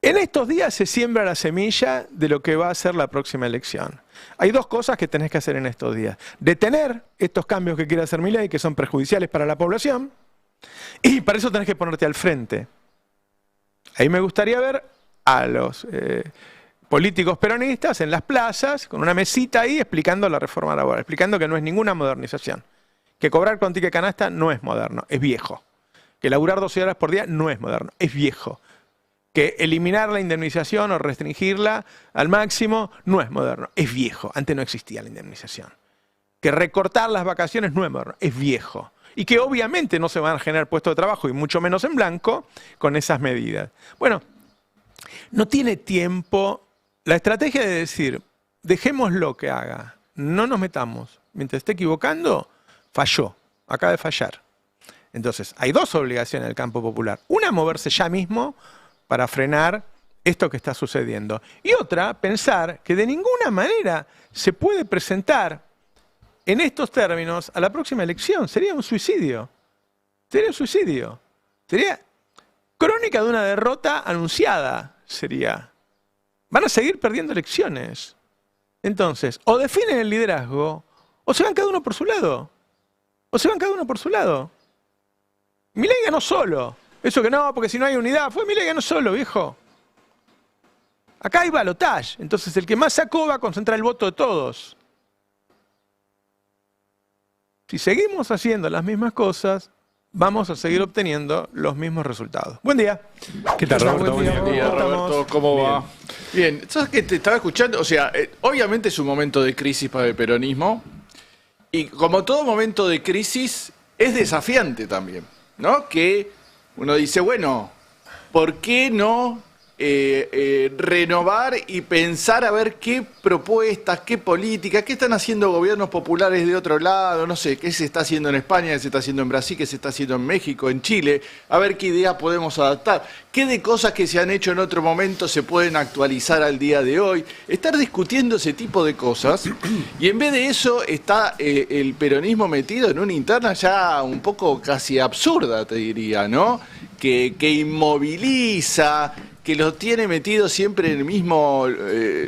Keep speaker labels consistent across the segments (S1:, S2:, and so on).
S1: En estos días se siembra la semilla de lo que va a ser la próxima elección. Hay dos cosas que tenés que hacer en estos días. Detener estos cambios que quiere hacer Milei, que son perjudiciales para la población, y para eso tenés que ponerte al frente. Ahí me gustaría ver a los políticos peronistas en las plazas, con una mesita ahí, explicando la reforma laboral, explicando que no es ninguna modernización. Que cobrar con ticket canasta no es moderno, es viejo. Que laburar 12 horas por día no es moderno, es viejo. Que eliminar la indemnización o restringirla al máximo no es moderno, es viejo. Antes no existía la indemnización. Que recortar las vacaciones no es moderno, es viejo. Y que obviamente no se van a generar puestos de trabajo, y mucho menos en blanco, con esas medidas. Bueno, no tiene tiempo. La estrategia de decir, dejémoslo que haga, no nos metamos. Mientras esté equivocando, falló, acaba de fallar. Entonces, hay dos obligaciones del campo popular. Una, moverse ya mismo para frenar esto que está sucediendo. Y otra, pensar que de ninguna manera se puede presentar en estos términos a la próxima elección. Sería un suicidio. Sería un suicidio. Sería crónica de una derrota anunciada. Sería. Van a seguir perdiendo elecciones. Entonces, o definen el liderazgo, o se van cada uno por su lado. O se van cada uno por su lado. Milei ganó solo. Eso que no, porque si no hay unidad. Milei ganó solo, viejo. Acá hay balotaje. Entonces el que más sacó va a concentrar el voto de todos. Si seguimos haciendo las mismas cosas, vamos a seguir obteniendo los mismos resultados. Buen día.
S2: ¿Qué tal, Roberto?
S1: Buen día,
S2: Roberto, ¿cómo va? Bien, ¿sabes qué? Te estaba escuchando, o sea, obviamente es un momento de crisis para el peronismo, y como todo momento de crisis, es desafiante también, ¿no? Que uno dice, bueno, ¿por qué no renovar y pensar a ver qué propuestas, qué políticas, qué están haciendo gobiernos populares de otro lado, no sé, qué se está haciendo en España, qué se está haciendo en Brasil, qué se está haciendo en México, en Chile, a ver qué ideas podemos adaptar, qué de cosas que se han hecho en otro momento se pueden actualizar al día de hoy, estar discutiendo ese tipo de cosas, y en vez de eso está el peronismo metido en una interna ya un poco casi absurda, te diría, ¿no? Que inmoviliza, que lo tiene metido siempre en el mismo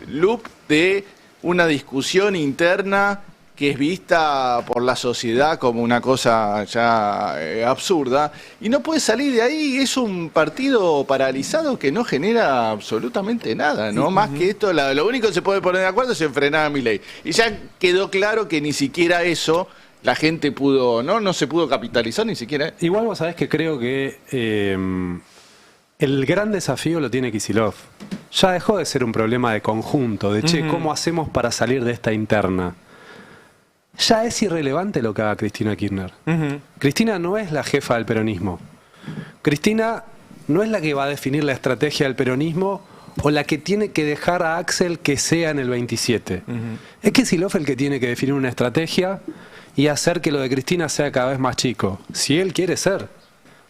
S2: loop de una discusión interna que es vista por la sociedad como una cosa ya absurda, y no puede salir de ahí. Es un partido paralizado que no genera absolutamente nada, ¿no? Más que esto, lo único que se puede poner de acuerdo es en frenar a Milei. Y ya quedó claro que ni siquiera eso la gente pudo, no se pudo capitalizar ni siquiera.
S3: Igual vos sabés que creo que el gran desafío lo tiene Kicillof. Ya dejó de ser un problema de conjunto, de che, ¿cómo hacemos para salir de esta interna? Ya es irrelevante lo que haga Cristina Kirchner. Cristina no es la jefa del peronismo. Cristina no es la que va a definir la estrategia del peronismo o la que tiene que dejar a Axel que sea en el 27. Es Kicillof el que tiene que definir una estrategia y hacer que lo de Cristina sea cada vez más chico, si él quiere ser.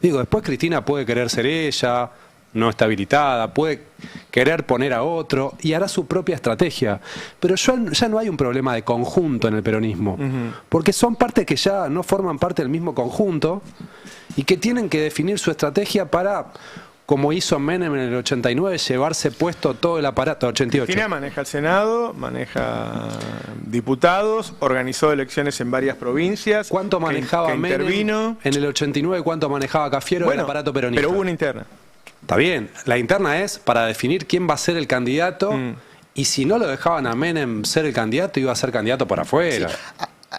S3: Digo, después Cristina puede querer ser ella, no está habilitada, puede querer poner a otro y hará su propia estrategia. Pero ya no hay un problema de conjunto en el peronismo, porque son partes que ya no forman parte del mismo conjunto y que tienen que definir su estrategia para, como hizo Menem en el 89, llevarse puesto todo el aparato. 88.
S1: Cristina maneja el Senado, maneja diputados, organizó elecciones en varias provincias.
S3: ¿Cuánto manejaba Menem
S1: intervino
S3: en el 89? ¿Cuánto manejaba Cafiero el aparato peronista?
S1: Pero hubo una interna.
S3: Está bien, la interna es para definir quién va a ser el candidato, y si no lo dejaban a Menem ser el candidato, iba a ser candidato por afuera.
S4: Sí.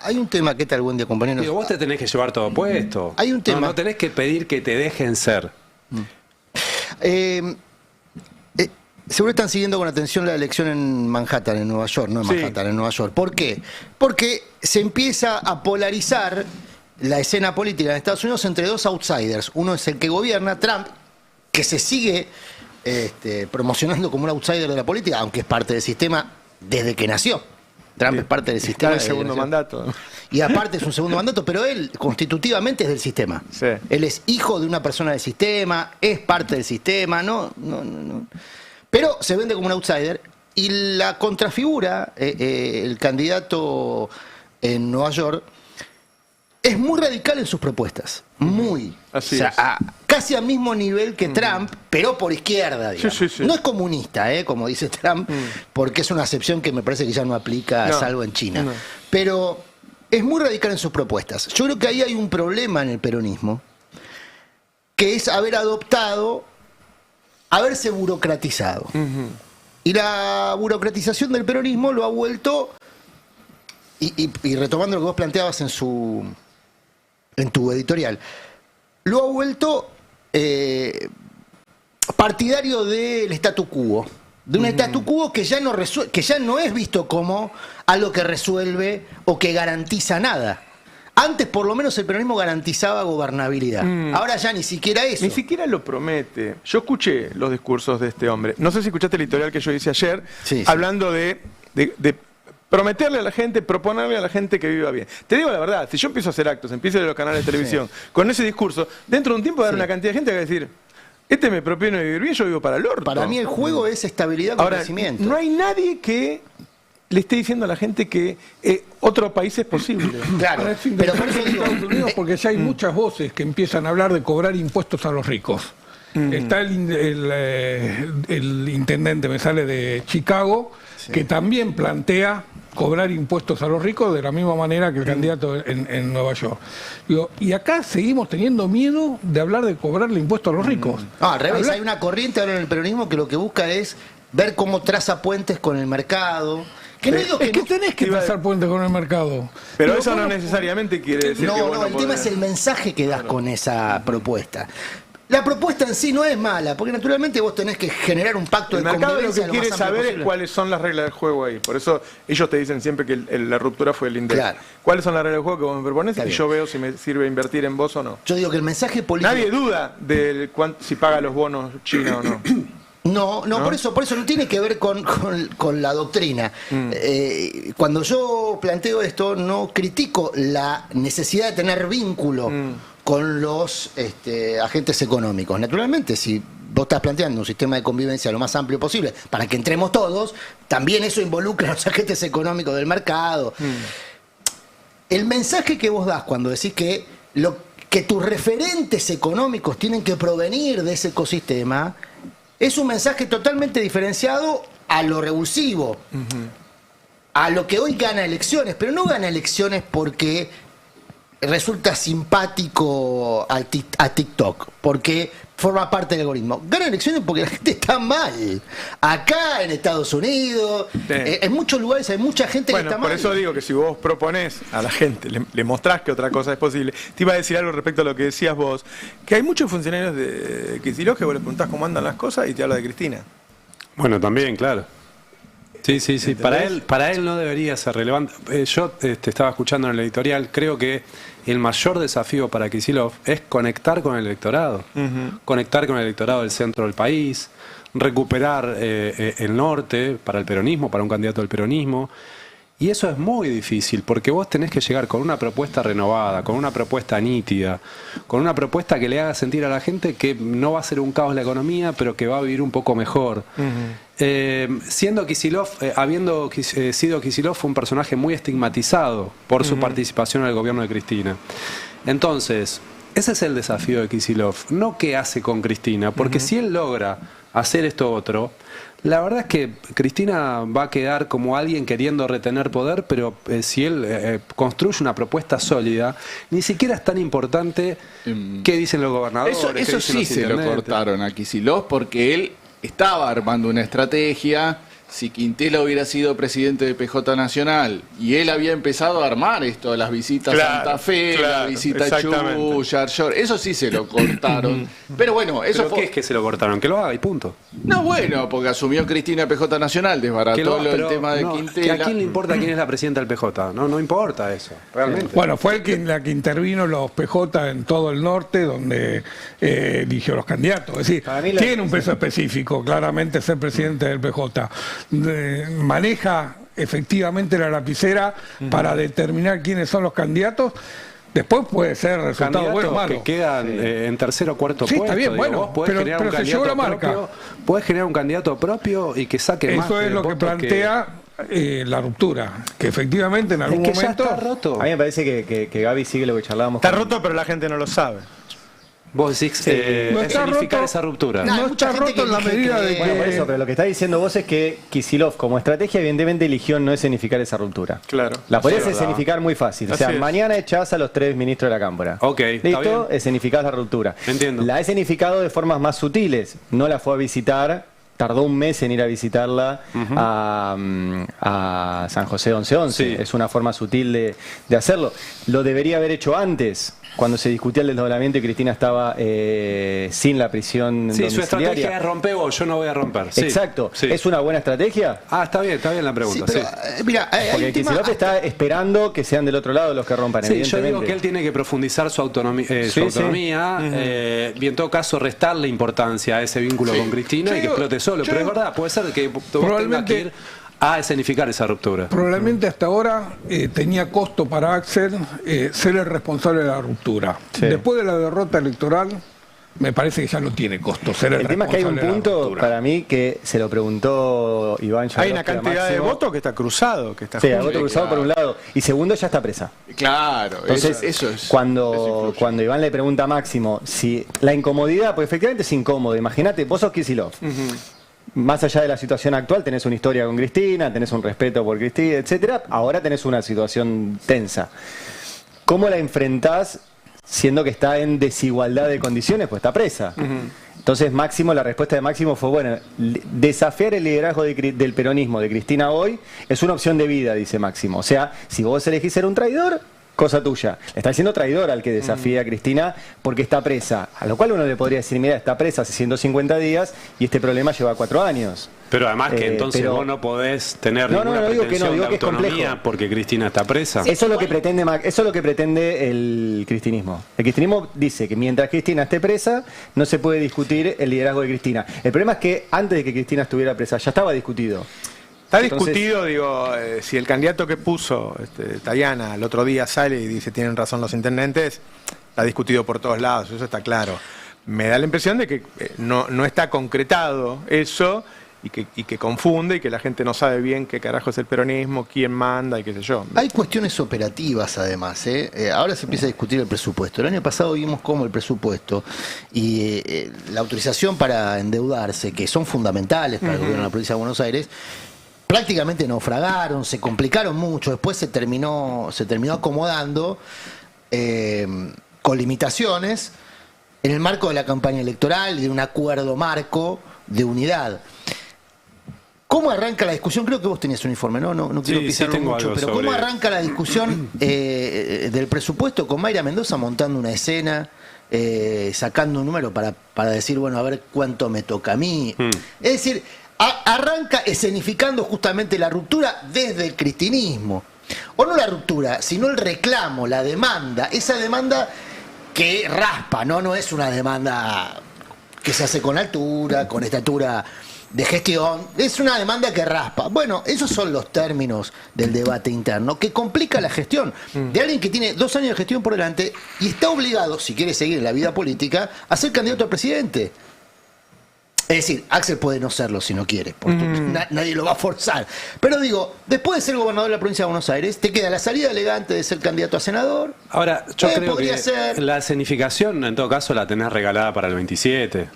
S4: Hay un tema, ¿qué tal? Buen día, compañeros.
S3: Digo, vos te tenés que llevar todo puesto.
S4: Hay un tema.
S3: No tenés que pedir que te dejen ser.
S4: Seguro están siguiendo con atención la elección en Manhattan, en Nueva York, no en Manhattan, en Nueva York. ¿Por qué? Porque se empieza a polarizar la escena política en Estados Unidos entre dos outsiders. Uno es el que gobierna, Trump, que se sigue promocionando como un outsider de la política, aunque es parte del sistema desde que nació. Trump es parte del sistema.
S1: Está en el segundo mandato.
S4: Y aparte es un segundo mandato, pero él constitutivamente es del sistema.
S1: Sí.
S4: Él es hijo de una persona del sistema, es parte del sistema, no. Pero se vende como un outsider, y la contrafigura, el candidato en Nueva York, es muy radical en sus propuestas. Muy.
S1: Así
S4: o sea,
S1: es.
S4: casi al mismo nivel que Trump, pero por izquierda, digamos.
S1: Sí, sí, sí.
S4: No es comunista, como dice Trump, porque es una acepción que me parece que ya no aplica,
S1: No,
S4: salvo en China.
S1: no.
S4: Pero es muy radical en sus propuestas. Yo creo que ahí hay un problema en el peronismo, que es haberse burocratizado. Y la burocratización del peronismo lo ha vuelto, y retomando lo que vos planteabas en tu editorial, lo ha vuelto partidario del statu quo. De un statu quo que ya no es visto como algo que resuelve o que garantiza nada. Antes, por lo menos, el peronismo garantizaba gobernabilidad. Ahora ya ni siquiera eso.
S1: Ni siquiera lo promete. Yo escuché los discursos de este hombre. No sé si escuchaste el editorial que yo hice ayer,
S4: Sí.
S1: hablando de prometerle a la gente, proponerle a la gente que viva bien. Te digo la verdad, si yo empiezo a hacer actos, empiezo a ir a los canales de televisión, con ese discurso, dentro de un tiempo va a haber una cantidad de gente que va a decir, este me propone vivir bien, yo vivo para el orto.
S4: Para mí el juego es estabilidad con
S1: Ahora,
S4: crecimiento.
S1: no hay nadie que le esté diciendo a la gente que otro país es posible.
S4: Claro,
S5: Ahora es
S4: pero por
S5: interesante
S4: eso
S5: en
S4: digo,
S5: Estados Unidos porque ya hay muchas voces que empiezan a hablar de cobrar impuestos a los ricos. Está el intendente, me sale de Chicago, que también plantea cobrar impuestos a los ricos de la misma manera que el candidato en Nueva York. Digo, y acá seguimos teniendo miedo de hablar de cobrarle impuestos a los ricos.
S4: No, al revés, hay una corriente ahora en el peronismo que lo que busca es ver cómo traza puentes con el mercado. Que no digo que
S5: Es que
S4: no-
S5: tenés que trazar puentes con el mercado.
S1: Pero
S5: Digo,
S1: eso no
S5: bueno,
S1: necesariamente quiere decir que
S4: No,
S1: vos no
S4: el tema
S1: podés.
S4: es el mensaje que das con esa propuesta. La propuesta en sí no es mala, porque naturalmente vos tenés que generar un pacto
S1: El
S4: de
S1: mercado lo
S4: convivencia
S1: que
S4: lo
S1: quiere
S4: más amplio
S1: saber es
S4: posible.
S1: cuáles son las reglas del juego ahí. Por eso ellos te dicen siempre que la ruptura fue el INDEC.
S4: Claro.
S1: ¿Cuáles son las reglas del juego que vos me propones?
S4: Está
S1: Y
S4: bien.
S1: yo veo si me sirve invertir en vos o no.
S4: Yo digo que el mensaje político...
S1: Nadie duda de si paga los bonos China o no.
S4: No, por eso no tiene que ver con la doctrina. Cuando yo planteo esto, no critico la necesidad de tener vínculo con los agentes económicos. Naturalmente, si vos estás planteando un sistema de convivencia lo más amplio posible para que entremos todos, también eso involucra a los agentes económicos del mercado. El mensaje que vos das cuando decís que tus referentes económicos tienen que provenir de ese ecosistema es un mensaje totalmente diferenciado a lo revulsivo, a lo que hoy gana elecciones, pero no gana elecciones porque resulta simpático a TikTok, porque forma parte del algoritmo. Gana elecciones porque la gente está mal. Acá, en Estados Unidos,
S1: Sí.
S4: en muchos lugares hay mucha gente que
S1: Bueno,
S4: está
S1: por
S4: mal.
S1: eso digo que si vos proponés a la gente, le mostrás que otra cosa es posible, te iba a decir algo respecto a lo que decías vos, que hay muchos funcionarios de Kicillof que vos le preguntás cómo andan las cosas y te habla de Cristina.
S3: Bueno, también, claro. Sí. Para él no debería ser relevante. Yo estaba escuchando en el editorial, creo que el mayor desafío para Kicillof es conectar con el electorado. Conectar con el electorado del centro del país, recuperar el norte para el peronismo, para un candidato del peronismo. Y eso es muy difícil, porque vos tenés que llegar con una propuesta renovada, con una propuesta nítida, con una propuesta que le haga sentir a la gente que no va a ser un caos la economía, pero que va a vivir un poco mejor. Siendo Kicillof, habiendo sido Kicillof un personaje muy estigmatizado por su participación en el gobierno de Cristina. Entonces, ese es el desafío de Kicillof, no qué hace con Cristina, porque si él logra hacer esto otro, la verdad es que Cristina va a quedar como alguien queriendo retener poder, pero si él construye una propuesta sólida, ni siquiera es tan importante qué dicen los gobernadores.
S2: Eso
S3: qué dicen
S2: sí
S3: los
S2: se lo
S3: intendentes.
S2: cortaron a Kicillof porque él estaba armando una estrategia. Si Quintela hubiera sido presidente de PJ Nacional y él había empezado a armar esto, las visitas
S1: Claro,
S2: a Santa Fe, la
S1: claro,
S2: visita a
S1: exactamente.
S2: Chubut, Yarlor, eso sí se lo cortaron. Pero bueno, eso
S3: ¿Pero
S2: fue...
S3: qué es que se lo cortaron? Que lo haga y punto.
S2: No, bueno, porque asumió Cristina PJ Nacional,
S3: Que
S2: desbarató
S3: lo haga,
S2: el
S3: pero
S2: tema de
S3: no,
S2: Quintela.
S3: ¿a quién le importa quién es la presidenta del PJ? No importa eso, realmente.
S5: Bueno, fue la que intervino los PJ en todo el norte, donde eligió los candidatos. Es decir,
S6: Para mí
S5: tiene un peso específico, claramente, ser presidente del PJ. Maneja efectivamente la lapicera para determinar quiénes son los candidatos. Después puede ser resultado
S3: Candidatos
S5: bueno o malo.
S3: que quedan en tercer o cuarto
S5: Sí,
S3: puesto.
S5: está bien,
S3: digo,
S5: bueno,
S3: vos podés
S5: pero
S3: generar un
S5: se llevó
S3: candidato
S5: la marca.
S3: propio, podés generar un candidato propio y que saque más
S5: Eso es lo que
S3: votos
S5: plantea la ruptura, que efectivamente en algún
S3: Es que ya
S5: momento...
S3: está roto.
S6: A mí me parece que Gaby sigue lo que charlábamos.
S1: Está roto, pero la gente no lo sabe.
S3: Vos decís
S5: No está
S3: escenificar
S5: roto.
S3: esa ruptura.
S4: No, hay
S5: No
S4: mucha
S5: está
S4: gente
S5: roto en la
S4: que elige
S5: medida de
S4: que-
S5: que...
S6: Bueno, por eso, pero lo que está diciendo vos es que Kicillof, como estrategia, evidentemente eligió no escenificar esa ruptura.
S1: Claro.
S6: La podés
S1: Sí, es verdad.
S6: escenificar muy fácil. O sea,
S1: Así es.
S6: mañana echás a los 3 ministros de la Cámara.
S3: Ok, está
S6: Listo,
S3: bien.
S6: escenificás la ruptura.
S3: Entiendo.
S6: La he escenificado de formas más sutiles. No la fue a visitar. Tardó un mes en ir a visitarla a San José 1111.
S3: Sí.
S6: Es una forma sutil de hacerlo. Lo debería haber hecho antes, cuando se discutía el desdoblamiento y Cristina estaba sin la prisión
S3: Sí, su
S6: domiciliaria.
S3: estrategia es romper o yo no voy a romper. Sí,
S6: Exacto.
S3: sí.
S6: ¿Es una buena estrategia?
S3: Ah, está bien la
S4: Sí,
S3: pregunta.
S4: pero,
S3: Sí,
S4: mira, hay
S6: Porque
S4: un tema-
S6: Kicillof está esperando que sean del otro lado los que rompan,
S3: Sí, yo
S6: evidentemente.
S3: digo que él tiene que profundizar su autonomía,
S6: Sí,
S3: y en todo caso restarle importancia a ese vínculo con Cristina y que explote solo. Pero es verdad, puede ser que vos tengas
S5: Probablemente-
S3: que ir a escenificar esa ruptura.
S5: Probablemente hasta ahora tenía costo para Axel ser el responsable de la ruptura.
S6: Sí.
S5: Después de la derrota electoral, me parece que ya no tiene costo ser el
S6: El tema es que hay un
S5: responsable de la
S6: punto
S5: ruptura.
S6: para mí que se lo preguntó Iván Yarovsky
S1: Hay una
S6: a
S1: cantidad de
S6: Máximo.
S1: votos que está cruzado. Que está
S6: Sí, hay
S1: junto.
S6: voto cruzado por un lado. Y segundo, ya está presa.
S2: Claro,
S6: Entonces,
S2: eso es.
S6: cuando,
S2: eso influye.
S6: cuando Iván le pregunta a Máximo si la incomodidad, pues efectivamente es incómodo. Imagínate, vos sos Kicillof. Más allá de la situación actual, tenés una historia con Cristina, tenés un respeto por Cristina, etcétera. Ahora tenés una situación tensa. ¿Cómo la enfrentás siendo que está en desigualdad de condiciones? Pues está presa. Entonces Máximo, la respuesta de Máximo fue, bueno, desafiar el liderazgo del peronismo de Cristina hoy es una opción de vida, dice Máximo. O sea, si vos elegís ser un traidor, cosa tuya. Le está diciendo traidor al que desafía a Cristina porque está presa. A lo cual uno le podría decir, mira, está presa hace 150 días y este problema lleva 4 años.
S3: Pero además que entonces
S6: pero-
S3: vos no podés tener
S6: No,
S3: ninguna
S6: no, digo que no,
S3: pretensión
S6: digo
S3: de
S6: que es
S3: autonomía
S6: complejo.
S3: porque Cristina está presa.
S6: Eso es lo que pretende eso es lo que pretende el cristinismo. El cristinismo dice que mientras Cristina esté presa, no se puede discutir el liderazgo de Cristina. El problema es que antes de que Cristina estuviera presa, ya estaba discutido.
S1: Está
S6: Entonces-
S1: discutido, digo, si el candidato que puso Tayana el otro día sale y dice tienen razón los intendentes, está discutido por todos lados, eso está claro. Me da la impresión de que no está concretado eso y que confunde y que la gente no sabe bien qué carajo es el peronismo, quién manda y qué sé yo.
S4: Hay cuestiones operativas además. Ahora se empieza a discutir el presupuesto. El año pasado vimos cómo el presupuesto y la autorización para endeudarse, que son fundamentales para el gobierno de la provincia de Buenos Aires, prácticamente naufragaron, se complicaron mucho, después se terminó acomodando con limitaciones en el marco de la campaña electoral y de un acuerdo marco de unidad. ¿Cómo arranca la discusión? Creo que vos tenías un informe, no quiero
S3: Sí,
S4: pisarlo
S3: tengo
S4: mucho,
S3: algo
S4: pero
S3: sobre-
S4: ¿cómo arranca la discusión del presupuesto con Mayra Mendoza montando una escena, sacando un número para decir, bueno, a ver cuánto me toca a mí? Es decir, arranca escenificando justamente la ruptura desde el cristinismo. O no la ruptura, sino el reclamo, la demanda, esa demanda que raspa, no es una demanda que se hace con altura, con estatura de gestión, es una demanda que raspa. Bueno, esos son los términos del debate interno, que complica la gestión de alguien que tiene 2 años de gestión por delante y está obligado, si quiere seguir en la vida política, a ser candidato a presidente. Es decir, Axel puede no serlo si no quiere, porque nadie lo va a forzar. Pero digo, después de ser gobernador de la provincia de Buenos Aires, te queda la salida elegante de ser candidato a senador.
S3: Ahora, yo creo
S4: podría
S3: que
S4: ser.
S3: la escenificación en todo caso la tenés regalada para el 27.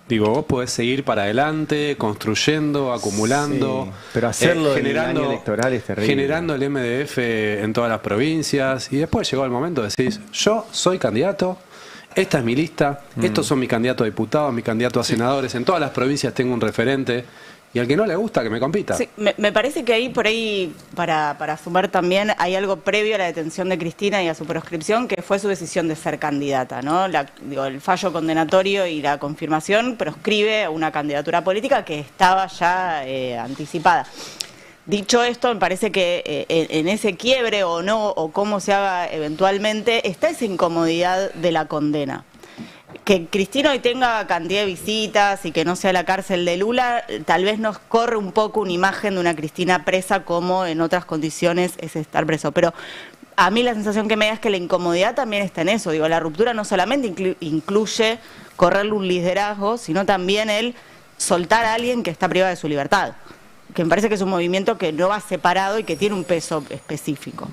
S3: Digo, vos podés seguir para adelante, construyendo, acumulando,
S6: Sí, pero hacerlo en el año electoral es terrible.
S3: generando el MDF en todas las provincias y después llegó el momento de decir, yo soy candidato, esta es mi lista, estos son mis candidatos a diputados, mis candidatos a senadores, en todas las provincias tengo un referente y al que no le gusta que me compita.
S7: Sí, me parece que ahí, por ahí, para sumar también, hay algo previo a la detención de Cristina y a su proscripción, que fue su decisión de ser candidata, ¿no? El fallo condenatorio y la confirmación proscribe una candidatura política que estaba ya anticipada. Dicho esto, me parece que en ese quiebre o no, o cómo se haga eventualmente, está esa incomodidad de la condena. Que Cristina hoy tenga cantidad de visitas y que no sea la cárcel de Lula, tal vez nos corre un poco una imagen de una Cristina presa como en otras condiciones es estar preso. Pero a mí la sensación que me da es que la incomodidad también está en eso. Digo, la ruptura no solamente incluye correrle un liderazgo, sino también el soltar a alguien que está privado de su libertad. que me parece que es un movimiento que no va separado y que tiene un peso específico.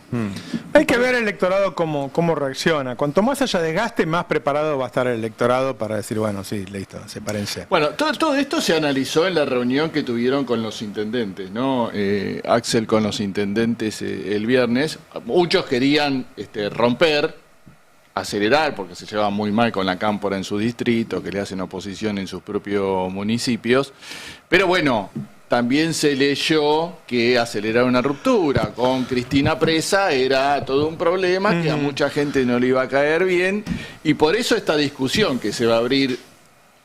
S1: Hay que ver el electorado cómo reacciona. Cuanto más haya desgaste, más preparado va a estar el electorado para decir, bueno, sí, listo, sepárense.
S2: Bueno, todo esto se analizó en la reunión que tuvieron con los intendentes, ¿no? Axel con los intendentes el viernes. Muchos querían romper, acelerar, porque se lleva muy mal con la Cámpora en su distrito, que le hacen oposición en sus propios municipios. Pero bueno, también se leyó que acelerar una ruptura con Cristina presa era todo un problema, que a mucha gente no le iba a caer bien, y por eso esta discusión que se va a abrir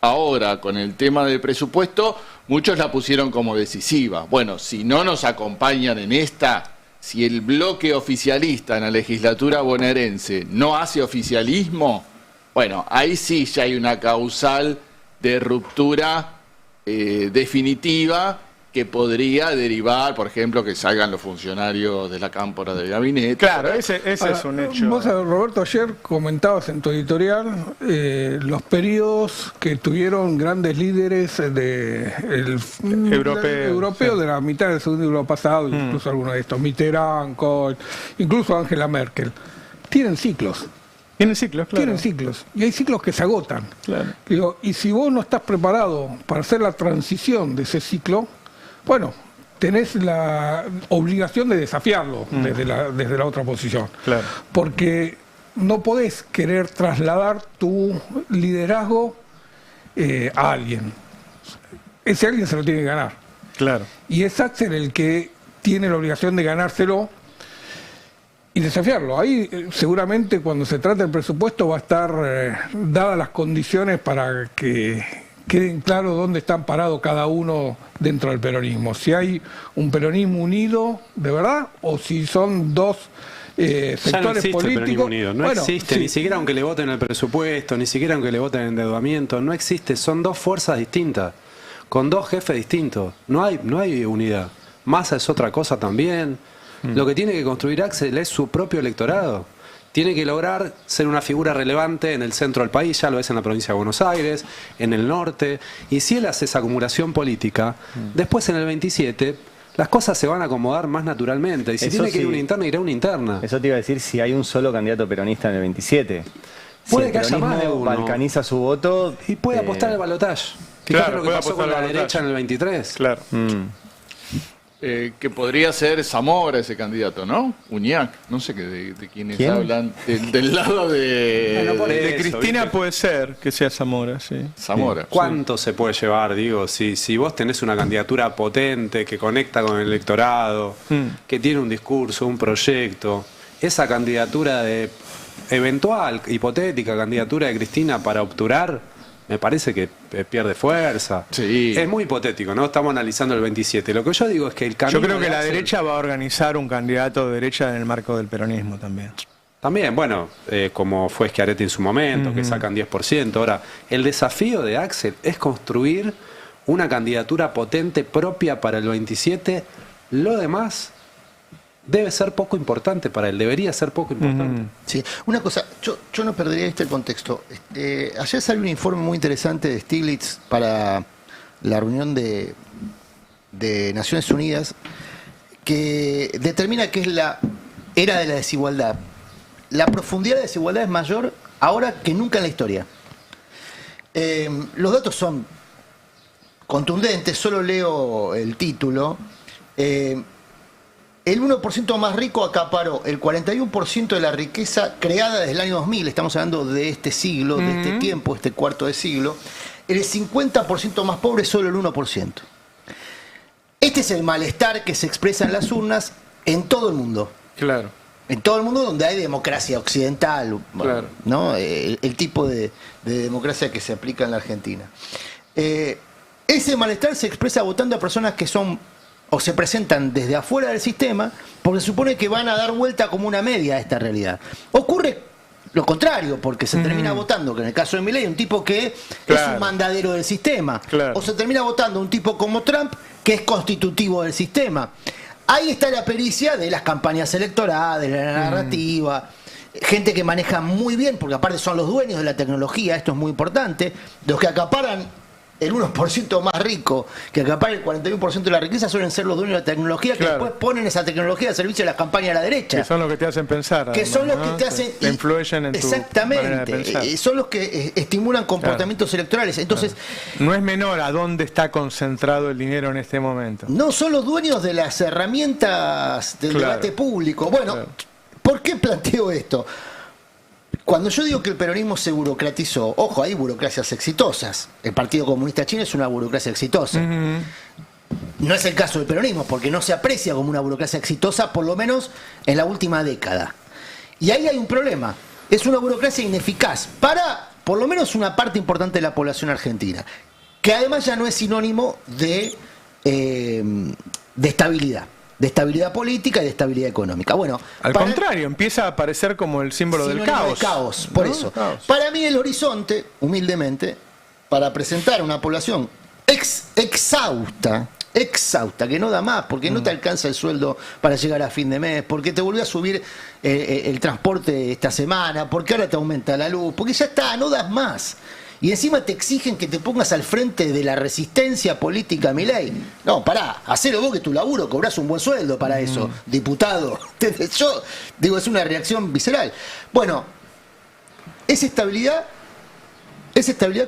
S2: ahora con el tema del presupuesto, muchos la pusieron como decisiva. Bueno, si no nos acompañan en esta, si el bloque oficialista en la legislatura bonaerense no hace oficialismo, bueno, ahí sí ya hay una causal de ruptura definitiva que podría derivar, por ejemplo, que salgan los funcionarios de la Cámpora del gabinete.
S1: Claro, ese es un hecho.
S5: Vos, Roberto, ayer comentabas en tu editorial los periodos que tuvieron grandes líderes europeo de la mitad del segundo siglo pasado, incluso algunos de estos, Mitterrand, Kohl, incluso Angela Merkel. Tienen ciclos.
S1: Tienen ciclos, claro.
S5: Tienen ciclos. Y hay ciclos que se agotan.
S1: Claro.
S5: Digo, y si vos no estás preparado para hacer la transición de ese ciclo, bueno, tenés la obligación de desafiarlo desde la otra posición.
S1: Claro.
S5: Porque no podés querer trasladar tu liderazgo a alguien. Ese alguien se lo tiene que ganar.
S1: Claro.
S5: Y es Axel el que tiene la obligación de ganárselo y desafiarlo. Ahí seguramente cuando se trate del presupuesto va a estar dadas las condiciones para que queden claro dónde están parados cada uno dentro del peronismo. Si hay un peronismo unido de verdad o si son dos sectores
S3: ya no existe
S5: políticos.
S3: El peronismo unido. No existe,
S5: sí.
S3: Ni siquiera aunque le voten el presupuesto, ni siquiera aunque le voten el endeudamiento, no existe. Son dos fuerzas distintas, con dos jefes distintos. No hay unidad. Massa es otra cosa también. Lo que tiene que construir Axel es su propio electorado. Tiene que lograr ser una figura relevante en el centro del país, ya lo es en la provincia de Buenos Aires, en el norte. Y si él hace esa acumulación política, después en el 27 las cosas se van a acomodar más naturalmente. Y si tiene que ir una interna, irá una interna.
S6: Eso te iba a decir, si hay un solo candidato peronista en el 27.
S3: Puede
S6: si
S3: que haya más de
S6: peronismo
S3: uno.
S6: balcaniza su voto.
S3: Y puede apostar al balotaje.
S1: Claro,
S3: Fíjate lo que
S1: puede
S3: pasó
S1: apostar
S3: con la
S1: al balotaje.
S3: derecha en el 23.
S1: Claro.
S2: Que podría ser Zamora ese candidato, ¿no? Uñac, no sé de quiénes hablan. Del lado de...
S3: Bueno, por
S1: De
S3: eso,
S1: Cristina
S3: ¿viste?
S1: puede ser que sea Zamora, sí.
S2: Zamora.
S3: ¿Cuánto se puede llevar? Digo, si vos tenés una candidatura potente que conecta con el electorado, que tiene un discurso, un proyecto, esa candidatura de eventual, hipotética candidatura de Cristina para obturar, me parece que pierde fuerza.
S2: Sí.
S3: Es muy hipotético, ¿no? Estamos analizando el 27. Lo que yo digo es que el camino...
S1: Yo creo que
S3: de
S1: la
S3: Axel-
S1: derecha va a organizar un candidato de derecha en el marco del peronismo también.
S3: También, bueno, como fue Schiaretti en su momento, que sacan 10%. Ahora, el desafío de Axel es construir una candidatura potente propia para el 27. Lo demás debe ser poco importante para él, debería ser poco importante.
S4: Sí. Una cosa, yo no perdería el contexto. Ayer salió un informe muy interesante de Stiglitz para la reunión de Naciones Unidas que determina que es la era de la desigualdad. La profundidad de la desigualdad es mayor ahora que nunca en la historia. Los datos son contundentes, solo leo el título. El 1% más rico acaparó el 41% de la riqueza creada desde el año 2000, estamos hablando de este siglo, de este tiempo, este cuarto de siglo. El 50% más pobre, solo el 1%. Este es el malestar que se expresa en las urnas en todo el mundo.
S1: Claro.
S4: En todo el mundo donde hay democracia occidental,
S1: Claro.
S4: ¿no? El tipo de democracia que se aplica en la Argentina. Ese malestar se expresa votando a personas que son o se presentan desde afuera del sistema, porque se supone que van a dar vuelta como una media a esta realidad. Ocurre lo contrario, porque se termina votando, que en el caso de Milei, un tipo que es un mandadero del sistema.
S1: Claro.
S4: O se termina votando un tipo como Trump, que es constitutivo del sistema. Ahí está la pericia de las campañas electorales, de la narrativa, gente que maneja muy bien, porque aparte son los dueños de la tecnología, esto es muy importante, los que acaparan el 1% más rico que acapara el 41% de la riqueza suelen ser los dueños de la tecnología que después ponen esa tecnología al servicio de las campañas de la derecha.
S1: Que son los que te hacen pensar.
S4: Que
S1: además,
S4: son los
S1: ¿no?
S4: que te hacen...
S1: Te influyen en tu manera de pensar.
S4: Exactamente. Son los que estimulan comportamientos electorales. Entonces...
S1: No es menor a dónde está concentrado el dinero en este momento.
S4: No son los dueños de las herramientas del debate público. Bueno, ¿por qué planteo esto? Cuando yo digo que el peronismo se burocratizó, ojo, hay burocracias exitosas. El Partido Comunista Chino es una burocracia exitosa. No es el caso del peronismo, porque no se aprecia como una burocracia exitosa, por lo menos en la última década. Y ahí hay un problema. Es una burocracia ineficaz para, por lo menos, una parte importante de la población argentina, que además ya no es sinónimo de estabilidad. De estabilidad política y de estabilidad económica. Bueno,
S1: al contrario, empieza a aparecer como el símbolo del caos.
S4: Del caos, por eso.
S1: Caos.
S4: Para mí el horizonte, humildemente, para presentar a una población exhausta, que no da más, porque no te alcanza el sueldo para llegar a fin de mes, porque te volvió a subir el transporte esta semana, porque ahora te aumenta la luz, porque ya está, no das más. Y encima te exigen que te pongas al frente de la resistencia política a Milei. No, pará, hacelo vos que tu laburo, cobrás un buen sueldo para eso, diputado. Yo digo, es una reacción visceral. Bueno, es estabilidad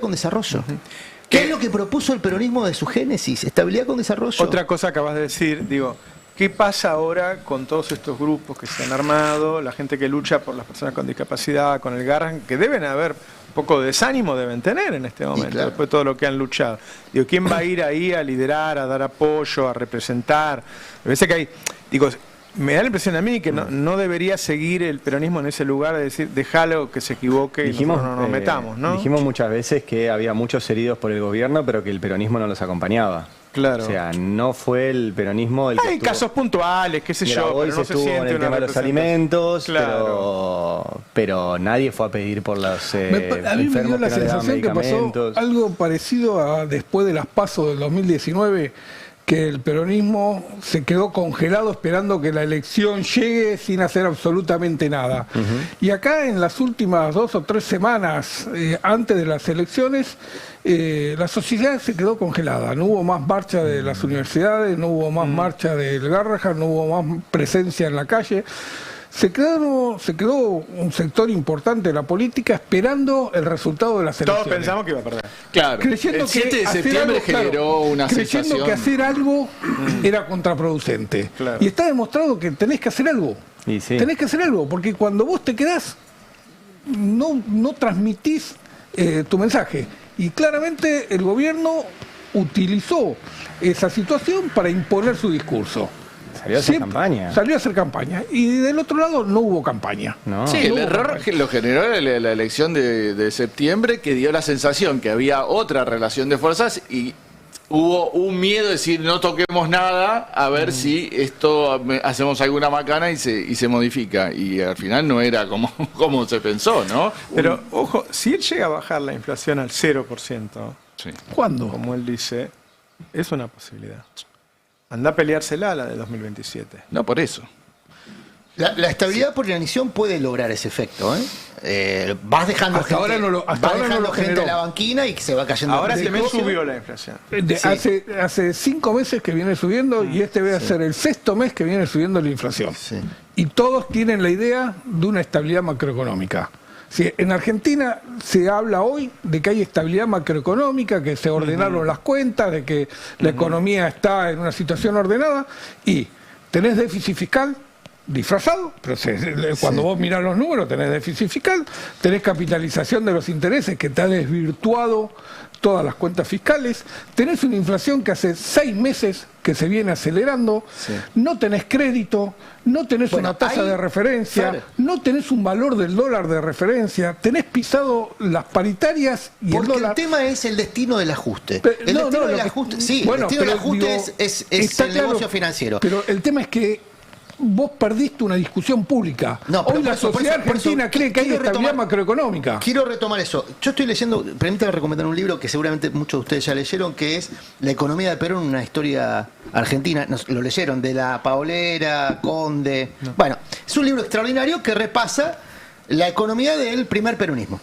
S4: con desarrollo. ¿Qué es lo que propuso el peronismo de su génesis? Estabilidad con desarrollo.
S1: Otra cosa que acabas de decir, digo, ¿qué pasa ahora con todos estos grupos que se han armado, la gente que lucha por las personas con discapacidad, con el Garrahan, que deben haber poco de desánimo, deben tener en este momento,
S4: claro,
S1: después de todo lo que han luchado? Digo, ¿quién va a ir ahí a liderar, a dar apoyo, a representar? Me parece que hay, digo, me da la impresión a mí que no debería seguir el peronismo en ese lugar de decir, déjalo que se equivoque y nosotros no nos metamos, ¿no?
S6: Dijimos muchas veces que había muchos heridos por el gobierno, pero que el peronismo no los acompañaba.
S1: Claro.
S6: O sea, no fue el peronismo el que
S1: hay casos puntuales, qué sé yo,
S6: hoy
S1: pero no
S6: se
S1: se
S6: estuvo
S1: siente
S6: en el
S1: una
S6: tema de los
S1: representación.
S6: alimentos,
S1: Claro.
S6: pero nadie fue a pedir por los
S5: A mí me dio
S6: enfermos
S5: la
S6: que no le daban
S5: sensación que pasó
S6: medicamentos.
S5: algo parecido a después de las PASO del 2019, que el peronismo se quedó congelado esperando que la elección llegue sin hacer absolutamente nada. Y acá en las últimas 2 o 3 semanas antes de las elecciones, la sociedad se quedó congelada. No hubo más marcha de las universidades, no hubo más marcha del Garrahan, no hubo más presencia en la calle. Se quedó un sector importante de la política esperando el resultado de las elecciones.
S1: Todos pensamos que iba a perder.
S2: Claro,
S5: Creyendo
S2: el 7
S5: que
S2: de
S5: hacer
S2: septiembre
S5: algo, claro,
S2: generó una
S5: creyendo
S2: sensación.
S5: que hacer algo era contraproducente.
S1: Claro.
S5: Y está demostrado que tenés que hacer algo.
S6: Y sí.
S5: Tenés que hacer algo, porque cuando vos te quedás, no transmitís tu mensaje. Y claramente el gobierno utilizó esa situación para imponer su discurso.
S6: Salió a hacer campaña.
S5: Salió a hacer campaña. Y del otro lado no hubo campaña.
S6: No.
S2: Sí, el error que lo generó la elección de septiembre, que dio la sensación que había otra relación de fuerzas y hubo un miedo de decir no toquemos nada, a ver si esto hacemos alguna macana y se modifica. Y al final no era como se pensó, ¿no?
S1: Pero, ojo, si él llega a bajar la inflación al 0%,
S2: Sí.
S5: ¿Cuándo?
S1: como él dice, es una posibilidad. Anda a peleársela a la de 2027.
S2: No, por eso.
S4: La estabilidad por inanición puede lograr ese efecto, vas dejando
S5: Hasta ahora no lo
S4: gente
S5: generó.
S4: en la banquina y se va cayendo.
S1: Ahora
S4: el
S1: este mes
S4: negocio.
S1: subió la inflación.
S5: Hace 5 meses que viene subiendo y este va a ser el 6º mes que viene subiendo la inflación.
S4: Sí.
S5: Y todos tienen la idea de una estabilidad macroeconómica. Sí, en Argentina se habla hoy de que hay estabilidad macroeconómica, que se ordenaron las cuentas, de que la economía está en una situación ordenada y tenés déficit fiscal disfrazado, pero cuando vos mirás los números tenés déficit fiscal, tenés capitalización de los intereses que te ha desvirtuado todas las cuentas fiscales, tenés una inflación que hace 6 meses que se viene acelerando, no tenés crédito, no tenés una tasa de referencia,
S4: claro,
S5: no tenés un valor del dólar de referencia, tenés pisado las paritarias y
S4: Porque
S5: el dólar.
S4: el tema es el destino del ajuste.
S5: Pero-
S4: El
S5: no,
S4: destino
S5: no,
S4: del
S5: lo que-
S4: ajuste, sí,
S5: bueno,
S4: el destino del
S5: pero
S4: ajuste
S5: digo,
S4: es
S5: está
S4: el
S5: claro,
S4: negocio financiero.
S5: Pero el tema es que vos perdiste una discusión pública.
S4: No, pero
S5: Hoy
S4: por
S5: la
S4: eso,
S5: sociedad
S4: por eso,
S5: argentina cree que hay
S4: quiero
S5: estabilidad
S4: retomar-
S5: macroeconómica.
S4: Quiero retomar eso. Yo estoy leyendo, permítame recomendar un libro que seguramente muchos de ustedes ya leyeron, que es La economía de Perón, una historia argentina. Lo leyeron, de la Paolera, Conde. Bueno, es un libro extraordinario que repasa la economía del primer peronismo.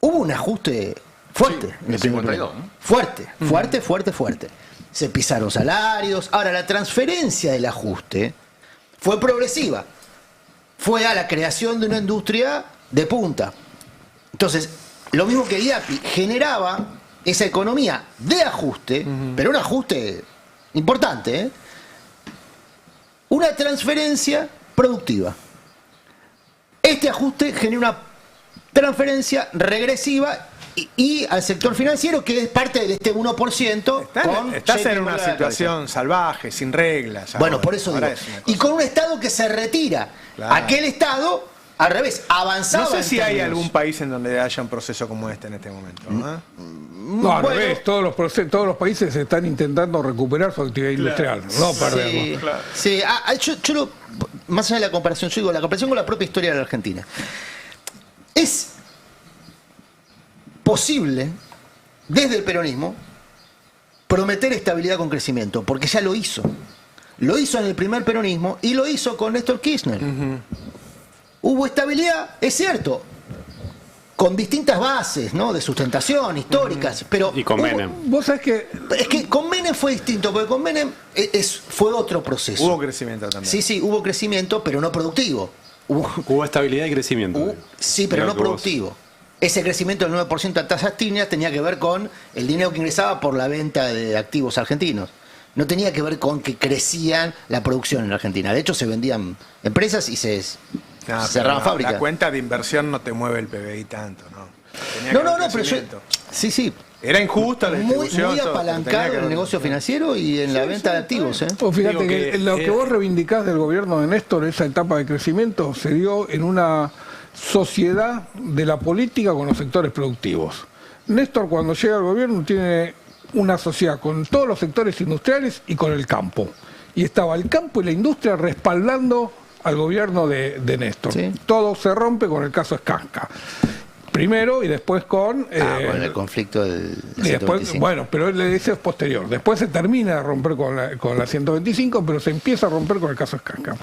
S4: hubo un ajuste fuerte.
S2: Sí,
S4: en el primer
S2: 52,
S4: periodo.
S2: ¿no?
S4: Fuerte. Se pisaron salarios. Ahora, la transferencia del ajuste fue progresiva. Fue a la creación de una industria de punta. Entonces, lo mismo que IAPI generaba esa economía de ajuste, pero un ajuste importante, ¿eh? Una transferencia productiva. Este ajuste genera una transferencia regresiva y al sector financiero, que es parte de este 1%.
S1: Estás en una situación salvaje, sin reglas.
S4: Bueno,
S1: ahora.
S4: por eso
S1: Ahora
S4: digo.
S1: es una cosa.
S4: Y con un Estado que se retira.
S1: Claro.
S4: Aquel Estado, al revés, avanzaba.
S1: No sé
S4: en
S1: si hay
S4: términos.
S1: algún país en donde haya un proceso como este en este momento. ¿No?
S5: No, al revés, todos los países están intentando recuperar su actividad industrial, no perderlo.
S4: Sí, más allá de la comparación, yo digo, la comparación con la propia historia de la Argentina. Es posible, desde el peronismo, prometer estabilidad con crecimiento, porque ya lo hizo. Lo hizo en el primer peronismo y lo hizo con Néstor Kirchner. Hubo estabilidad, es cierto, con distintas bases, ¿no? De sustentación, históricas, pero...
S3: Y con Menem.
S5: Vos sabés que
S4: Es que con Menem fue distinto, porque con Menem fue otro proceso.
S1: Hubo crecimiento también.
S4: Sí, hubo crecimiento, pero no productivo.
S3: Hubo estabilidad y crecimiento.
S4: Sí, pero
S3: Mirá
S4: no
S3: que vos-
S4: productivo. Ese crecimiento del 9% a tasas tíneas tenía que ver con el dinero que ingresaba por la venta de activos argentinos. No tenía que ver con que crecían la producción en la Argentina. De hecho, se vendían empresas y se cerraban fábricas.
S1: La cuenta de inversión no te mueve el PBI tanto, ¿no? Tenía
S4: No,
S1: que haber
S4: pero yo...
S1: crecimiento.
S4: Sí.
S1: Era injusta la
S4: Muy
S1: distribución. todo, pero tenía
S4: apalancado
S1: que
S4: en el
S1: haber-
S4: negocio financiero y en la venta de activos.
S5: Vos fíjate
S3: Digo
S5: que
S3: que,
S5: lo que vos reivindicás del gobierno de Néstor, esa etapa de crecimiento, se dio en una sociedad de la política con los sectores productivos. Néstor, cuando llega al gobierno, tiene una sociedad con todos los sectores industriales y con el campo. Y estaba el campo y la industria respaldando al gobierno de Néstor.
S4: Sí.
S5: Todo se rompe con el caso Skanska. Primero y después con...
S4: Con el conflicto del
S5: y después,
S4: 125.
S5: bueno, pero ese es posterior. Después se termina de romper con la 125, pero se empieza a romper con el caso Skanska.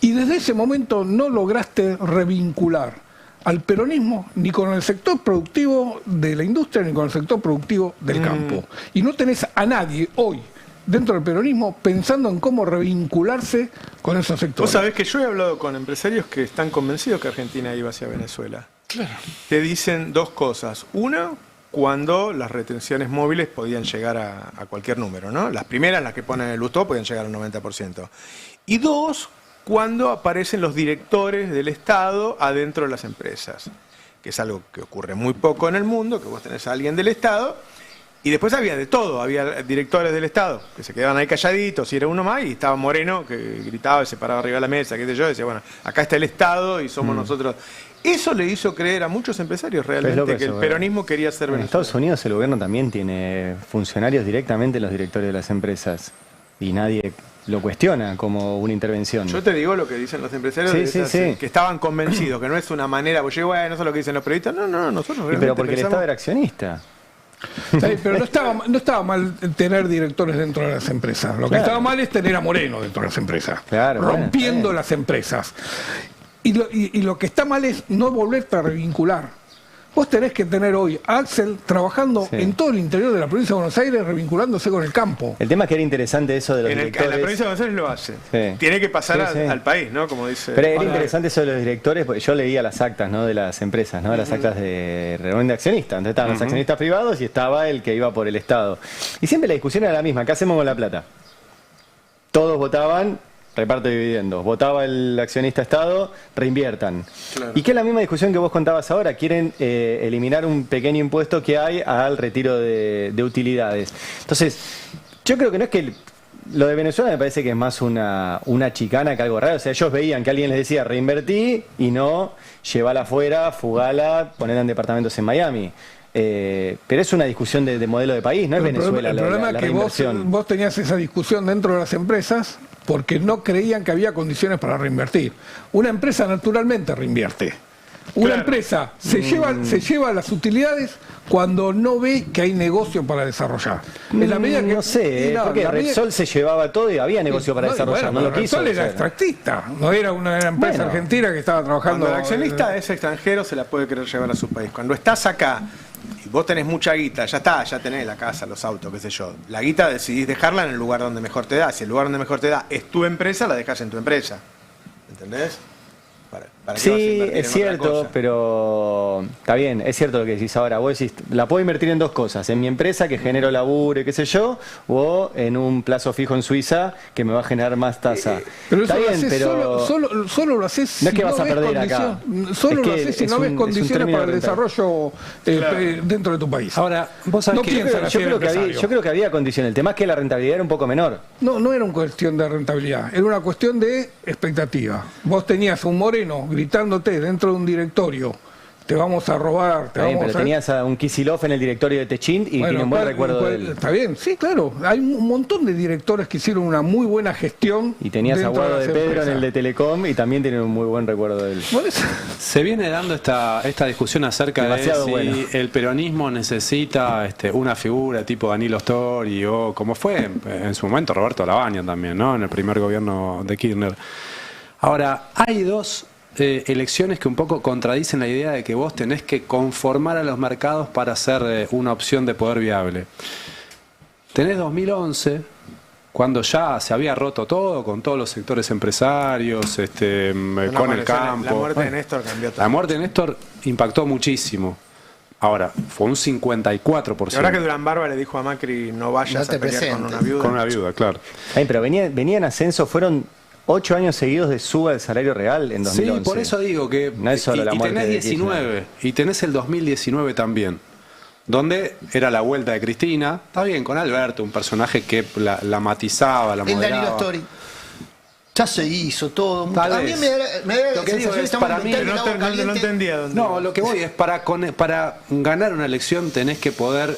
S5: Y desde ese momento no lograste revincular al peronismo ni con el sector productivo de la industria ni con el sector productivo del campo. Y no tenés a nadie hoy dentro del peronismo pensando en cómo revincularse con esos
S1: Vos
S5: sectores.
S1: sabés que yo he hablado con empresarios que están convencidos que Argentina iba hacia Venezuela. Claro. Te dicen dos cosas. Una, cuando las retenciones móviles podían llegar a cualquier número, ¿no? Las primeras, las que ponen el Lustó, podían llegar al 90%. Y dos, cuando aparecen los directores del Estado adentro de las empresas, que es algo que ocurre muy poco en el mundo, que vos tenés a alguien del Estado, y después había de todo, había directores del Estado que se quedaban ahí calladitos, y era uno más, y estaba Moreno, que gritaba y se paraba arriba de la mesa, qué sé yo, y decía, bueno, acá está el Estado y somos nosotros. Eso le hizo creer a muchos empresarios realmente
S6: loco
S1: que
S6: eso,
S1: el peronismo quería ser
S6: En
S1: Venezuela.
S6: Estados Unidos el gobierno también tiene funcionarios directamente en los directorios de las empresas y nadie lo cuestiona como una intervención.
S1: Yo te digo lo que dicen los empresarios,
S6: Sí,
S1: de
S6: sí,
S1: esas,
S6: sí.
S1: que estaban convencidos, que no es una manera, pues yo, bueno, no sé lo que dicen los periodistas, no, nosotros
S6: Y
S1: realmente
S6: pero porque el
S1: pensamos-
S6: Estado era accionista.
S5: Sí, pero no estaba mal tener directores dentro de las empresas. Lo que
S6: Claro.
S5: estaba mal es tener a Moreno dentro de las empresas.
S6: Claro, bueno,
S5: rompiendo
S6: está bien.
S5: las empresas. Y lo que está mal es no volverte a revincular. Vos tenés que tener hoy a Axel trabajando
S6: Sí.
S5: en todo el interior de la provincia de Buenos Aires, revinculándose con el campo.
S6: El tema es que era interesante eso de los
S1: En la
S6: directores.
S1: provincia de Buenos Aires lo hace.
S6: Sí.
S1: Tiene que pasar
S6: Sí, sí.
S1: al país, ¿no? Como dice.
S6: Pero era
S1: Ahora,
S6: interesante eso de los directores, porque yo leía las actas, ¿no? De las empresas, ¿no? Las actas de reunión de accionistas. Entonces estaban los accionistas privados y estaba el que iba por el Estado. Y siempre la discusión era la misma. ¿Qué hacemos con la plata? Todos votaban reparto de dividendos. Votaba el accionista Estado, reinviertan.
S1: Claro.
S6: Y que es la misma discusión que vos contabas ahora. Quieren eliminar un pequeño impuesto que hay al retiro de utilidades. Entonces, yo creo que no es que... Lo de Venezuela me parece que es más una chicana que algo raro. O sea, ellos veían que alguien les decía reinvertí y no llevala afuera, fugala, ponela en departamentos en Miami. Pero es una discusión de modelo de país, no es
S5: Pero
S3: la
S5: el
S6: Venezuela
S5: problema
S6: la
S5: es que
S6: reinversión.
S5: vos tenías esa discusión dentro de las empresas porque no creían que había condiciones para reinvertir. Una empresa naturalmente reinvierte. Una empresa se lleva las utilidades cuando no ve que hay negocio para desarrollar. En la medida que
S6: No sé, porque Repsol se llevaba todo y había negocio para desarrollar.
S5: Bueno,
S6: no lo quiso
S5: Repsol era
S6: hacer.
S5: extractista, no era una empresa
S6: Bueno.
S5: argentina que estaba trabajando.
S1: Cuando el accionista es extranjero, se la puede querer llevar a su país. Cuando estás acá y vos tenés mucha guita, ya está, ya tenés la casa, los autos, qué sé yo. La guita decidís dejarla en el lugar donde mejor te da. Si el lugar donde mejor te da es tu empresa, la dejas en tu empresa. ¿Entendés? ¿Para qué vas a
S6: Sí,
S1: invertir
S6: es
S1: en otra
S6: cierto,
S1: cosa?
S6: pero está bien, es cierto lo que decís ahora. Vos decís, la puedo invertir en dos cosas, en mi empresa que genero laburo y qué sé yo, o en un plazo fijo en Suiza que me va a generar más tasa.
S5: Pero
S6: Está
S5: eso
S6: bien,
S5: lo haces
S6: pero
S5: solo lo haces
S6: no es
S5: si
S6: que vas a
S5: ves
S6: perder acá.
S5: solo
S6: Es
S5: lo
S6: que
S5: haces si
S6: es
S5: no ves
S6: un
S5: condiciones
S6: término
S5: para el
S6: rentable.
S5: desarrollo dentro de tu país.
S3: Ahora, vos sabés
S5: No
S3: que
S5: piensa
S6: yo
S5: así el
S6: creo que
S5: empresario.
S6: yo creo que había condiciones. El tema es que la rentabilidad era un poco menor.
S5: No era una cuestión de rentabilidad, era una cuestión de expectativa. Vos tenías un Moreno gritándote dentro de un directorio, te vamos a robar, te
S6: Está bien,
S5: vamos
S6: pero
S5: a...
S6: tenías a un Kicillof en el directorio de Techint y tiene un buen recuerdo de él.
S5: Está bien, sí, claro. Hay un montón de directores que hicieron una muy buena gestión.
S6: Y tenías a
S5: dentro
S6: Guado
S5: las
S6: de Pedro en
S5: empresas.
S6: el de Telecom y también tienen un muy buen recuerdo de él.
S5: Por eso-
S3: se viene dando esta discusión acerca
S6: Demasiado
S3: de si
S6: bueno.
S3: el peronismo necesita una figura tipo Danilo Stori o como fue en su momento Roberto Lavagna también, ¿no? En el primer gobierno de Kirchner. Ahora, hay dos elecciones que un poco contradicen la idea de que vos tenés que conformar a los mercados para ser una opción de poder viable. Tenés 2011, cuando ya se había roto todo, con todos los sectores empresarios, con el campo.
S1: La muerte de Néstor cambió todo.
S3: La muerte de Néstor impactó muchísimo. Ahora, fue un 54%.
S1: La verdad que Durán Barba le dijo a Macri no vayas
S4: No te
S1: a pelear con
S4: presentes.
S1: una viuda.
S3: Con una viuda, claro.
S6: Ay, pero venía en ascenso, fueron 8 años seguidos de suba del salario real en 2011.
S3: Sí, por eso digo que...
S6: No es solo la muerte
S3: tenés
S6: de
S3: 19, y tenés el 2019 también, donde era la vuelta de Cristina, está bien, con Alberto, un personaje que la matizaba, la
S4: El Danilo
S3: moderaba.
S4: Story. Ya se hizo todo.
S3: Tal
S4: A mí
S3: vez.
S4: me da la
S3: Lo que digo
S4: sensación
S3: es,
S4: estamos
S3: para
S4: en
S3: mí,
S4: mitad del
S1: No,
S4: agua
S1: no
S4: caliente.
S1: entendía dónde.
S3: No, lo que voy es para ganar una elección tenés que poder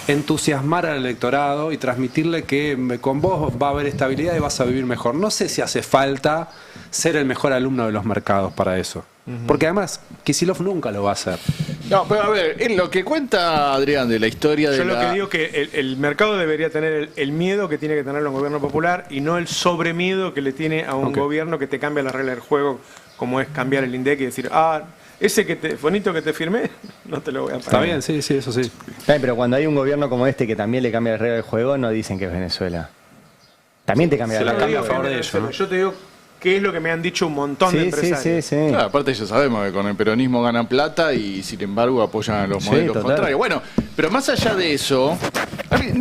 S3: entusiasmar al electorado y transmitirle que con vos va a haber estabilidad y vas a vivir mejor. No sé si hace falta ser el mejor alumno de los mercados para eso. Porque además, Kicillof nunca lo va a hacer.
S2: No, pero a ver, en lo que cuenta Adrián de la historia de
S1: Yo lo
S2: la...
S1: que digo que el mercado debería tener el miedo que tiene que tener un gobierno popular y no el sobremiedo que le tiene a un
S3: Ok.
S1: gobierno que te cambia la regla del juego, como es cambiar el INDEC y decir, ese bonito que te firmé, no te lo voy a pagar.
S3: Está bien, sí, eso sí.
S6: Está bien, pero cuando hay un gobierno como este que también le cambia la regla del juego, no dicen que es Venezuela. También te cambia
S3: se
S6: la
S3: la
S6: regla
S3: cambia
S6: del
S3: a favor
S6: juego.
S3: de ellos, ¿no?
S1: Yo te digo qué es lo que me han dicho un montón de
S6: Sí,
S1: empresarios.
S6: sí.
S2: Claro, aparte ya sabemos que con el peronismo ganan plata y sin embargo apoyan a los
S6: Sí,
S2: modelos
S6: total.
S2: contrarios. Bueno, pero más allá de eso, a mí,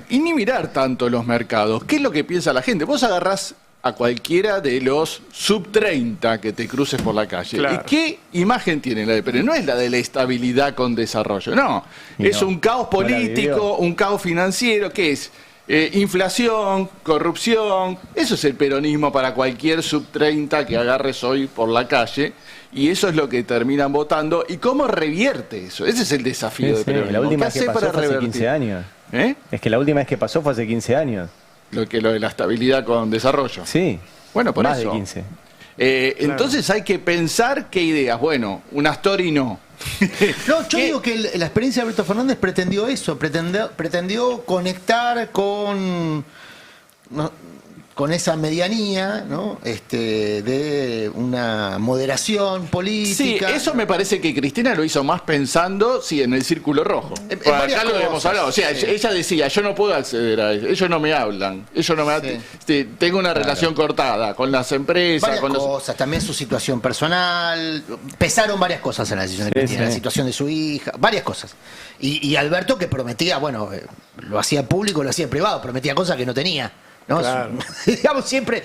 S2: y ni mirar tanto los mercados, ¿qué es lo que piensa la gente? Vos agarrás a cualquiera de los sub 30 que te cruces por la calle.
S1: Claro.
S2: ¿Y qué imagen tiene la de Perón? No es la de la estabilidad con desarrollo, no.
S6: Y
S2: Es
S6: no,
S2: un caos
S6: no la
S2: político,
S6: vivió.
S2: un caos financiero, ¿qué es? Inflación, corrupción, eso es el peronismo para cualquier sub 30 que agarres hoy por la calle, y eso es lo que terminan votando. ¿Y cómo revierte eso? Ese es el desafío de
S6: Sí,
S2: peronismo.
S6: la última
S2: ¿Qué
S6: que
S2: hace
S6: pasó
S2: para
S6: fue hace
S2: revertir?
S6: 15 años.
S2: ¿Eh?
S6: Es que la última vez que pasó fue hace 15 años.
S2: Lo de la estabilidad con desarrollo.
S6: Sí.
S2: Bueno, por
S6: más
S2: eso.
S6: de 15.
S2: Entonces hay que pensar qué ideas. Bueno, una story no.
S4: No, yo
S2: ¿Qué?
S4: digo que la experiencia de Alberto Fernández pretendió eso, pretendió conectar con esa medianía, ¿no? De una moderación
S2: Sí,
S4: política.
S2: eso me parece que Cristina lo hizo más pensando, en el círculo rojo.
S4: En
S2: Por
S4: varias
S2: acá lo hemos
S4: cosas,
S2: hablado. O sea,
S4: sí.
S2: ella decía, yo no puedo acceder a eso, ellos no me hablan, ellos no me tengo una relación cortada con las empresas,
S4: Varias
S2: con los...
S4: cosas, también su situación personal, pesaron varias cosas en la decisión de
S6: Sí,
S4: Cristina,
S6: sí.
S4: la situación de su hija, varias cosas. Y Alberto que prometía, lo hacía público, lo hacía privado, prometía cosas que no tenía. ¿No?
S1: Claro.
S4: Digamos, siempre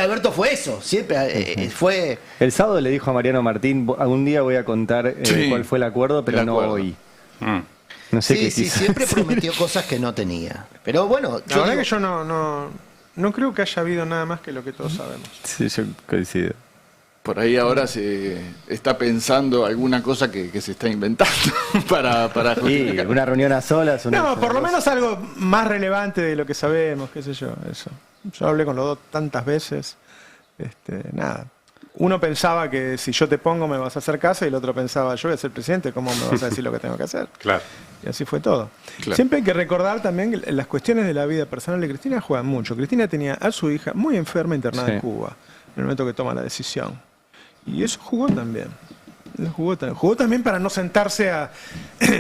S4: Alberto fue eso, siempre fue...
S6: El sábado le dijo a Mariano Martín, algún día voy a contar
S2: Sí,
S6: cuál fue el acuerdo, pero
S2: el
S6: no
S2: acuerdo.
S6: hoy. No sé qué
S4: Sí,
S6: quiso
S4: siempre
S6: decir.
S4: prometió cosas que no tenía. Pero bueno,
S1: La verdad que yo no creo que haya habido nada más que lo que todos sabemos.
S6: Sí, yo coincido.
S2: Por ahí ahora se está pensando alguna cosa que se está inventando para
S6: Y
S2: justificar.
S6: una reunión a solas.
S1: No, por lo menos algo más relevante de lo que sabemos, qué sé yo, eso. Yo hablé con los dos tantas veces, nada. uno pensaba que si yo te pongo me vas a hacer caso y el otro pensaba, yo voy a ser presidente, ¿cómo me vas a decir lo que tengo que hacer?
S3: Claro.
S1: Y así fue todo.
S2: Claro.
S1: Siempre hay que recordar también que las cuestiones de la vida personal de Cristina juegan mucho. Cristina tenía a su hija muy enferma internada en Cuba, en el momento que toma la decisión. Y eso jugó también. Jugó también para no sentarse a...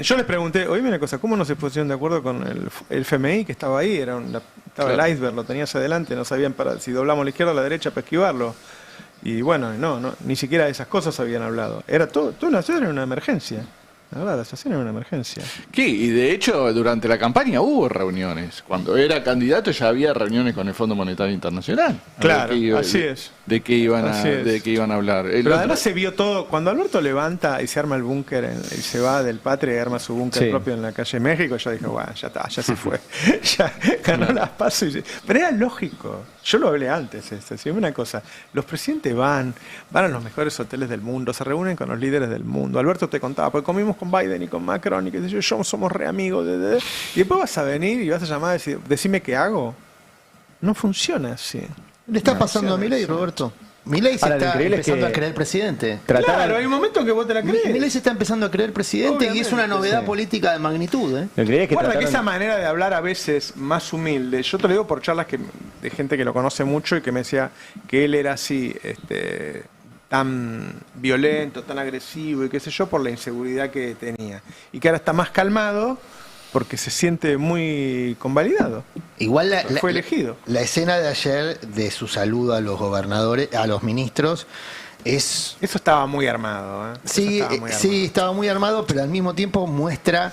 S1: Yo les pregunté, oíme una cosa, ¿cómo no se pusieron de acuerdo con el FMI que estaba ahí? Estaba el iceberg, lo tenías adelante, no sabían si doblamos a la izquierda o a la derecha para esquivarlo. Y bueno, ni siquiera de esas cosas habían hablado. Era todo una situación, era una emergencia. La verdad, la situación era una emergencia.
S2: Y de hecho, durante la campaña hubo reuniones. Cuando era candidato ya había reuniones con el Fondo Monetario Internacional.
S1: Claro, así es.
S2: De qué iban a hablar.
S1: Pero además se vio todo. Cuando Alberto levanta y se arma el búnker y se va del Patria y arma su búnker propio en la calle México, yo dije, bueno, ya está, ya se fue. Ya ganó las PASO. Pero era lógico. Yo lo hablé antes. Una cosa, los presidentes van a los mejores hoteles del mundo, se reúnen con los líderes del mundo. Alberto te contaba, porque comimos con Biden y con Macron y qué sé yo somos re amigos. Y después vas a venir y vas a llamar a decir, decime qué hago. No funciona así.
S4: Le está pasando a Milei, Roberto. Milei se está empezando a creer presidente.
S1: Claro, hay un momento que vos te la crees.
S4: Milei se está empezando a creer presidente. Obviamente, y es una novedad política de magnitud.
S1: Guarda que esa manera de hablar a veces más humilde, yo te lo digo por charlas de gente que lo conoce mucho y que me decía que él era así, tan violento, tan agresivo y qué sé yo, por la inseguridad que tenía. Y que ahora está más calmado porque se siente muy convalidado.
S4: Igual
S1: fue elegido.
S4: La escena de ayer de su saludo a los gobernadores, a los ministros, eso
S1: estaba muy armado.
S4: Sí, estaba muy armado, pero al mismo tiempo muestra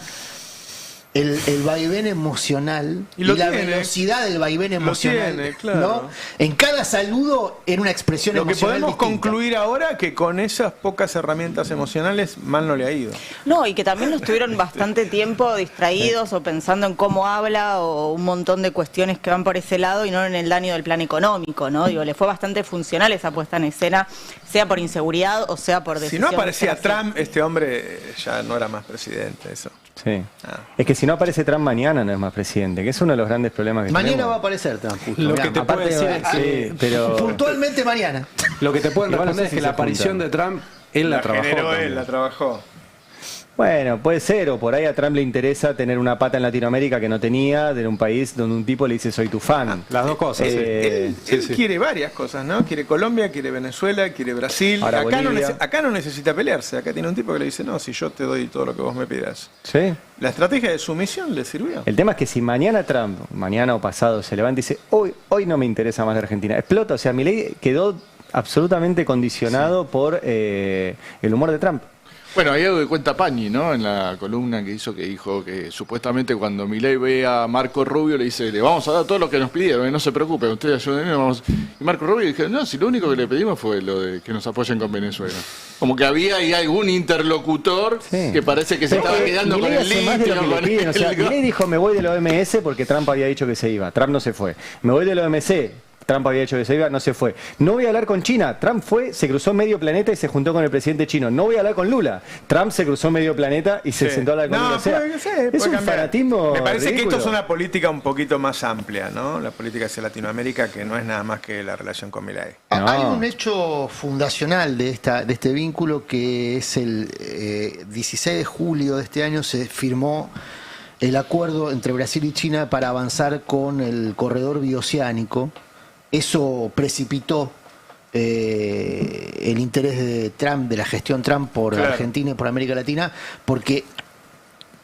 S4: el vaivén emocional y la velocidad del vaivén emocional.
S1: Claro.
S4: ¿no? En cada saludo era una expresión emocional.
S1: Lo que podemos concluir ahora que con esas pocas herramientas emocionales mal no le ha ido.
S7: No, y que también lo estuvieron bastante tiempo distraídos o pensando en cómo habla o un montón de cuestiones que van por ese lado y no en el daño del plan económico, ¿no? Digo, le fue bastante funcional esa puesta en escena, sea por inseguridad o sea por decisión.
S1: Si no aparecía Trump, este hombre ya no era más presidente, eso.
S6: Sí. Es que si no aparece Trump mañana no es más presidente, que es uno de los grandes problemas que
S4: mañana
S6: tenemos.
S4: va a aparecer Trump, justo.
S3: Lo que te puedo decir
S6: pero
S4: puntualmente mañana.
S3: Lo que te pueden responder es que la aparición de Trump él la trabajó.
S1: Él la trabajó.
S6: Bueno, puede ser, o por ahí a Trump le interesa tener una pata en Latinoamérica que no tenía, de un país donde un tipo le dice soy tu fan.
S3: Las dos cosas.
S1: Él quiere varias cosas, ¿no? Quiere Colombia, quiere Venezuela, quiere Brasil.
S6: Ahora
S1: Acá no necesita pelearse. Acá tiene un tipo que le dice, no, si yo te doy todo lo que vos me pidas.
S6: Sí.
S1: La estrategia de sumisión le sirvió.
S6: El tema es que si mañana Trump, mañana o pasado, se levanta y dice, hoy no me interesa más la Argentina, explota. O sea, Milei quedó absolutamente condicionado por el humor de Trump.
S2: Bueno, hay algo de cuenta Pañi, ¿no? En la columna que hizo, que dijo que supuestamente cuando Milei ve a Marco Rubio le dice, le vamos a dar todo lo que nos pidieron, no se preocupe, ustedes ayuden. Y Marco Rubio dijo, no, si lo único que le pedimos fue lo de que nos apoyen con Venezuela. Como que había ahí algún interlocutor que parece que se estaba quedando con el litio.
S6: O sea, Milei dijo, me voy de la OMS porque Trump había dicho que se iba. Trump no se fue. Me voy de la OMC. Trump había dicho que se iba, no se fue. No voy a hablar con China. Trump fue, se cruzó medio planeta y se juntó con el presidente chino. No voy a hablar con Lula. Trump se cruzó medio planeta y se sentó a hablar con Lula. O sea, es un fanatismo.
S1: Me parece
S6: ridículo.
S1: que esto es una política un poquito más amplia, ¿no? La política hacia Latinoamérica, que no es nada más que la relación con Milei.
S4: No. Hay un hecho fundacional de este vínculo que es el 16 de julio de este año se firmó el acuerdo entre Brasil y China para avanzar con el corredor bioceánico. Eso precipitó el interés de Trump, de la gestión Trump por Argentina y por América Latina, porque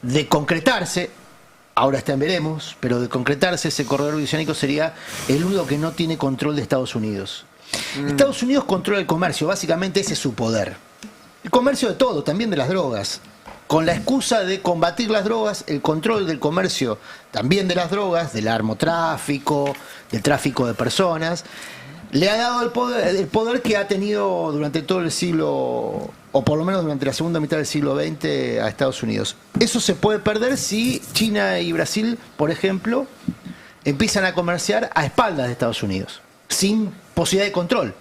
S4: de concretarse, ahora está en veremos, pero de concretarse ese corredor bioceánico sería el único que no tiene control de Estados Unidos. Estados Unidos controla el comercio, básicamente ese es su poder. El comercio de todo, también de las drogas. Con la excusa de combatir las drogas, el control del comercio, también de las drogas, del narcotráfico, del tráfico de personas, le ha dado el poder que ha tenido durante todo el siglo, o por lo menos durante la segunda mitad del siglo XX a Estados Unidos. Eso se puede perder si China y Brasil, por ejemplo, empiezan a comerciar a espaldas de Estados Unidos, sin posibilidad de control,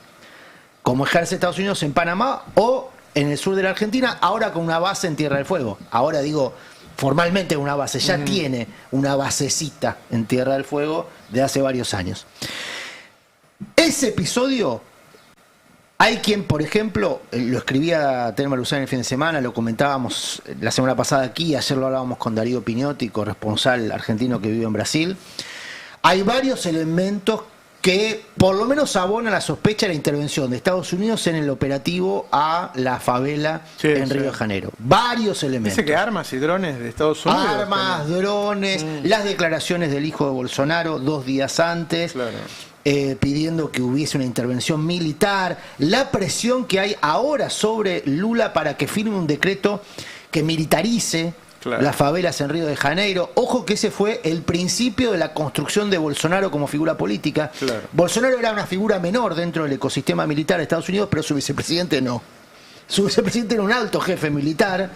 S4: como ejerce Estados Unidos en Panamá o en el sur de la Argentina, ahora con una base en Tierra del Fuego. Ahora digo, formalmente una base, ya tiene una basecita en Tierra del Fuego de hace varios años. Ese episodio Hay quien, por ejemplo, lo escribía Telma Luzán el fin de semana, lo comentábamos la semana pasada aquí, ayer lo hablábamos con Darío Pignotti, corresponsal argentino que vive en Brasil. Hay varios elementos que por lo menos abonan la sospecha de la intervención de Estados Unidos en el operativo a la favela en Río de Janeiro. Varios elementos.
S1: Dice que armas y drones de Estados Unidos.
S4: Armas, drones, las declaraciones del hijo de Bolsonaro 2 días antes.
S1: Claro.
S4: Pidiendo que hubiese una intervención militar, la presión que hay ahora sobre Lula para que firme un decreto que militarice las favelas en Río de Janeiro. Ojo que ese fue el principio de la construcción de Bolsonaro como figura política.
S1: Claro.
S4: Bolsonaro era una figura menor dentro del ecosistema militar de Estados Unidos, pero su vicepresidente no. Su vicepresidente era un alto jefe militar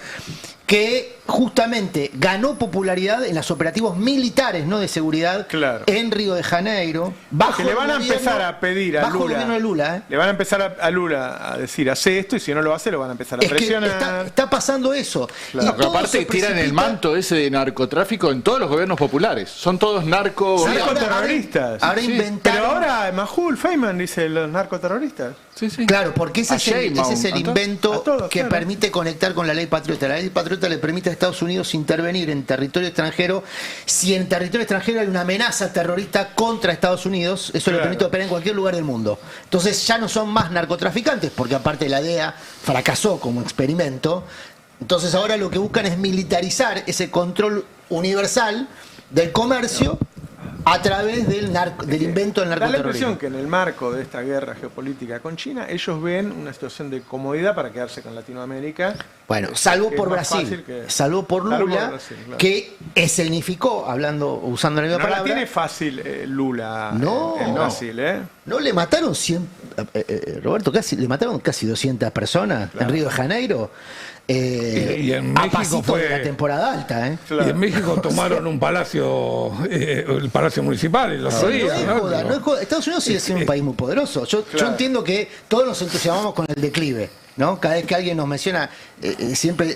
S4: que justamente ganó popularidad en los operativos militares, no de seguridad, en Río de Janeiro.
S1: Que le van a empezar a pedir a
S4: Lula.
S1: Le van a empezar a Lula a decir, hace esto, y si no lo hace, lo van a empezar a presionar.
S4: Está pasando eso.
S2: Claro. Pero aparte tiran el manto ese de narcotráfico en todos los gobiernos populares. Son todos
S1: narcoterroristas.
S4: Ahora inventaron...
S1: Pero ahora Majul Feynman dice los narcoterroristas.
S2: Sí.
S4: Claro, porque ese es el invento que permite conectar con la ley patriota. La ley patriota le permite a Estados Unidos intervenir en territorio extranjero si en territorio extranjero hay una amenaza terrorista contra Estados Unidos. Eso le permite operar en cualquier lugar del mundo. Entonces ya no son más narcotraficantes, porque aparte la DEA fracasó como experimento. Entonces ahora lo que buscan es militarizar ese control universal del comercio a través del invento del narcoterrorismo.
S1: Da la impresión que en el marco de esta guerra geopolítica con China, ellos ven una situación de comodidad para quedarse con Latinoamérica.
S4: Bueno, salvo por Brasil, salvo por Lula, que escenificó, usando la misma palabra.
S1: No la tiene fácil Lula en Brasil,
S4: No, le mataron Roberto, le mataron casi 200 personas en Río de Janeiro.
S5: Y en México
S4: fue de la temporada alta,
S5: Y en México tomaron un palacio, el Palacio Municipal, el otro día.
S4: No es joda. Estados Unidos sigue siendo un país muy poderoso. Yo entiendo que todos nos entusiasmamos con el declive, ¿no? Cada vez que alguien nos menciona, siempre...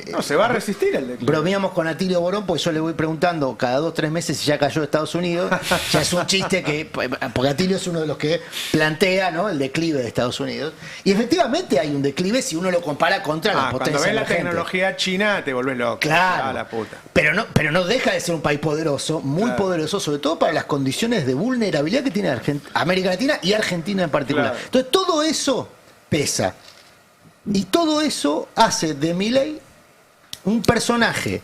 S1: no, se va a resistir el declive.
S4: Bromeamos con Atilio Borón, porque yo le voy preguntando cada 2 o 3 meses si ya cayó de Estados Unidos. Ya es un chiste porque Atilio es uno de los que plantea, ¿no?, el declive de Estados Unidos. Y efectivamente hay un declive si uno lo compara contra la potencia.
S1: Cuando ves la tecnología china te volvés loco.
S4: Claro.
S1: La puta.
S4: Pero no deja de ser un país poderoso, muy poderoso, sobre todo para las condiciones de vulnerabilidad que tiene América Latina y Argentina en particular. Entonces todo eso pesa. Y todo eso hace de Milei un personaje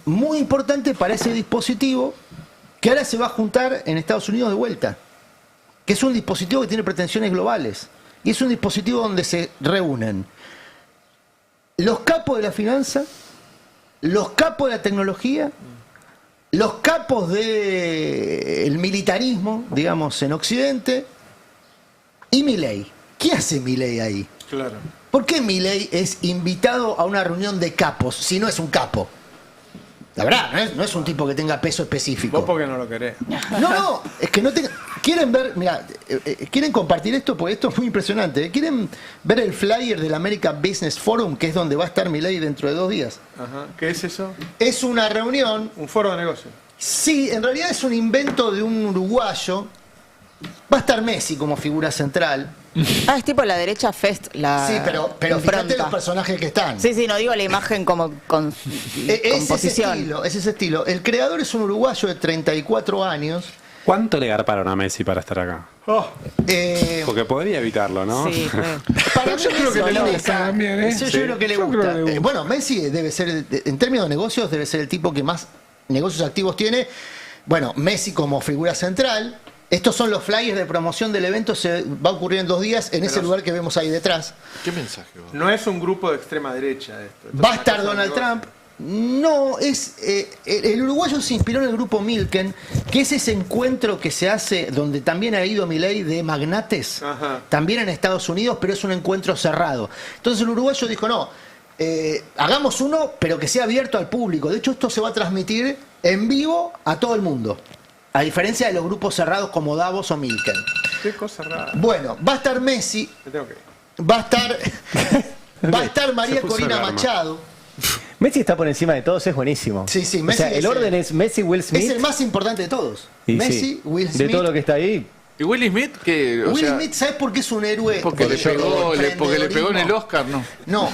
S4: muy importante para ese dispositivo que ahora se va a juntar en Estados Unidos de vuelta, que es un dispositivo que tiene pretensiones globales y es un dispositivo donde se reúnen los capos de la finanza, los capos de la tecnología, los capos del militarismo, digamos, en Occidente, y Milei. ¿Qué hace Milei ahí?
S1: Claro.
S4: ¿Por qué Milei es invitado a una reunión de capos si no es un capo? La verdad, no es un tipo que tenga peso específico.
S1: Vos porque no lo querés.
S4: No, es que no tenga... ¿Quieren ver? Mira, ¿quieren compartir esto? Porque esto es muy impresionante. ¿Quieren ver el flyer del American Business Forum, que es donde va a estar Milei dentro de 2 días?
S1: Ajá. ¿Qué es eso?
S4: Es una reunión...
S1: Un foro de negocios.
S4: Sí, en realidad es un invento de un uruguayo. Va a estar Messi como figura central.
S7: Es tipo la derecha fest.
S4: Sí, pero fíjate los personajes que están.
S7: Sí, no digo la imagen como con composición.
S4: Es ese estilo. El creador es un uruguayo de 34 años.
S3: ¿Cuánto le garparon a Messi para estar acá? Porque podría evitarlo, ¿no?
S7: Sí,
S4: para
S5: yo creo que le gusta también,
S4: Yo creo que le gusta. Bueno, Messi debe ser, en términos de negocios, debe ser el tipo que más negocios activos tiene. Bueno, Messi como figura central. Estos son los flyers de promoción del evento, se va a ocurrir en 2 días en ese lugar que vemos ahí detrás.
S2: ¿Qué mensaje?
S1: No es un grupo de extrema derecha esto.
S4: Va a estar Donald Trump. No, el uruguayo se inspiró en el grupo Milken, que es ese encuentro que se hace, donde también ha ido Milei, de magnates, también en Estados Unidos, pero es un encuentro cerrado. Entonces el uruguayo dijo, no, hagamos uno, pero que sea abierto al público. De hecho, esto se va a transmitir en vivo a todo el mundo. A diferencia de los grupos cerrados como Davos o Milken.
S1: Qué cosa rara.
S4: Bueno, va a estar Messi. Va a estar María Corina Machado.
S6: Messi está por encima de todos, es buenísimo.
S4: Sí, Messi.
S6: O sea, el orden es Messi, Will Smith.
S4: Es el más importante de todos.
S6: Y
S4: Messi, Will Smith.
S6: De todo lo que está ahí.
S2: ¿Y Will Smith? Que,
S4: Will Smith, ¿sabes por qué es un héroe?
S2: Porque le pegó en el Oscar, ¿no?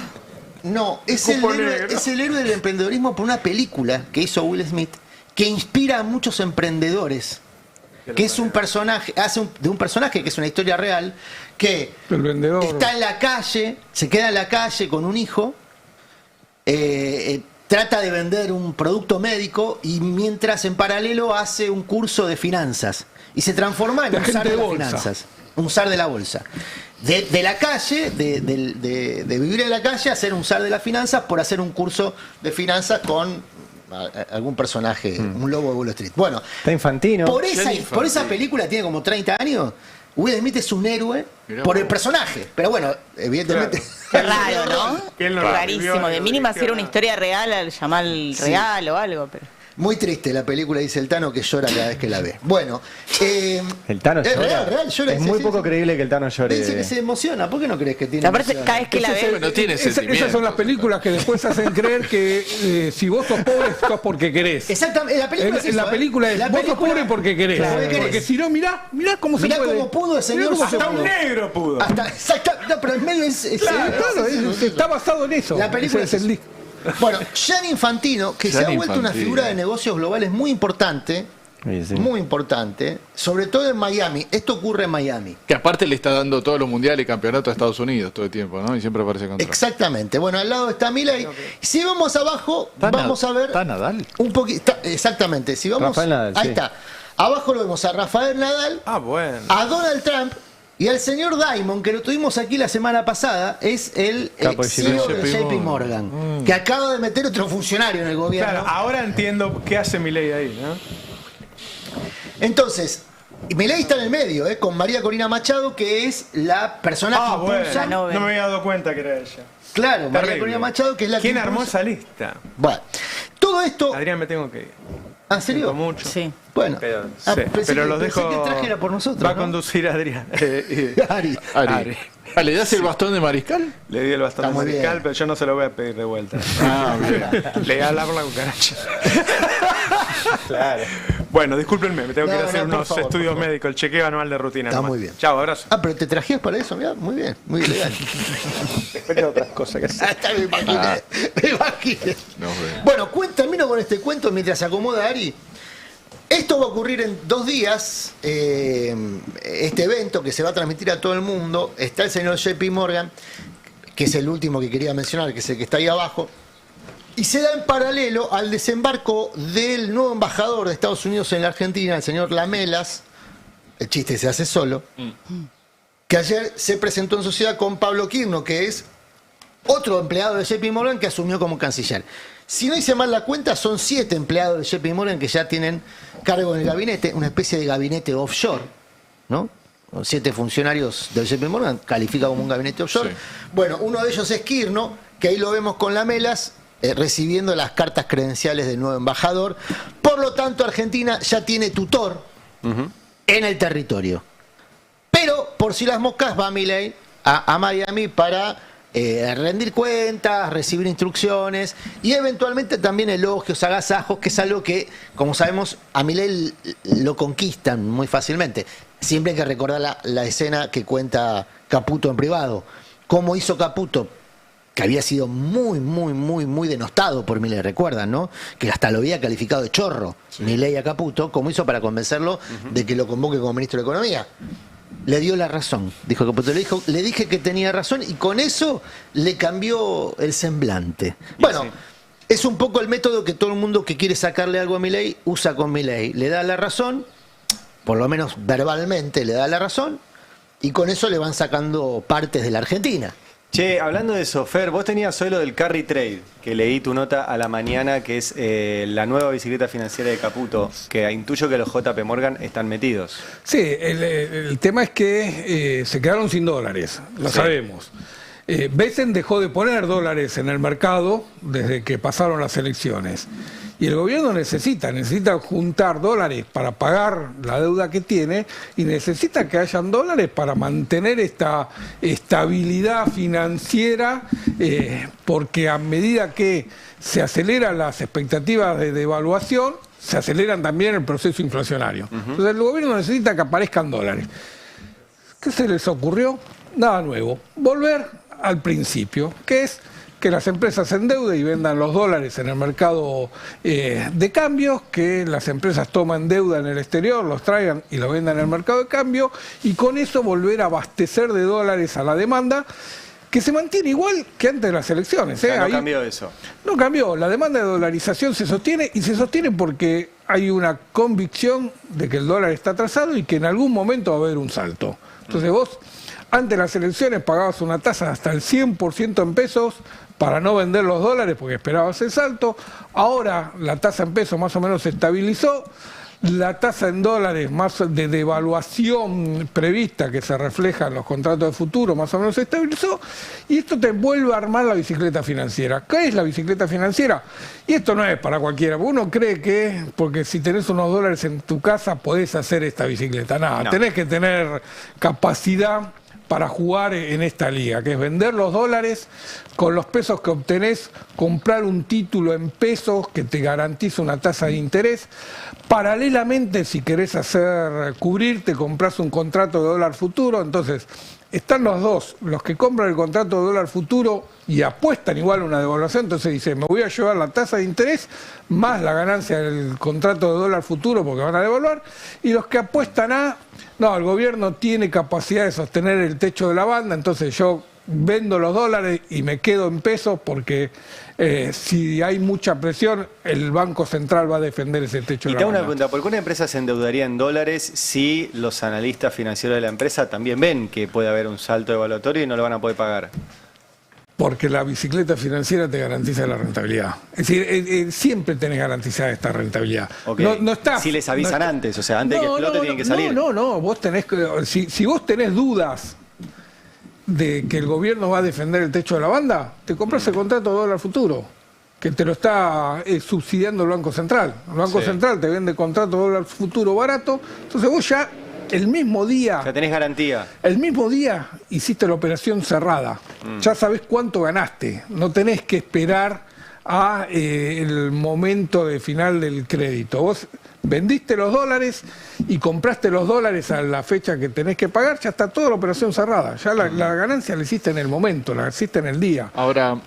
S4: No, es el héroe del emprendedorismo por una película que hizo Will Smith que inspira a muchos emprendedores. Que es un personaje, de un personaje que es una historia real, que está en la calle, se queda en la calle con un hijo, trata de vender un producto médico y mientras en paralelo hace un curso de finanzas y se transforma en un zar de las finanzas, un zar de la bolsa. De la calle, de vivir en la calle, a ser un zar de las finanzas por hacer un curso de finanzas con algún personaje, un lobo de Wall Street. Bueno,
S6: está Infantino.
S4: Por esa película, tiene como 30 años, Will Smith es un héroe por el personaje. Pero bueno, evidentemente...
S7: Qué raro, ¿no?
S1: Que él no
S7: Rarísimo. De mínima si era una historia real, al llamar real o algo, pero...
S4: Muy triste la película, dice el Tano, que llora cada vez que la ve. Bueno,
S6: el Tano llora.
S4: Real, llora.
S6: Es muy poco creíble que el Tano llore.
S4: Dice que se emociona. ¿Por qué no crees que tiene
S7: Aparte,
S4: emoción?
S7: cada vez que la ve...
S2: No tiene
S5: Esas son las películas que después hacen creer que si vos sos pobre, sos porque querés.
S4: Exactamente, la película es eso,
S5: la película es vos sos pobre porque querés.
S4: Claro,
S5: porque si no, mirá cómo se puede.
S4: Mirá cómo pudo el señor.
S1: Hasta un negro pudo.
S4: No, pero en medio
S5: Está basado en eso.
S4: La película es el... Bueno, Gianni Infantino, que se ha vuelto una figura de negocios globales muy importante, muy importante, sobre todo en Miami. Esto ocurre en Miami.
S2: Que aparte le está dando todos los mundiales y campeonatos a Estados Unidos todo el tiempo, ¿no? Y siempre aparece contra.
S4: Exactamente. Bueno, al lado está Milei. Si vamos abajo, vamos a ver...
S2: ¿Está Nadal?
S4: Un poquito. Exactamente. Si vamos...
S6: Rafael Nadal,
S4: ahí
S6: sí.
S4: está. Abajo lo vemos a Rafael Nadal,
S1: Bueno.
S4: a Donald Trump y al señor Diamond, que lo tuvimos aquí la semana pasada, es el
S6: Capo de
S4: CEO de
S2: JP
S4: JP Morgan, que acaba de meter otro funcionario en el gobierno.
S1: Claro, ahora entiendo qué hace Milei ahí, ¿no?
S4: Entonces, Milei está en el medio, con María Corina Machado, que es la persona que impulsa...
S1: No me había dado cuenta que era ella.
S4: Claro, María
S1: Terrible.
S4: Corina Machado, que es la que
S1: ¿Quién armó
S4: impulsa...
S1: esa lista?
S4: Bueno, todo esto...
S1: Adrián, me tengo que ir.
S4: ¿Ah, en serio?
S1: Siento mucho.
S7: Sí.
S4: Bueno,
S6: Pero-
S1: Pero los
S4: pensé
S1: dejo.
S4: que el traje era por nosotros,
S1: Va a
S4: ¿no?
S1: conducir Adrián.
S4: Ari.
S2: Ari. ¿Le das el bastón de mariscal?
S1: Le di el bastón
S4: Está
S1: de
S4: muy
S1: mariscal,
S4: bien.
S1: pero yo no se lo voy a pedir de vuelta.
S2: Bien.
S1: Le voy a hablar por la cucaracha.
S6: Claro.
S1: Bueno, discúlpenme, me tengo que ir a
S4: No,
S1: hacer
S4: no, por
S1: unos
S4: favor,
S1: estudios
S4: por favor.
S1: médicos, el chequeo anual de rutina.
S4: Está
S1: nomás.
S4: muy bien.
S1: Chao, abrazo.
S4: Ah, pero te trajías para eso, mirá, muy bien, muy elegante.
S1: Tengo otras cosas que hacer.
S4: Está, me imaginé, me imaginé.
S2: Nos vemos.
S4: Bueno, termino con este cuento mientras se acomoda Ari. Esto va a ocurrir en 2 días, este evento que se va a transmitir a todo el mundo. Está el señor JP Morgan, que es el último que quería mencionar, que es el que está ahí abajo. Y se da en paralelo al desembarco del nuevo embajador de Estados Unidos en la Argentina, el señor Lamelas. El chiste se hace solo. Que ayer se presentó en sociedad con Pablo Quirno, que es otro empleado de JP Morgan que asumió como canciller. Si no hice mal la cuenta, son 7 empleados de JP Morgan que ya tienen cargo en el gabinete, una especie de gabinete offshore, ¿no? 7 funcionarios del JP Morgan, califica como un gabinete offshore.
S2: Sí.
S4: Bueno, uno de ellos es Quirno, que ahí lo vemos con Lamelas, recibiendo las cartas credenciales del nuevo embajador. Por lo tanto, Argentina ya tiene tutor en el territorio. Pero, por si las moscas, va Milei a Miami para rendir cuentas, recibir instrucciones y eventualmente también elogios, agasajos, que es algo que, como sabemos, a Milei lo conquistan muy fácilmente. Siempre hay que recordar la escena que cuenta Caputo en privado. Cómo hizo Caputo, que había sido muy denostado por Milei, recuerdan, ¿no? Que hasta lo había calificado de chorro, Milei a Caputo, cómo hizo para convencerlo de que lo convoque como ministro de Economía. Le dio la razón, dijo Caputo, le dije que tenía razón y con eso le cambió el semblante. Bueno, es un poco el método que todo el mundo que quiere sacarle algo a Milei usa con Milei. Le da la razón, por lo menos verbalmente le da la razón, y con eso le van sacando partes de la Argentina.
S6: Che, hablando de eso, Fer, vos tenías hoy lo del carry trade, que leí tu nota a la mañana, que es la nueva bicicleta financiera de Caputo, que intuyo que los JP Morgan están metidos.
S5: Sí, el tema es que se quedaron sin dólares, lo sabemos. Besen dejó de poner dólares en el mercado desde que pasaron las elecciones. Y el gobierno necesita juntar dólares para pagar la deuda que tiene y necesita que hayan dólares para mantener esta estabilidad financiera, porque a medida que se aceleran las expectativas de devaluación, se aceleran también el proceso inflacionario. Entonces el gobierno necesita que aparezcan dólares. ¿Qué se les ocurrió? Nada nuevo. Volver al principio, que es que las empresas se endeuden y vendan los dólares en el mercado de cambios, que las empresas toman deuda en el exterior, los traigan y lo vendan en el mercado de cambio, y con eso volver a abastecer de dólares a la demanda, que se mantiene igual que antes de las elecciones.
S6: O sea, no cambió eso.
S5: No cambió. La demanda de dolarización se sostiene, y se sostiene porque hay una convicción de que el dólar está atrasado y que en algún momento va a haber un salto. Entonces vos, antes de las elecciones, pagabas una tasa hasta el 100% en pesos para no vender los dólares porque esperabas el salto. Ahora la tasa en pesos más o menos se estabilizó. La tasa en dólares más de devaluación prevista que se refleja en los contratos de futuro más o menos se estabilizó, y esto te vuelve a armar la bicicleta financiera. ¿Qué es la bicicleta financiera? Y esto no es para cualquiera. Uno cree que porque si tenés unos dólares en tu casa podés hacer esta bicicleta. Nada, no. Tenés que tener capacidad para jugar en esta liga, que es vender los dólares, con los pesos que obtenés, comprar un título en pesos que te garantiza una tasa de interés. Paralelamente, si querés cubrirte, compras un contrato de dólar futuro. Entonces, están los dos, los que compran el contrato de dólar futuro y apuestan igual a una devaluación. Entonces dicen, me voy a llevar la tasa de interés más la ganancia del contrato de dólar futuro porque van a devaluar. Y los que apuestan no, el gobierno tiene capacidad de sostener el techo de la banda, entonces yo vendo los dólares y me quedo en pesos porque si hay mucha presión, el Banco Central va a defender ese techo de la banda. Y te hago
S6: una pregunta, ¿por qué una empresa se endeudaría en dólares si los analistas financieros de la empresa también ven que puede haber un salto evaluatorio y no lo van a poder pagar?
S5: Porque la bicicleta financiera te garantiza la rentabilidad. Es decir, siempre tenés garantizada esta rentabilidad.
S6: Okay.
S5: No está,
S6: si les avisan antes, o sea, antes de que explote tienen que salir.
S5: No, vos tenés que, si vos tenés dudas de que el gobierno va a defender el techo de la banda, te compras el contrato de dólar futuro, que te lo está subsidiando el Banco Central. El Banco Central te vende contrato de dólar futuro barato, entonces vos ya el mismo día...
S6: Ya tenés garantía.
S5: El mismo día hiciste la operación cerrada. Ya sabés cuánto ganaste. No tenés que esperar a el momento de final del crédito. Vos vendiste los dólares y compraste los dólares a la fecha que tenés que pagar, ya está toda la operación cerrada. Ya la ganancia la hiciste en el momento, la hiciste en el día.
S2: Ahora,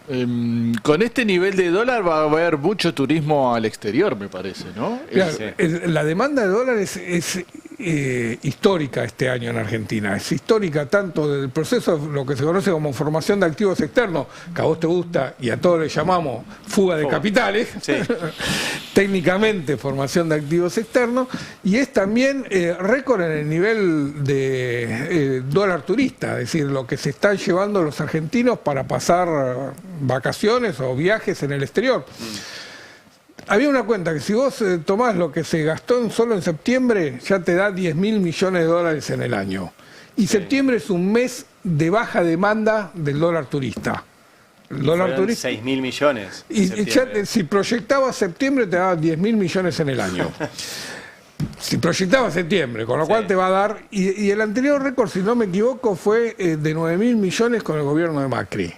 S2: con este nivel de dólar va a haber mucho turismo al exterior, me parece, ¿no?
S5: Mira, la demanda de dólares es histórica este año en Argentina. Es histórica tanto del proceso, lo que se conoce como formación de activos externos, que a vos te gusta y a todos le llamamos fuga de capitales, técnicamente formación de activos externos, y es también récord en el nivel de dólar turista, es decir, lo que se están llevando los argentinos para pasar vacaciones o viajes en el exterior. Había una cuenta que si vos tomás lo que se gastó solo en septiembre, ya te da 10.000 millones de dólares en el año. Y septiembre es un mes de baja demanda del dólar turista. El dólar turista
S6: 6.000 millones.
S5: Y ya si proyectaba septiembre te daba 10.000 millones en el año. Si proyectaba septiembre, con lo cual te va a dar... Y el anterior récord, si no me equivoco, fue de 9.000 millones con el gobierno de Macri.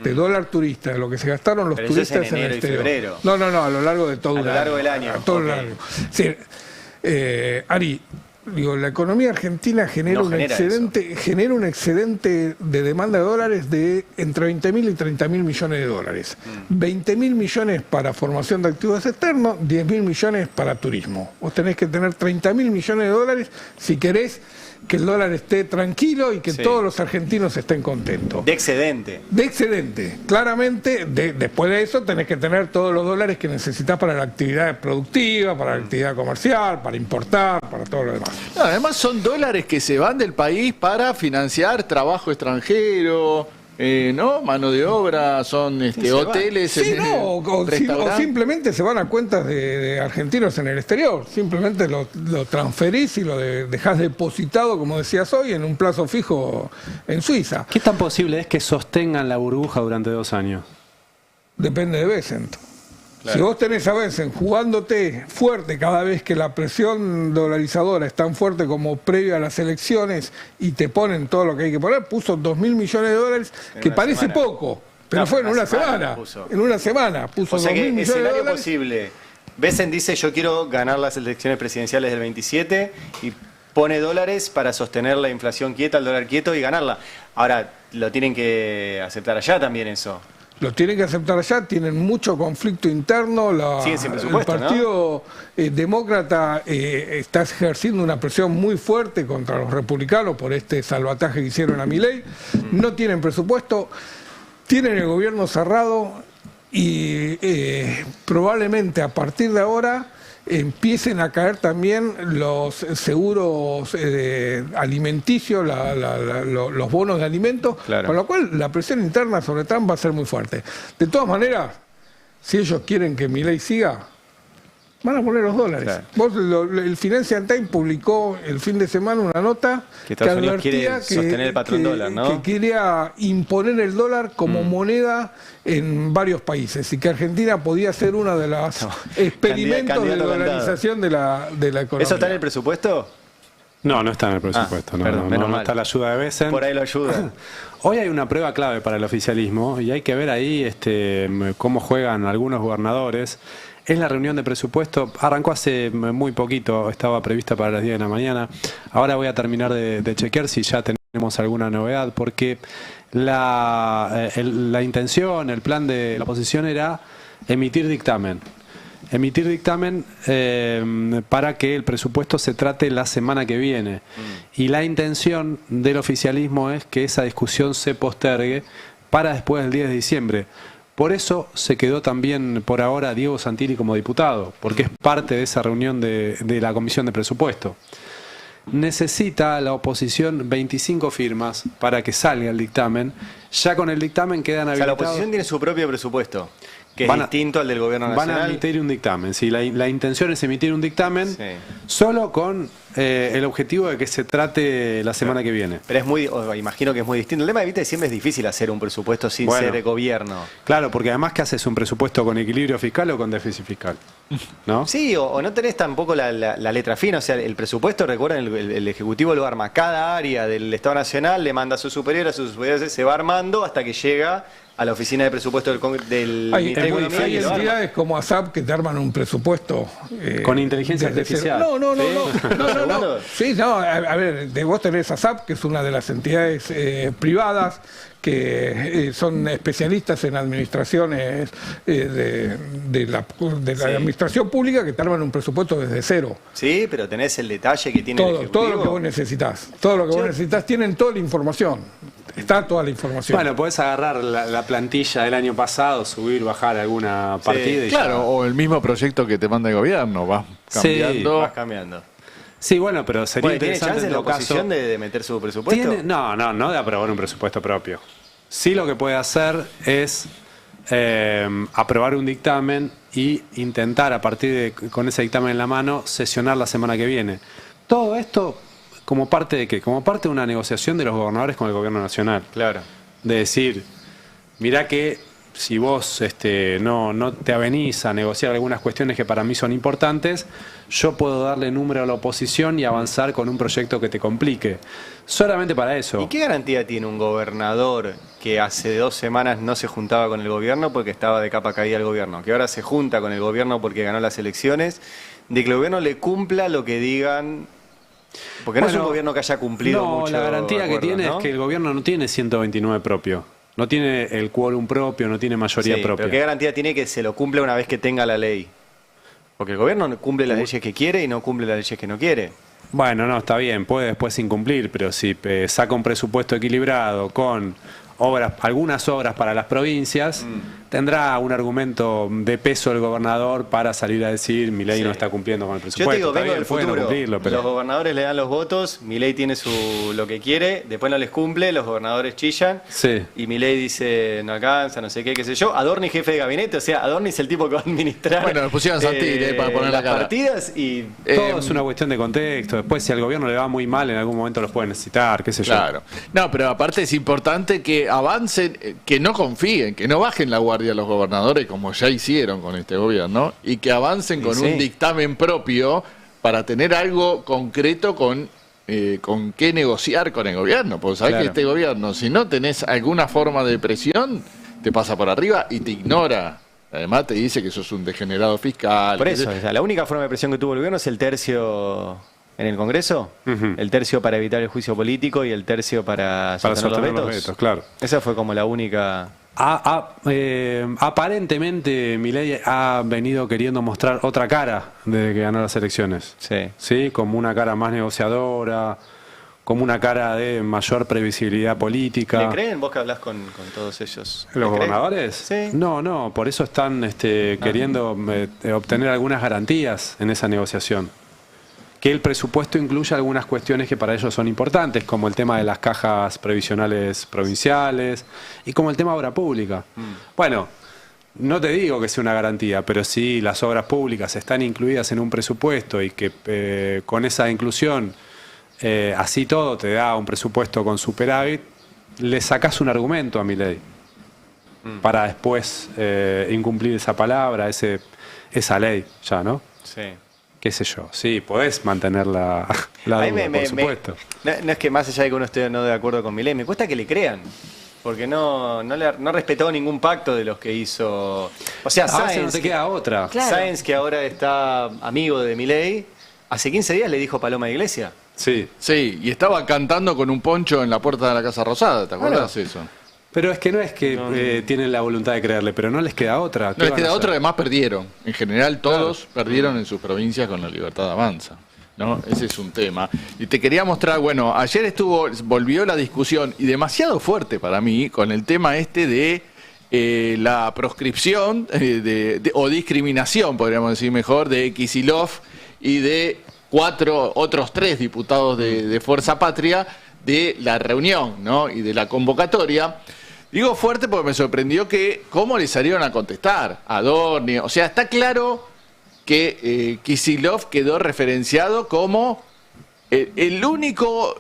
S5: De dólar turista, de lo que se gastaron los turistas en el exterior.
S6: Febrero.
S5: No, a lo largo de todo el año.
S6: A lo largo del año.
S5: Todo el año. Sí, Ari, digo, la economía argentina genera un excedente de demanda de dólares de entre 20.000 y 30.000 millones de dólares. 20.000 millones para formación de activos externos, 10.000 millones para turismo. Vos tenés que tener 30.000 millones de dólares si querés que el dólar esté tranquilo y que todos los argentinos estén contentos.
S6: De excedente.
S5: De excedente. Claramente, después de eso tenés que tener todos los dólares que necesitas para la actividad productiva, para la actividad comercial, para importar, para todo lo demás.
S2: No, además son dólares que se van del país para financiar trabajo extranjero, ¿no? Mano de obra, son hoteles,
S5: o simplemente se van a cuentas de argentinos en el exterior. Simplemente lo transferís y lo dejás depositado, como decías hoy, en un plazo fijo en Suiza.
S3: ¿Qué tan posible es que sostengan la burbuja durante 2 años?
S5: Depende de Bessent. Claro. Si vos tenés a Bessent jugándote fuerte cada vez que la presión dolarizadora es tan fuerte como previo a las elecciones y te ponen todo lo que hay que poner, puso 2.000 millones de dólares, que parece poco, pero fue en una semana. En una semana puso 2.000 millones de dólares.
S6: Posible Besen dice, yo quiero ganar las elecciones presidenciales del 27 y pone dólares para sostener la inflación quieta, el dólar quieto y ganarla. Ahora, lo tienen que aceptar allá también eso.
S5: Lo tienen que aceptar allá, tienen mucho conflicto interno.
S6: Siguen sin presupuesto,
S5: el Partido Demócrata está ejerciendo una presión muy fuerte contra los republicanos por este salvataje que hicieron a Milei. No tienen presupuesto, tienen el gobierno cerrado y probablemente a partir de ahora empiecen a caer también los seguros alimenticios, los bonos de alimentos,
S6: Claro.
S5: con lo cual la presión interna sobre Trump va a ser muy fuerte. De todas maneras, si ellos quieren que Milei siga, van a poner los dólares.
S6: Claro.
S5: El Financial Times publicó el fin de semana una nota
S6: Que Estados Unidos
S5: advertía
S6: quiere sostener el patrón dólar, ¿no?
S5: que quería imponer el dólar como moneda en varios países y que Argentina podía ser una de las experimentos de
S6: candidato
S5: dolarización de la economía.
S6: ¿Eso está en el presupuesto?
S3: No, no está en el presupuesto.
S6: Perdón, menos
S3: no
S6: mal.
S3: está la ayuda de Besen.
S6: Por ahí lo ayuda.
S3: Hoy hay una prueba clave para el oficialismo y hay que ver ahí cómo juegan algunos gobernadores. Es la reunión de presupuesto, arrancó hace muy poquito, estaba prevista para las 10 de la mañana. Ahora voy a terminar de chequear si ya tenemos alguna novedad, porque la intención, el plan de la oposición era emitir dictamen. Emitir dictamen para que el presupuesto se trate la semana que viene. Y la intención del oficialismo es que esa discusión se postergue para después del 10 de diciembre. Por eso se quedó también por ahora Diego Santilli como diputado, porque es parte de esa reunión de la Comisión de Presupuesto. Necesita la oposición 25 firmas para que salga el dictamen. Ya con el dictamen quedan habilitados.
S6: O sea, la oposición tiene su propio presupuesto, que es
S3: Van a-
S6: distinto al del gobierno nacional.
S3: Van a emitir un dictamen. Sí, la intención es emitir un dictamen
S6: Sí.
S3: solo con el objetivo de que se trate la semana que viene.
S6: Pero es imagino que es muy distinto. El tema, viste, siempre es difícil hacer un presupuesto sin
S3: Bueno.
S6: ser gobierno.
S3: Claro, porque además que haces un presupuesto con equilibrio fiscal o con déficit fiscal, ¿no?
S6: Sí, o no tenés tampoco la letra fina. O sea, el presupuesto, recuerden, el Ejecutivo lo arma. Cada área del Estado Nacional le manda a su superior, se va armando hasta que llega a la oficina de presupuesto del
S5: Hay
S6: Ministerio de Economía
S5: hay
S6: y lo arma.
S5: entidades como ASAP que te arman un presupuesto
S3: Con inteligencia
S5: desde
S3: artificial.
S5: cero. No.
S6: ¿Seguro?
S5: Sí, no, a ver, vos tenés ASAP, que es una de las entidades privadas que son especialistas en administraciones de la administración pública, que te arman un presupuesto desde cero.
S6: Sí, pero tenés el detalle que tiene el
S5: Todo
S6: Ejecutivo.
S5: lo que vos necesitas. Todo lo que vos necesitas, tienen toda la información. Está toda la información.
S3: Bueno, podés agarrar la plantilla del año pasado, subir, bajar alguna partida y
S2: Claro,
S3: ya.
S2: o el mismo proyecto que te manda el gobierno, vas
S3: Sí,
S2: cambiando.
S6: Vas cambiando.
S3: Sí, bueno, pero sería
S6: Bueno, ¿tiene
S3: interesante
S6: chance
S3: en
S6: la
S3: todo caso.
S6: oposición de meter su presupuesto?
S3: No de aprobar un presupuesto propio. Sí, lo que puede hacer es aprobar un dictamen y intentar, a partir de con ese dictamen en la mano, sesionar la semana que viene. Todo esto, ¿como parte de qué? Como parte de una negociación de los gobernadores con el gobierno nacional.
S6: Claro.
S3: De decir, mirá que si vos no te avenís a negociar algunas cuestiones que para mí son importantes, yo puedo darle número a la oposición y avanzar con un proyecto que te complique. Solamente para eso.
S6: ¿Y qué garantía tiene un gobernador que hace 2 semanas no se juntaba con el gobierno porque estaba de capa caída el gobierno, que ahora se junta con el gobierno porque ganó las elecciones, de que el gobierno le cumpla lo que digan? Porque no es un gobierno que haya cumplido mucho.
S3: La garantía
S6: acuerdos,
S3: que tiene
S6: ¿no?
S3: es que el gobierno no tiene 129 propio. No tiene el quórum propio, no tiene mayoría
S6: Sí,
S3: propia.
S6: pero ¿qué garantía tiene que se lo cumpla una vez que tenga la ley? Porque el gobierno no cumple las leyes que quiere y no cumple las leyes que no quiere.
S3: Bueno, no, está bien, puede después incumplir, pero si saca un presupuesto equilibrado con algunas obras para las provincias, tendrá un argumento de peso el gobernador para salir a decir Milei no está cumpliendo con el presupuesto.
S6: Yo te digo,
S3: Está
S6: vengo
S3: bien,
S6: del
S3: puede no
S6: futuro.
S3: cumplirlo, pero
S6: Los gobernadores le dan los votos, Milei tiene lo que quiere, después no les cumple, los gobernadores chillan
S3: sí.
S6: y Milei dice no alcanza, no sé qué sé yo. Adorni jefe de gabinete, o sea, Adorni es el tipo que va a administrar
S2: Bueno, le pusieron Santilli para poner la
S6: las
S2: cara.
S6: partidas y
S3: Todo es una cuestión de contexto. Después, si al gobierno le va muy mal, en algún momento los puede necesitar, qué sé yo.
S2: Claro. No, pero aparte es importante que avancen, que no confíen, que no bajen la guardia los gobernadores como ya hicieron con este gobierno y que avancen con un dictamen propio para tener algo concreto con qué negociar con el gobierno. Porque sabés que este gobierno, si no tenés alguna forma de presión, te pasa por arriba y te ignora Además te dice que sos un degenerado fiscal.
S6: Por eso, o sea, la única forma de presión que tuvo el gobierno es el tercio en el Congreso, el tercio para evitar el juicio político y el tercio para sostener los vetos.
S3: Claro.
S6: Esa fue como la única...
S3: Aparentemente Milei ha venido queriendo mostrar otra cara desde que ganó las elecciones. Sí, como una cara más negociadora, como una cara de mayor previsibilidad política.
S6: ¿Le creen vos que hablas con todos ellos?
S3: ¿Los gobernadores?
S6: Sí.
S3: No, por eso están queriendo obtener algunas garantías en esa negociación. Que el presupuesto incluya algunas cuestiones que para ellos son importantes, como el tema de las cajas previsionales provinciales y como el tema de obra pública. Bueno, no te digo que sea una garantía, pero si las obras públicas están incluidas en un presupuesto y que con esa inclusión así todo te da un presupuesto con superávit, le sacás un argumento a Milei para después incumplir esa palabra, esa ley ya, ¿no?
S6: Sí.
S3: Qué sé yo, sí, podés mantener la duda, por supuesto.
S6: No es que más allá de que uno esté no de acuerdo con Milei, me cuesta que le crean. Porque no respetó ningún pacto de los que hizo. O sea,
S3: Sáenz, no te queda otra.
S7: Claro.
S6: Sáenz, que ahora está amigo de Milei, hace 15 días le dijo Paloma Iglesia.
S3: Sí.
S2: Sí, y estaba cantando con un poncho en la puerta de la Casa Rosada, ¿te acuerdas eso?
S3: Pero es que no es que tienen la voluntad de creerle, pero no les queda otra.
S2: No les queda otra, además perdieron. En general todos perdieron en sus provincias con la Libertad Avanza, ¿no? Ese es un tema. Y te quería mostrar, bueno, ayer volvió la discusión, y demasiado fuerte para mí, con el tema de la proscripción o discriminación, podríamos decir mejor, de Kicillof y de otros 3 diputados de Fuerza Patria de la reunión, ¿no? Y de la convocatoria. Digo fuerte porque me sorprendió cómo le salieron a contestar a Adorni. O sea, está claro que Kicillof quedó referenciado como el único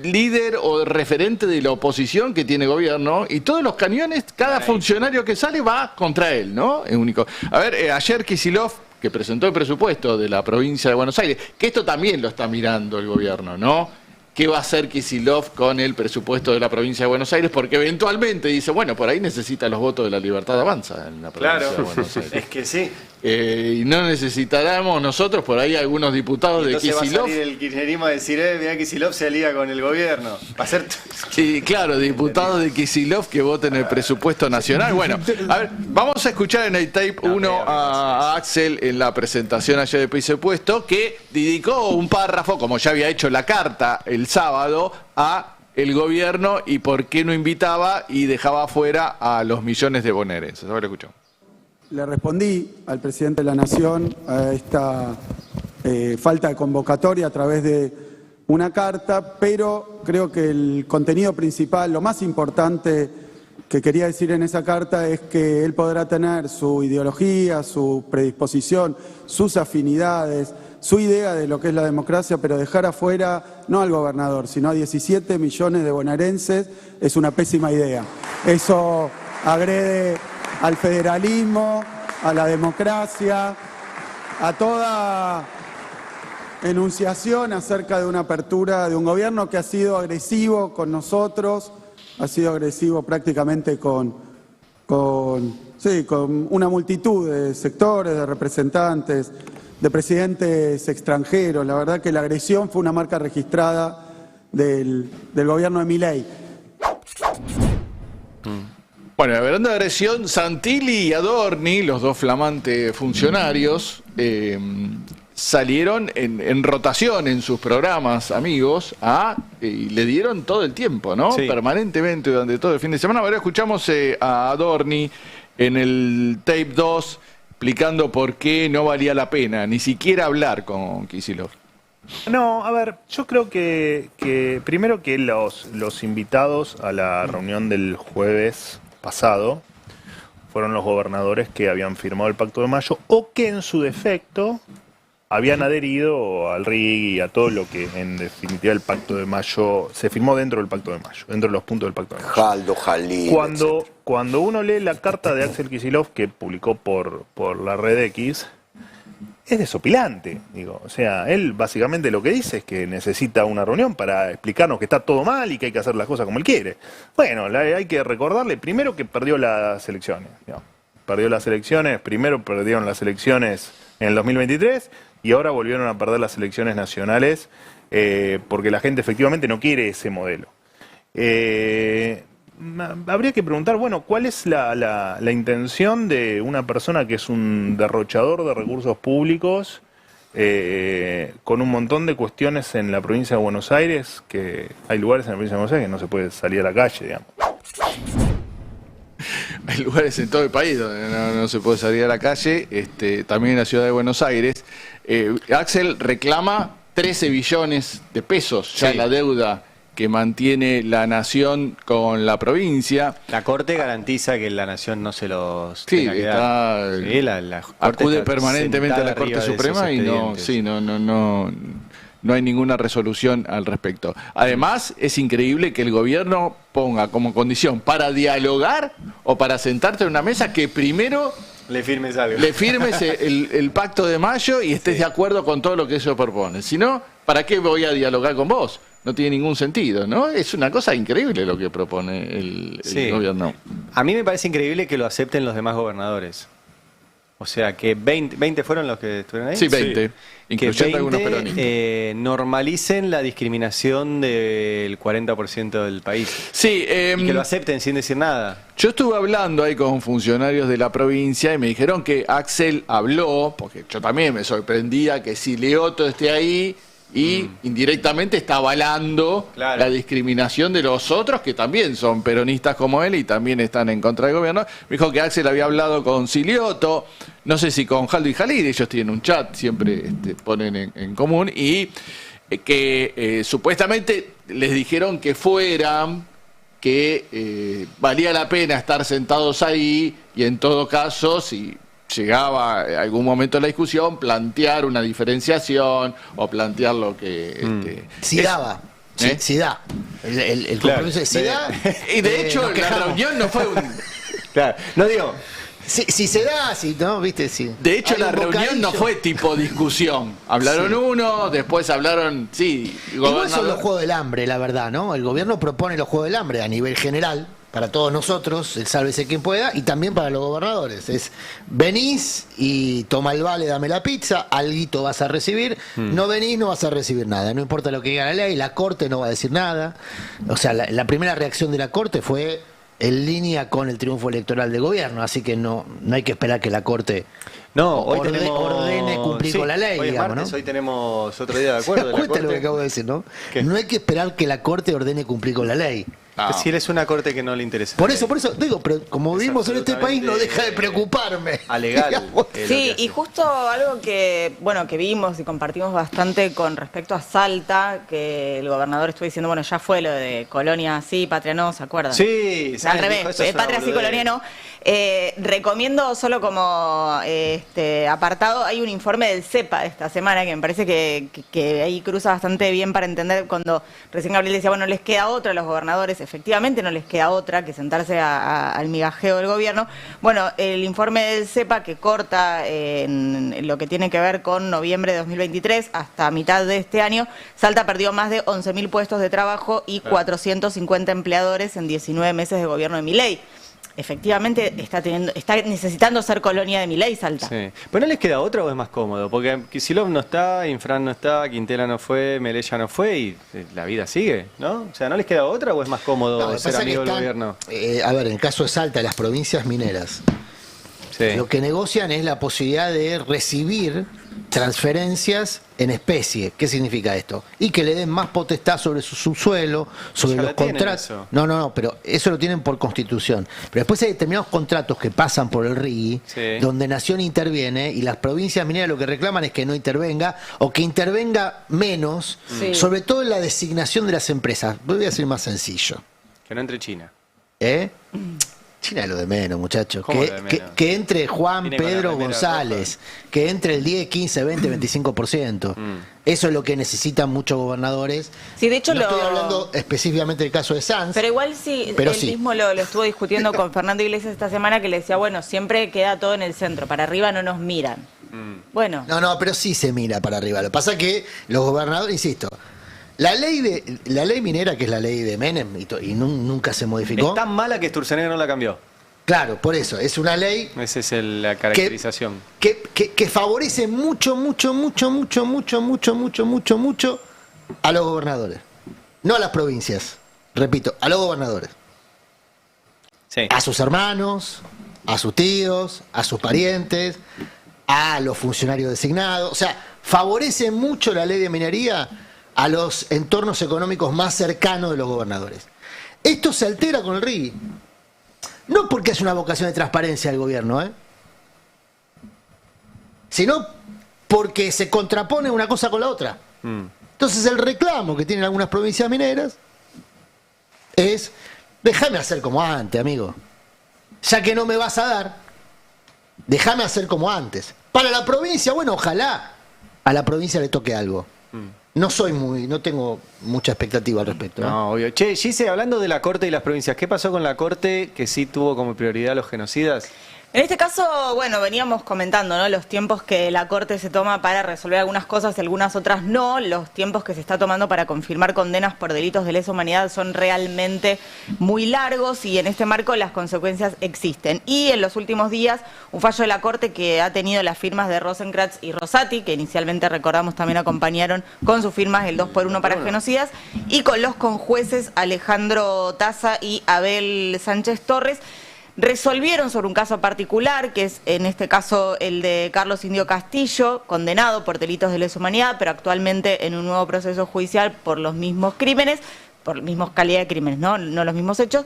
S2: líder o referente de la oposición que tiene gobierno, y todos los cañones, cada funcionario que sale va contra él, ¿no? Es único. A ver, ayer Kicillof, que presentó el presupuesto de la provincia de Buenos Aires, que esto también lo está mirando el gobierno, ¿no? ¿Qué va a hacer Kicillof con el presupuesto de la provincia de Buenos Aires? Porque eventualmente dice, bueno, por ahí necesita los votos de la Libertad Avanza en la provincia de Buenos Aires.
S6: Es que sí.
S2: Y no necesitaremos nosotros por ahí algunos diputados de Kicillof.
S6: Va a salir el kirchnerismo a decir, mirá, Kicillof se alía con el gobierno. Va a ser...
S2: Sí, claro, diputados de Kicillof que voten el presupuesto nacional. Bueno, a ver, vamos a escuchar en el tape 1 a Axel en la presentación ayer del presupuesto, que dedicó un párrafo, como ya había hecho la carta el sábado, a el gobierno y por qué no invitaba y dejaba afuera a los millones de bonaerenses. A ver, escuchamos.
S8: Le respondí al presidente de la Nación a esta falta de convocatoria a través de una carta, pero creo que el contenido principal, lo más importante que quería decir en esa carta es que él podrá tener su ideología, su predisposición, sus afinidades, su idea de lo que es la democracia, pero dejar afuera no al gobernador, sino a 17 millones de bonaerenses es una pésima idea. Eso agrede al federalismo, a la democracia, a toda enunciación acerca de una apertura de un gobierno que ha sido agresivo con nosotros, ha sido agresivo prácticamente con una multitud de sectores, de representantes, de presidentes extranjeros. La verdad que la agresión fue una marca registrada del gobierno de Milei.
S2: Bueno, hablando de agresión, Santilli y Adorni, los dos flamantes funcionarios, salieron en rotación en sus programas, amigos, y le dieron todo el tiempo, ¿no?
S6: Sí.
S2: Permanentemente durante todo el fin de semana. Ahora escuchamos a Adorni en el tape 2 explicando por qué no valía la pena ni siquiera hablar con Kicillof.
S9: No, a ver, yo creo que primero que los invitados a la reunión del jueves pasado fueron los gobernadores que habían firmado el Pacto de Mayo o que en su defecto habían adherido al RIG y a todo lo que en definitiva el Pacto de Mayo se firmó dentro del Pacto de Mayo, dentro de los puntos del Pacto de Mayo.
S10: Jaldo, Jalín,
S9: Cuando uno lee la carta de Axel Kicillof que publicó por la red X, es desopilante, digo. O sea, él básicamente lo que dice es que necesita una reunión para explicarnos que está todo mal y que hay que hacer las cosas como él quiere. Bueno, hay que recordarle primero que perdió las elecciones, digamos. perdió las elecciones, primero perdieron las elecciones en el 2023 y ahora volvieron a perder las elecciones nacionales porque la gente efectivamente no quiere ese modelo. Habría que preguntar, bueno, ¿cuál es la intención de una persona que es un derrochador de recursos públicos con un montón de cuestiones en la provincia de Buenos Aires, que hay lugares en la provincia de Buenos Aires que no se puede salir a la calle, digamos?
S2: Hay lugares en todo el país donde no se puede salir a la calle, también en la ciudad de Buenos Aires. Axel reclama 13 billones de pesos, ya la deuda que mantiene la nación con la provincia.
S6: La Corte garantiza que la nación no se los tenga que dar. Sí, la Corte
S2: acude
S6: está
S2: permanentemente a la
S6: sentada
S2: Corte
S6: arriba de
S2: Suprema
S6: esos
S2: y no hay ninguna resolución al respecto. Además, es increíble que el gobierno ponga como condición para dialogar o para sentarte en una mesa que primero
S6: le firmes algo.
S2: Le firmes el pacto de mayo y estés de acuerdo con todo lo que ellos proponen. Si no, ¿para qué voy a dialogar con vos? No tiene ningún sentido, ¿no? Es una cosa increíble lo que propone el gobierno.
S6: A mí me parece increíble que lo acepten los demás gobernadores. O sea, que 20 fueron los que estuvieron ahí.
S2: Sí, 20. Incluyendo algunos peronistas.
S6: Normalicen la discriminación del 40% del país.
S2: Sí,
S6: y que lo acepten sin decir nada.
S2: Yo estuve hablando ahí con funcionarios de la provincia y me dijeron que Axel habló, porque yo también me sorprendía que Silioto esté ahí y indirectamente está avalando la discriminación de los otros que también son peronistas como él y también están en contra del gobierno. Me dijo que Axel había hablado con Silioto, no sé si con Jaldo y Jalid, ellos tienen un chat, siempre ponen en común, y que supuestamente les dijeron que fueran, que valía la pena estar sentados ahí y en todo caso, si llegaba algún momento la discusión, plantear una diferenciación o plantear lo que...
S4: Si daba. Si da. El compromiso de si da.
S2: Y de hecho la reunión no fue un...
S6: Claro, no digo...
S4: Si se da, si no, viste, sí.
S2: De hecho, la reunión no fue tipo discusión. Hablaron uno, después hablaron,
S4: Igual son los Juegos del Hambre, la verdad, ¿no? El gobierno propone los Juegos del Hambre a nivel general, para todos nosotros, el sálvese quien pueda, y también para los gobernadores. Es, venís y toma el vale, dame la pizza, alguito vas a recibir, no venís, no vas a recibir nada. No importa lo que diga la ley, la Corte no va a decir nada. O sea, la primera reacción de la Corte fue en línea con el triunfo electoral del gobierno, así que no hay que esperar que la Corte ordene cumplir con la ley,
S6: hoy
S4: digamos,
S6: martes,
S4: ¿no?
S6: Hoy tenemos otro día de acuerdo.
S4: ¿Te das cuenta lo que acabo de decir, no?
S6: ¿Qué?
S4: No hay que esperar que la Corte ordene cumplir con la ley.
S6: Si él es una corte que no le interesa.
S4: Por eso digo, pero como vivimos en este país no deja de preocuparme.
S6: Alegal.
S7: Sí, y justo algo que vimos y compartimos bastante con respecto a Salta, que el gobernador estuvo diciendo, bueno, ya fue lo de Colonia sí, Patria no, ¿se acuerdan?
S6: Sí,
S7: al revés, Patria sí, Colonia no. Recomiendo solo como apartado, hay un informe del CEPA de esta semana que me parece que ahí cruza bastante bien para entender cuando recién Gabriel decía, bueno, les queda otra a los gobernadores. Efectivamente no les queda otra que sentarse al migajeo del gobierno. Bueno, el informe del CEPA que corta en lo que tiene que ver con noviembre de 2023 hasta mitad de este año, Salta perdió más de 11.000 puestos de trabajo y 450 empleadores en 19 meses de gobierno de Milei. Efectivamente está necesitando ser colonia de Milei, Salta.
S6: Sí. ¿Pero no les queda otra o es más cómodo? Porque Kicillof no está, Infran no está, Quintela no fue, Melella no fue y la vida sigue, ¿no? O sea, ¿no les queda otra o es más cómodo ser amigo del gobierno?
S4: A ver, en el caso de Salta, las provincias mineras, lo que negocian es la posibilidad de recibir transferencias en especie. ¿Qué significa esto? Y que le den más potestad sobre su subsuelo, sobre los contratos. No, pero eso lo tienen por constitución. Pero después hay determinados contratos que pasan por el RIGI, donde Nación interviene y las provincias mineras lo que reclaman es que no intervenga o que intervenga menos, sobre todo en la designación de las empresas. Voy a ser más sencillo.
S6: Que no entre China.
S4: China es lo de menos, muchachos.
S6: Que
S4: entre Juan Pedro González, que entre el 10, 15, 20, 25%. Eso es lo que necesitan muchos gobernadores.
S7: Sí, de hecho
S4: no estoy hablando específicamente del caso de Sanz.
S7: Pero igual mismo lo estuvo discutiendo con Fernando Iglesias esta semana, que le decía, bueno, siempre queda todo en el centro, para arriba no nos miran. Bueno.
S4: No, pero sí se mira para arriba. Lo que pasa es que los gobernadores, insisto, la ley minera, que es la ley de Menem, y nunca se modificó.
S6: Es tan mala que Sturzenegger no la cambió.
S4: Claro, por eso, es una ley
S6: Esa es la caracterización.
S4: que favorece mucho a los gobernadores. No a las provincias, repito, a los gobernadores.
S6: Sí.
S4: A sus hermanos, a sus tíos, a sus parientes, a los funcionarios designados. O sea, favorece mucho la ley de minería a los entornos económicos más cercanos de los gobernadores. Esto se altera con el RIGI. No porque es una vocación de transparencia del gobierno, sino porque se contrapone una cosa con la otra. Entonces el reclamo que tienen algunas provincias mineras es: déjame hacer como antes, amigo. Ya que no me vas a dar, déjame hacer como antes. Para la provincia, bueno, ojalá a la provincia le toque algo. No tengo mucha expectativa al respecto.
S6: No, obvio. Che, Gise, hablando de la Corte y las provincias, ¿qué pasó con la Corte que sí tuvo como prioridad a los genocidas?
S7: En este caso, bueno, veníamos comentando, ¿no? Los tiempos que la Corte se toma para resolver algunas cosas y algunas otras no. Los tiempos que se está tomando para confirmar condenas por delitos de lesa humanidad son realmente muy largos y en este marco las consecuencias existen. Y en los últimos días, un fallo de la Corte que ha tenido las firmas de Rosenkrantz y Rosati, que inicialmente recordamos también acompañaron con sus firmas el 2x1 para genocidas, y con los conjueces Alejandro Taza y Abel Sánchez Torres, resolvieron sobre un caso particular, que es en este caso el de Carlos Indio Castillo, condenado por delitos de lesa humanidad, pero actualmente en un nuevo proceso judicial por los mismos crímenes, por la misma calidad de crímenes, no los mismos hechos.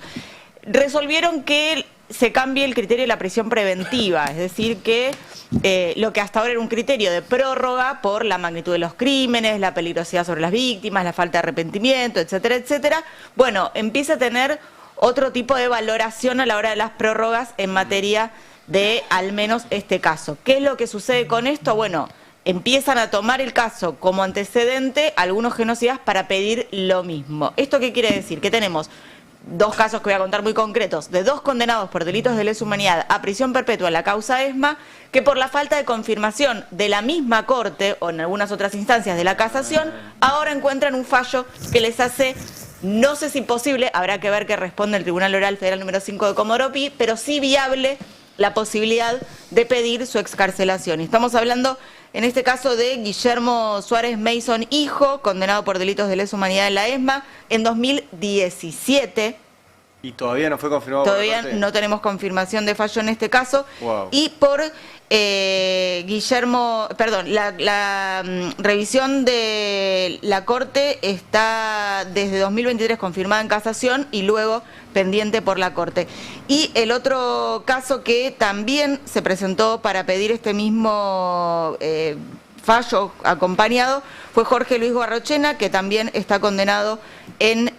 S7: Resolvieron que se cambie el criterio de la prisión preventiva, es decir, que lo que hasta ahora era un criterio de prórroga por la magnitud de los crímenes, la peligrosidad sobre las víctimas, la falta de arrepentimiento, etcétera, etcétera, bueno, empieza a tener otro tipo de valoración a la hora de las prórrogas en materia de al menos este caso. ¿Qué es lo que sucede con esto? Bueno, empiezan a tomar el caso como antecedente algunos genocidas para pedir lo mismo. ¿Esto qué quiere decir? Que tenemos dos casos que voy a contar muy concretos, de dos condenados por delitos de lesa humanidad a prisión perpetua en la causa ESMA, que por la falta de confirmación de la misma Corte o en algunas otras instancias de la casación, ahora encuentran un fallo que les hace, no sé si posible, habrá que ver qué responde el Tribunal Oral Federal número 5 de Comodoro Pi, pero sí viable la posibilidad de pedir su excarcelación. Y estamos hablando, en este caso, de Guillermo Suárez Mason, hijo, condenado por delitos de lesa humanidad en la ESMA en 2017.
S6: Y todavía no fue confirmado.
S7: Todavía no tenemos confirmación de fallo en este caso.
S6: Wow.
S7: Y por Guillermo, perdón, la revisión de la Corte está desde 2023 confirmada en casación y luego pendiente por la Corte. Y el otro caso que también se presentó para pedir este mismo fallo acompañado fue Jorge Luis Guarrochena, que también está condenado en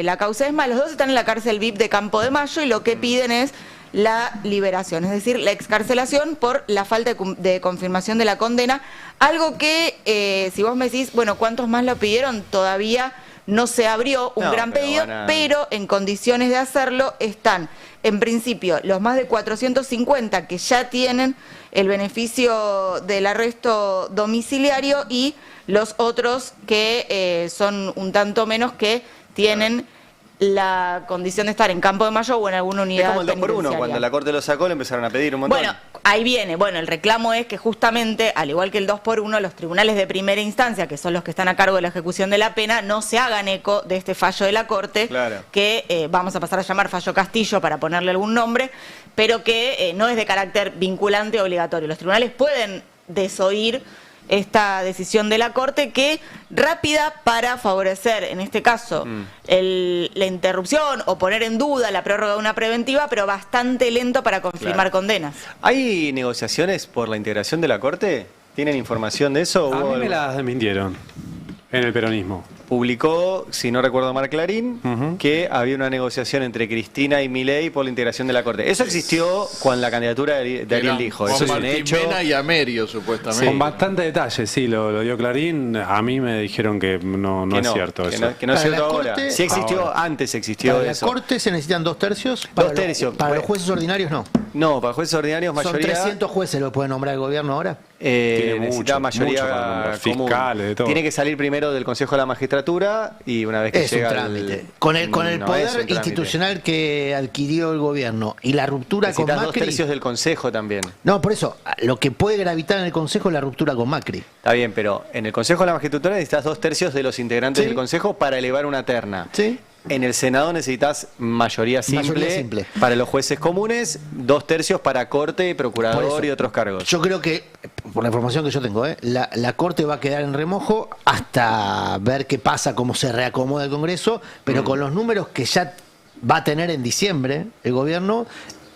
S7: la causa ESMA. Los dos están en la cárcel VIP de Campo de Mayo y lo que piden es la liberación, es decir, la excarcelación por la falta de confirmación de la condena, algo que, si vos me decís, bueno, ¿cuántos más lo pidieron? Todavía no se abrió un gran pedido, pero en condiciones de hacerlo están, en principio, los más de 450 que ya tienen el beneficio del arresto domiciliario y los otros que son un tanto menos que tienen la condición de estar en Campo de Mayo o en alguna unidad.
S6: Es como el 2x1, cuando la Corte lo sacó le empezaron a pedir un montón.
S7: Bueno, ahí viene. Bueno, el reclamo es que justamente, al igual que el 2x1, los tribunales de primera instancia, que son los que están a cargo de la ejecución de la pena, no se hagan eco de este fallo de la Corte, claro, que vamos a pasar a llamar fallo Castillo para ponerle algún nombre, pero que no es de carácter vinculante o obligatorio. Los tribunales pueden desoír esta decisión de la Corte, que rápida para favorecer, en este caso, la interrupción o poner en duda la prórroga de una preventiva, pero bastante lento para confirmar condenas.
S6: ¿Hay negociaciones por la integración de la Corte? ¿Tienen información de eso?
S3: A mí me las desmintieron en el peronismo.
S6: Publicó, si no recuerdo mal, Clarín, que había una negociación entre Cristina y Milei por la integración de la Corte. Eso existió con la candidatura de Ariel Lijo. Eso es un hecho.
S2: Mena y Amerio, supuestamente.
S3: Sí. Con bastante detalle, sí, lo dio Clarín. A mí me dijeron que no es cierto eso.
S6: Que no es cierto ahora. Sí existió, antes existió
S4: para
S6: eso.
S4: ¿La Corte se necesitan 2 tercios?
S6: Dos tercios.
S4: Para los jueces ordinarios no.
S6: No, para jueces ordinarios
S4: ¿Son
S6: mayoría...
S4: 300 jueces lo que puede nombrar el gobierno ahora?
S6: necesita
S3: mucho
S6: mayoría
S3: para nombrar,
S6: común.
S3: fiscales, de todo.
S6: Tiene que salir primero del Consejo de la Magistratura y una vez que
S4: Es un
S6: llega
S4: trámite. Con el
S6: no es un
S4: poder
S6: trámite.
S4: institucional que adquirió el gobierno y la ruptura con
S6: Necesitas
S4: Macri...
S6: 2/3 del Consejo también.
S4: No, por eso, lo que puede gravitar en el Consejo es la ruptura con Macri.
S6: Está bien, pero en el Consejo de la Magistratura necesitas 2/3 de los integrantes
S4: Sí.
S6: del Consejo para elevar una terna.
S4: ¿Sí?
S6: En el Senado necesitas mayoría simple, para los jueces comunes, 2/3 para corte,
S4: Por
S6: procurador
S4: eso,
S6: y otros cargos.
S4: Yo creo que, por la información que yo tengo, la Corte va a quedar en remojo hasta ver qué pasa, cómo se reacomoda el Congreso, pero con los números que ya va a tener en diciembre el gobierno,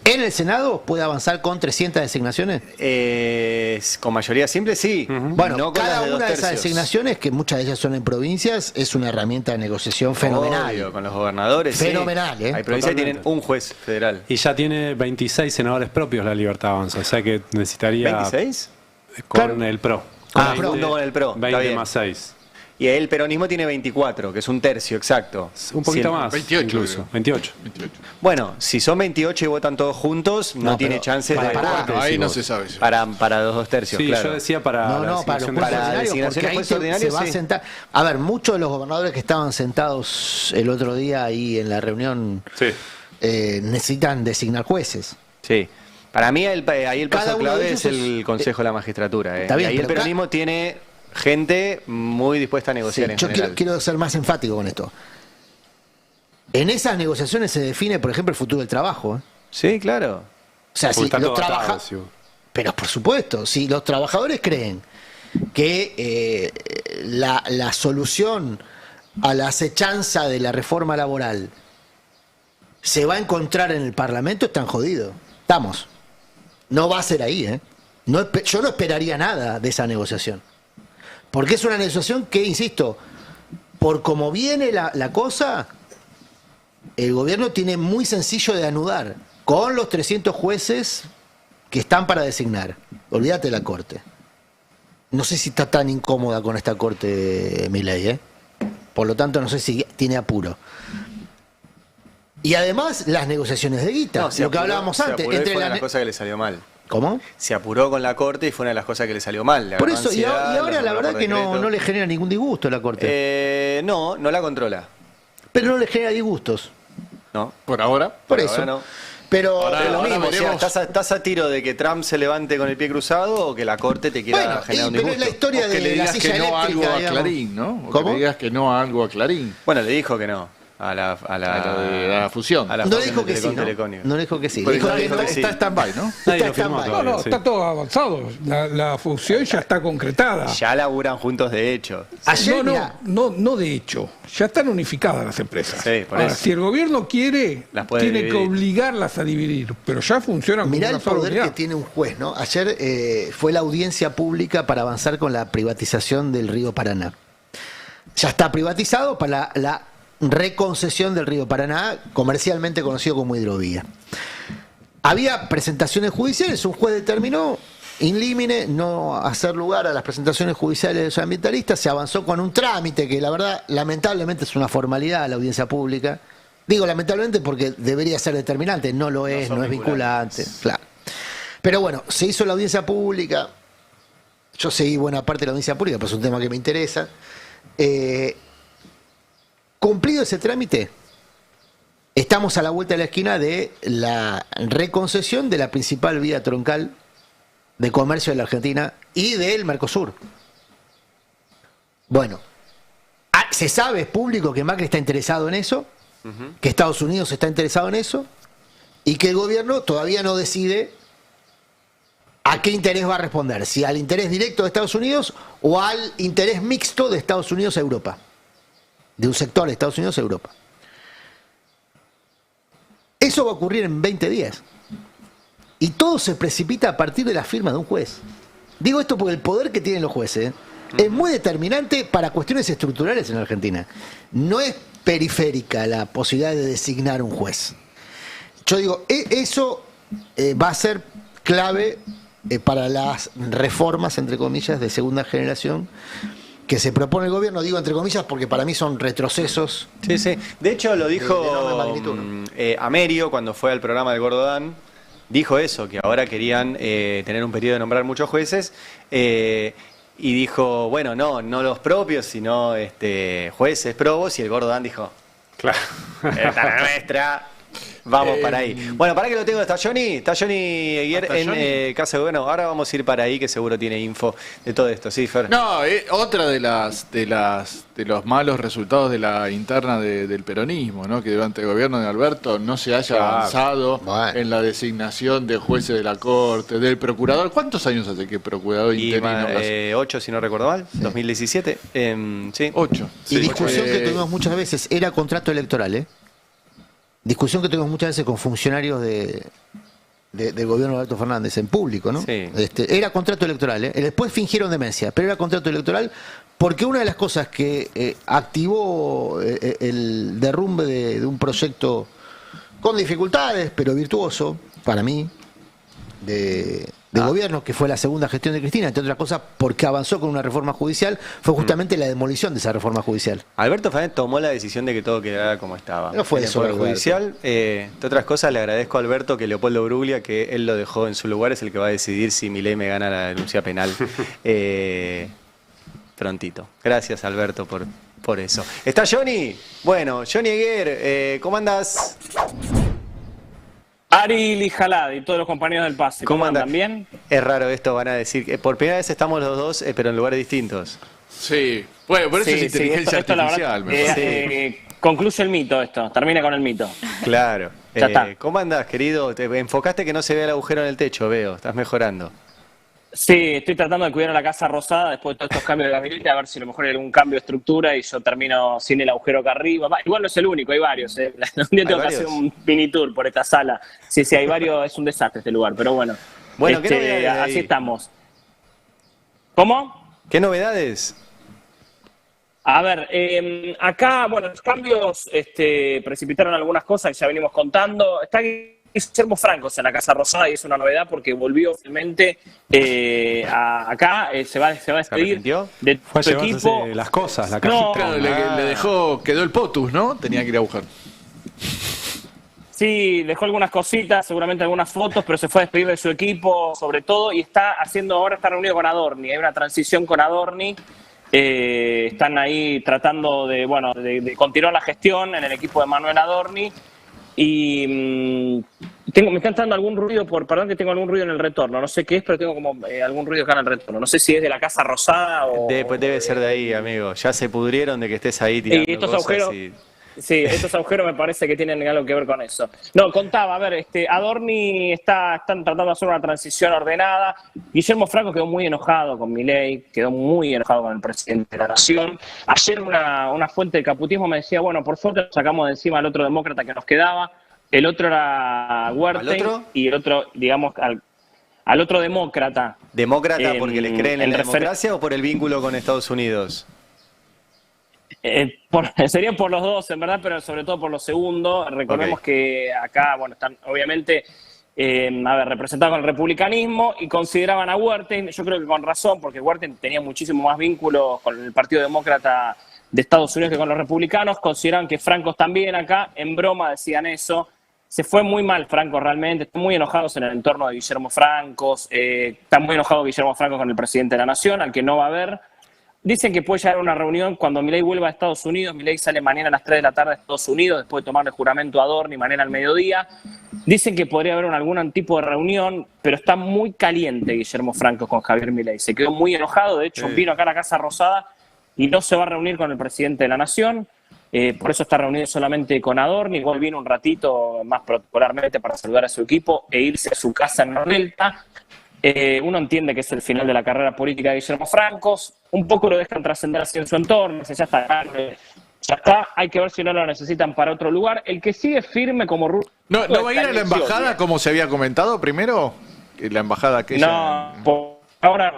S4: en el Senado puede avanzar con 300 designaciones.
S6: Con mayoría simple, sí.
S4: Bueno,
S6: No con
S4: cada
S6: las de
S4: una de esas
S6: 2/3.
S4: designaciones, que muchas de ellas son en provincias, es una herramienta de negociación fenomenal.
S6: Obvio, con los gobernadores. sí.
S4: Fenomenal, ¿eh?
S6: Hay provincias que tienen
S3: Totalmente.
S6: un juez federal.
S3: Y ya tiene 26 senadores propios la Libertad Avanza, o sea que necesitaría...
S6: ¿26?
S3: Con
S4: Claro.
S3: el PRO.
S6: Junto con el PRO. Está
S3: 20
S6: bien.
S3: más 6.
S6: Y el peronismo tiene 24, que es un tercio exacto.
S3: Un poquito
S6: Si el-
S3: más,
S2: 28
S3: incluso.
S2: creo.
S3: 28.
S6: Bueno, si son 28 y votan todos juntos, no,
S4: No,
S6: tiene
S4: pero
S6: chances
S4: para-
S6: de...
S4: para-
S2: Bueno, ahí no
S3: decimos.
S2: se sabe eso.
S6: Para los 2/3,
S3: Sí,
S6: claro.
S3: yo decía para
S4: No,
S3: la
S4: no, para los
S3: designación
S4: jueces
S3: de-
S6: Para
S4: ordinarios,
S6: designaciones
S4: porque
S6: de
S4: ahí
S6: jueces
S4: se
S6: ordinarios,
S4: va a
S6: sí.
S4: sentar. A ver, muchos de los gobernadores que estaban sentados el otro día ahí en la reunión
S3: Sí.
S4: necesitan designar jueces.
S6: Sí. Para mí ahí el
S4: Cada
S6: paso
S4: uno de
S6: clave
S4: ellos
S6: es el Consejo de la Magistratura.
S4: Está bien,
S6: y ahí el
S4: pero
S6: peronismo tiene gente muy dispuesta a
S4: Sí,
S6: negociar en
S4: yo
S6: general.
S4: quiero ser más enfático con esto. En esas negociaciones se define, por ejemplo, el futuro del trabajo.
S6: Sí, claro.
S4: O sea,
S3: Porque
S4: si
S3: está
S4: los
S3: todo atado,
S4: trabajadores...
S3: sí.
S4: Pero por supuesto, si los trabajadores creen que la solución a la acechanza de la reforma laboral se va a encontrar en el Parlamento, están jodidos. Estamos. No va a ser ahí, ¿eh? Yo no esperaría nada de esa negociación. Porque es una negociación que, insisto, por cómo viene la cosa, el gobierno tiene muy sencillo de anudar con los 300 jueces que están para designar. Olvídate de la Corte. No sé si está tan incómoda con esta Corte Milei, ¿eh? Por lo tanto, no sé si tiene apuro. Y además, las negociaciones de guita,
S6: No, se
S4: lo que
S6: apuró-
S4: hablábamos
S6: se
S4: antes.
S6: apuró y
S4: Entre
S6: fue una
S4: la
S6: de las cosas que le salió mal.
S4: ¿Cómo?
S6: Se apuró con la Corte y fue una de las cosas que le salió mal. Le
S4: Por
S6: agarró
S4: eso, y
S6: ansiedad,
S4: ahora
S6: lo
S4: la
S6: nombró
S4: verdad
S6: por
S4: que no
S6: decreto.
S4: le genera ningún disgusto a la Corte.
S6: No la controla.
S4: Pero no le genera disgustos.
S6: No.
S2: Por ahora.
S4: Por
S6: Por
S4: eso.
S6: ahora no.
S4: Pero
S2: Ahora-
S6: Pero lo
S2: ahora
S6: mismo, o sea,
S2: veremos.
S6: ¿estás a tiro de que Trump se levante con el pie cruzado o que la Corte te quiera
S4: bueno,
S6: generar un
S4: pero es
S6: disgusto?
S4: la historia
S2: O que le
S4: de la
S2: digas
S4: silla
S2: que no
S4: eléctrica,
S2: algo a
S4: digamos.
S2: Clarín, ¿no? O
S4: ¿Cómo?
S2: que le digas que no algo a Clarín.
S6: Bueno, le dijo que no a la
S2: A la fusión.
S6: a la
S4: No le
S6: fusión
S4: dijo
S6: de
S4: que sí,
S6: Telecom
S4: ¿no?
S6: Telecónico.
S4: No le dijo que sí.
S2: Pero
S4: Le dijo
S2: está,
S4: que no.
S6: que sí.
S2: está stand-by, ¿no?
S3: Nadie
S4: Está
S3: lo firmó
S4: stand-by.
S5: No,
S3: todavía,
S5: no,
S3: sí.
S5: está todo avanzado. La fusión ya está concretada.
S6: Ya laburan juntos de hecho.
S4: Ayer, mirá,
S5: No de hecho. Ya están unificadas las empresas.
S6: Sí, por
S5: Ahora,
S6: eso.
S5: si el gobierno quiere,
S6: Las puede
S5: tiene que
S6: dividir.
S5: obligarlas a dividir. Pero ya funcionan como
S4: mirá
S5: una
S4: el
S5: sola
S4: poder
S5: unidad.
S4: que tiene un juez, ¿no? Ayer fue la audiencia pública para avanzar con la privatización del río Paraná. Ya está privatizado para la reconcesión del río Paraná, comercialmente conocido como hidrovía. Había presentaciones judiciales, un juez determinó in limine no hacer lugar a las presentaciones judiciales de los ambientalistas, se avanzó con un trámite que la verdad lamentablemente es una formalidad la audiencia pública. Digo lamentablemente porque debería ser determinante, no lo es, no es vinculante. Claro. Pero bueno, se hizo la audiencia pública, yo seguí buena parte de la audiencia pública, pues es un tema que me interesa. Cumplido ese trámite, estamos a la vuelta de la esquina de la reconcesión de la principal vía troncal de comercio de la Argentina y del Mercosur. Bueno, se sabe, es público, que Macri está interesado en eso, que Estados Unidos está interesado en eso, y que el gobierno todavía no decide a qué interés va a responder, si al interés directo de Estados Unidos o al interés mixto de Estados Unidos a Europa, de un sector de Estados Unidos a Europa. Eso va a ocurrir en 20 días. Y todo se precipita a partir de la firma de un juez. Digo esto porque el poder que tienen los jueces es muy determinante para cuestiones estructurales en Argentina. No es periférica la posibilidad de designar un juez. Yo digo, eso va a ser clave para las reformas, entre comillas, de segunda generación que se propone el gobierno, digo entre comillas porque para mí son retrocesos.
S6: Sí, sí. De hecho lo dijo
S4: de enorme magnitud, ¿no?
S6: Amerio cuando fue al programa del Gordo Dan. dijo eso, que ahora querían tener un periodo de nombrar muchos jueces, y dijo, bueno, no los propios, sino jueces probos, y el gordo Dan dijo,
S3: Claro.
S6: esta es la nuestra. Vamos para ahí. Bueno, para que lo tengo, ¿está Johnny? Está Johnny Eguier
S2: ¿Está Johnny?
S6: en Casa de Gobierno. Ahora vamos a ir para ahí, que seguro tiene info de todo esto. Sí, Fer.
S2: No, otra de los malos resultados de la interna del peronismo, ¿no? Que durante el gobierno de Alberto no se haya avanzado en la designación de jueces de la Corte, del procurador. ¿Cuántos años hace que procurador interino?
S6: 8, si no recuerdo mal, 2017. Sí.
S2: 8.
S4: Y discusión que tuvimos muchas veces, era contrato electoral, ¿eh? Discusión que tuvimos muchas veces con funcionarios del gobierno de Alberto Fernández, en público, ¿no?
S6: Sí.
S4: Era contrato electoral, ¿eh? Después fingieron demencia, pero era contrato electoral porque una de las cosas que activó el derrumbe de un proyecto con dificultades, pero virtuoso, para mí, de gobierno, que fue la segunda gestión de Cristina, entre otras cosas porque avanzó con una reforma judicial, fue justamente la demolición de esa reforma judicial.
S6: Alberto Fernández tomó la decisión de que todo quedara como estaba.
S4: No fue
S6: en el
S4: eso,
S6: Poder
S4: Alberto.
S6: Judicial. Entre otras cosas, le agradezco a Alberto que Leopoldo Bruglia, que él lo dejó en su lugar, es el que va a decidir si Milei me gana la denuncia penal prontito. Gracias, Alberto, por eso. ¿Está Johnny? Bueno, Johnny Eguier, ¿cómo andás?
S10: Ari Lijalad y todos los compañeros del pase. ¿Cómo andan? ¿Bien?
S6: Es raro esto, van a decir. Por primera vez estamos los dos, pero en lugares distintos.
S2: Sí, bueno, por eso es inteligencia
S10: esto, la
S2: artificial.
S10: verdad, concluye el mito esto, termina con el mito.
S6: Claro.
S10: Ya está.
S6: ¿Cómo andás, querido? Te enfocaste que no se vea el agujero en el techo, veo. Estás mejorando.
S10: Sí, estoy tratando de cuidar a la Casa Rosada después de todos estos cambios de gabinete, a ver si a lo mejor hay algún cambio de estructura y yo termino sin el agujero acá arriba. Igual no es el único, hay varios. Un día tengo que hacer un mini tour por esta sala. Sí, hay varios, es un desastre este lugar, pero bueno.
S6: Bueno, ¿qué novedades hay?
S10: Así estamos. ¿Cómo?
S6: ¿Qué novedades?
S10: A ver, acá, bueno, los cambios precipitaron algunas cosas que ya venimos contando. Está Guillermo Francos en la Casa Rosada y es una novedad porque volvió finalmente acá, se va a despedir de
S3: Fue a
S10: su
S3: llevarse
S10: equipo.
S3: las cosas, la
S10: No,
S3: cajita.
S2: Claro, le dejó, quedó el POTUS, ¿no? Tenía que ir a buscar.
S10: Sí, dejó algunas cositas, seguramente algunas fotos, pero se fue a despedir de su equipo, sobre todo, y ahora está reunido con Adorni. Hay una transición con Adorni. Están ahí tratando de continuar la gestión en el equipo de Manuel Adorni. Y me está entrando algún ruido, perdón que tengo algún ruido en el retorno, no sé qué es, pero tengo como algún ruido acá en el retorno. No sé si es de la Casa Rosada o...
S6: Debe ser de ahí, amigo. Ya se pudrieron de que estés ahí tirando
S10: Y estos
S6: cosas
S10: agujeros... Sí, estos agujeros me parece que tienen algo que ver con eso. No, contaba, a ver, Adorni están tratando de hacer una transición ordenada. Guillermo Franco quedó muy enojado con Milei, quedó muy enojado con el presidente de la Nación. Ayer una fuente del caputismo me decía, bueno, por suerte sacamos de encima al otro demócrata que nos quedaba. El otro era Huerta y el otro, digamos, al otro demócrata.
S6: ¿Demócrata porque le creen en la democracia o por el vínculo con Estados Unidos?
S10: Serían por los dos, en verdad, pero sobre todo por lo segundo. Recordemos que acá, bueno, están obviamente representados con el republicanismo y consideraban a Huerta, yo creo que con razón, porque Huerta tenía muchísimo más vínculos con el Partido Demócrata de Estados Unidos que con los republicanos. Consideraban que Francos también acá, en broma decían eso. Se fue muy mal Franco realmente, están muy enojados en el entorno de Guillermo Francos, está muy enojado Guillermo Franco con el presidente de la Nación, al que no va a ver. Dicen que puede llegar a una reunión cuando Milei vuelva a Estados Unidos. Milei sale mañana a las 3 de la tarde a Estados Unidos, después de tomarle juramento a Adorni, mañana al mediodía. Dicen que podría haber algún tipo de reunión, pero está muy caliente Guillermo Franco con Javier Milei. Se quedó muy enojado, de hecho vino acá a la Casa Rosada y no se va a reunir con el presidente de la Nación. Por eso está reunido solamente con Adorni. Igual vino un ratito más protocolarmente para saludar a su equipo e irse a su casa en Nordelta. Uno entiende que es el final de la carrera política de Guillermo Francos, un poco lo dejan trascender así en su entorno, ya está, hay que ver si no lo necesitan para otro lugar. El que sigue firme como
S2: ¿No va a ir a la embajada como se había comentado primero? ¿La embajada aquella?
S10: No, por ahora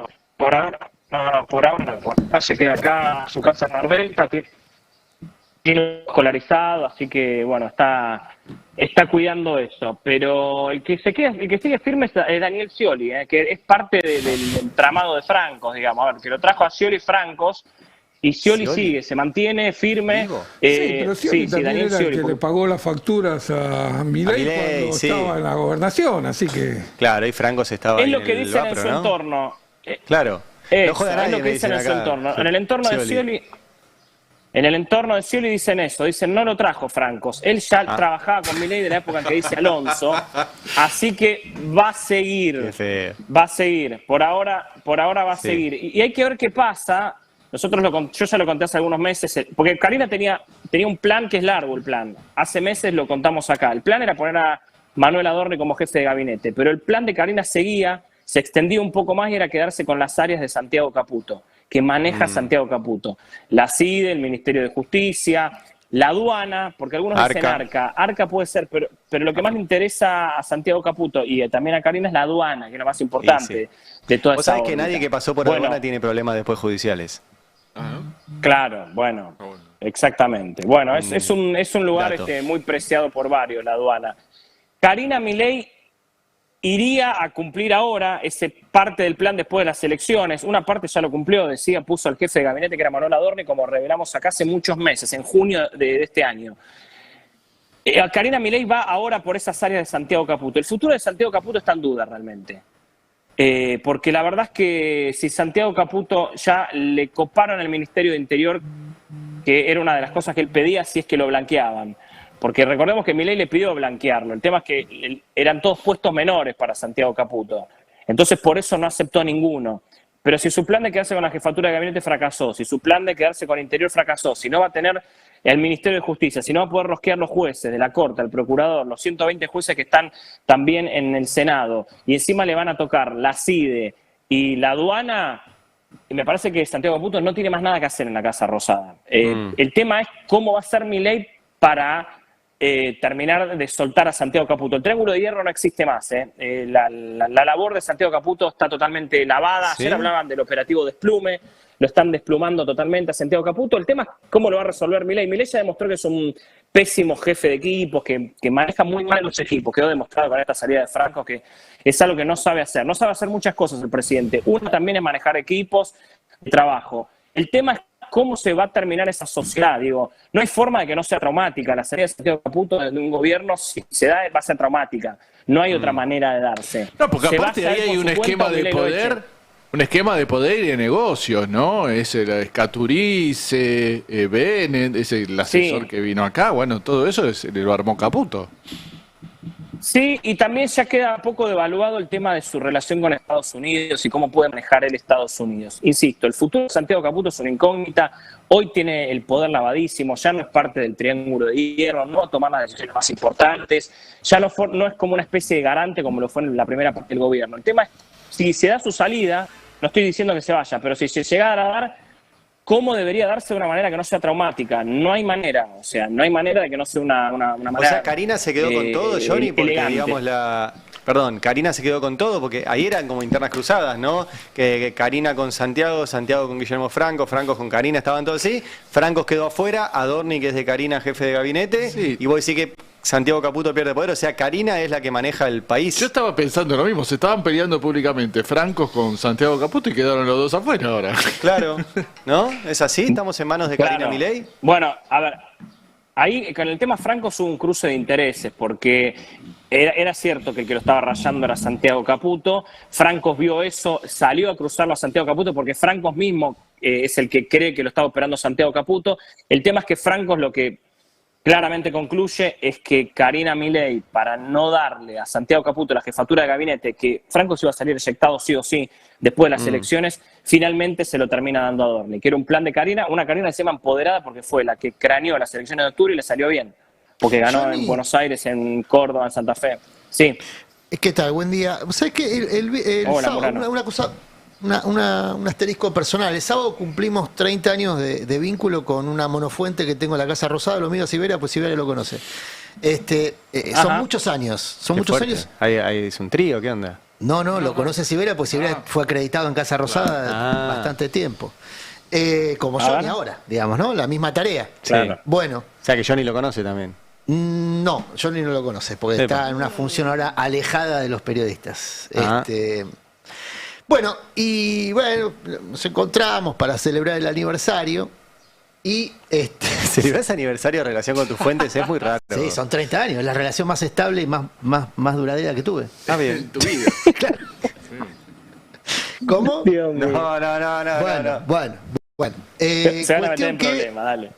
S10: no. Se queda acá en su casa en Nordelta, tiene escolarizado, así que bueno, está cuidando eso. Pero el que sigue firme es Daniel Scioli, que es parte del tramado de Francos, digamos. A ver, que lo trajo a Scioli Francos, Y Scioli sigue, se mantiene firme.
S5: Sí, pero Scioli también
S10: Daniel
S5: era el
S10: Scioli,
S5: que le pagó las facturas a Milei cuando estaba en la gobernación, así que...
S6: Claro, ahí Franco se estaba
S10: es
S6: ahí
S10: lo que
S6: en el
S10: dicen
S6: vapro,
S10: en su
S6: ¿no?
S10: entorno.
S6: Claro.
S10: Eso,
S6: No joda a nadie,
S10: es lo que
S6: me
S10: dicen en su
S6: acá.
S10: entorno. En el entorno de Scioli... En el entorno de Scioli dicen eso, dicen no lo trajo Francos. Él ya trabajaba con Milei de la época en que dice Alonso, así que va a seguir.
S6: Qué feo.
S10: Va a seguir. Por ahora va a seguir. Y hay que ver qué pasa. Yo ya lo conté hace algunos meses, porque Carina tenía un plan que es largo el plan. Hace meses lo contamos acá. El plan era poner a Manuel Adorni como jefe de gabinete, pero el plan de Carina seguía, se extendía un poco más y era quedarse con las áreas de Santiago Caputo, que maneja Santiago Caputo. La CIDE, el Ministerio de Justicia, la aduana, porque algunos dicen Arca puede ser, pero lo que más le interesa a Santiago Caputo y también a Carina es la aduana, que es lo más importante de toda esa
S6: Vos sabés que
S10: órbita.
S6: nadie que pasó por aduana tiene problemas después judiciales.
S10: Claro, bueno, exactamente. Bueno, es un lugar muy preciado por varios, la aduana. Carina Milei iría a cumplir ahora ese parte del plan después de las elecciones. Una parte ya lo cumplió, decía, puso al jefe de gabinete que era Manuel Adorni, como revelamos acá hace muchos meses, en junio de este año. Carina Milei va ahora por esas áreas de Santiago Caputo. El futuro de Santiago Caputo está en duda realmente. Porque la verdad es que si Santiago Caputo ya le coparon el Ministerio de Interior, que era una de las cosas que él pedía si es que lo blanqueaban. Porque recordemos que Milei le pidió blanquearlo. El tema es que eran todos puestos menores para Santiago Caputo. Entonces por eso no aceptó ninguno. Pero si su plan de quedarse con la jefatura de gabinete fracasó, si su plan de quedarse con Interior fracasó, si no va a tener el Ministerio de Justicia, si no va a poder rosquear los jueces de la Corte, el procurador, los 120 jueces que están también en el Senado, y encima le van a tocar la CIDE y la aduana, y me parece que Santiago Caputo no tiene más nada que hacer en la Casa Rosada. El tema es cómo va a ser Milei para terminar de soltar a Santiago Caputo. El triángulo de hierro no existe más. La labor de Santiago Caputo está totalmente lavada. Ayer hablaban del operativo Desplume, lo están desplumando totalmente a Santiago Caputo. El tema es cómo lo va a resolver Milei. Milei ya demostró que es un pésimo jefe de equipos, que maneja muy mal los equipos. Quedó demostrado con esta salida de Franco que es algo que no sabe hacer. No sabe hacer muchas cosas el presidente. Una también es manejar equipos de trabajo. El tema es cómo se va a terminar esa sociedad. Digo, no hay forma de que no sea traumática. La salida de Santiago Caputo de un gobierno, si se da, va a ser traumática. No hay otra manera de darse.
S2: No, porque
S10: Se
S2: aparte
S10: va a
S2: ahí
S10: hacer
S2: hay
S10: por
S2: un
S10: su cuenta
S2: esquema
S10: o
S2: de
S10: Milei lo
S2: poder,
S10: eche.
S2: un esquema de poder y de negocios, ¿no? Es el Escaturice, Bennett, es el asesor que vino acá. Bueno, todo eso lo armó Caputo.
S10: Sí, y también ya queda poco devaluado el tema de su relación con Estados Unidos y cómo puede manejar el Estados Unidos. Insisto, el futuro de Santiago Caputo es una incógnita. Hoy tiene el poder lavadísimo, ya no es parte del triángulo de hierro, no va a tomar las decisiones más importantes, ya no es como una especie de garante como lo fue en la primera parte del gobierno. El tema es, si se da su salida, no estoy diciendo que se vaya, pero si se llegara a dar, ¿cómo debería darse de una manera que no sea traumática? No hay manera, o sea, no hay manera de que no sea una manera.
S6: O sea, Carina se quedó con todo, Johnny, porque
S10: elegante.
S6: digamos Perdón, Carina se quedó con todo, porque ahí eran como internas cruzadas, ¿no? Que Carina con Santiago, Santiago con Guillermo Franco, Franco con Carina, estaban todos así. Franco quedó afuera, Adorni, que es de Carina, jefe de gabinete, y vos decís que Santiago Caputo pierde poder, o sea, Carina es la que maneja el país.
S2: Yo estaba pensando lo mismo, se estaban peleando públicamente Francos con Santiago Caputo y quedaron los dos afuera ahora.
S6: Claro, ¿no? ¿Es así? ¿Estamos en manos de Carina Milei?
S10: Bueno, a ver, ahí con el tema Franco hubo un cruce de intereses, porque era cierto que el que lo estaba rayando era Santiago Caputo. Francos vio eso, salió a cruzarlo a Santiago Caputo porque Francos mismo es el que cree que lo estaba operando Santiago Caputo. El tema es que Francos lo que claramente concluye es que Carina Milei, para no darle a Santiago Caputo la jefatura de gabinete, que Franco se iba a salir eyectado sí o sí después de las elecciones, finalmente se lo termina dando a Adorni, que era un plan de Carina, una Carina que se llama empoderada porque fue la que craneó las elecciones de octubre y le salió bien, porque ganó
S4: Johnny,
S10: en Buenos Aires, en Córdoba, en Santa Fe. Sí.
S4: ¿Qué tal? Buen día. ¿Sabes qué? El
S10: Hola,
S4: sábado,
S10: Morano.
S4: una cosa, un asterisco personal. El sábado cumplimos 30 años de vínculo con una monofuente que tengo en la Casa Rosada, lo mío a Siberia, pues Siberia lo conoce. Son muchos años. Son
S6: Qué
S4: muchos
S6: fuerte.
S4: años.
S6: Ahí es un trío, ¿qué onda?
S4: No, lo conoce Siberia, pues Siberia fue acreditado en Casa Rosada bastante tiempo. Como Johnny ahora, digamos, ¿no? La misma tarea.
S10: Claro.
S4: Bueno.
S6: O sea que Johnny lo conoce también.
S4: No, Johnny no lo conoce, porque está en una función ahora alejada de los periodistas. Bueno, nos encontramos para celebrar el aniversario y
S6: Celebrar ese aniversario en relación con tus fuentes es muy raro.
S4: sí, son 30 años, la relación más estable y más duradera que tuve.
S6: Ah, bien.
S2: En tu vida.
S4: Claro. ¿Cómo?
S6: No.
S4: Bueno.
S10: Se van a meter
S4: Cuestión
S10: en
S4: que
S10: problema, dale.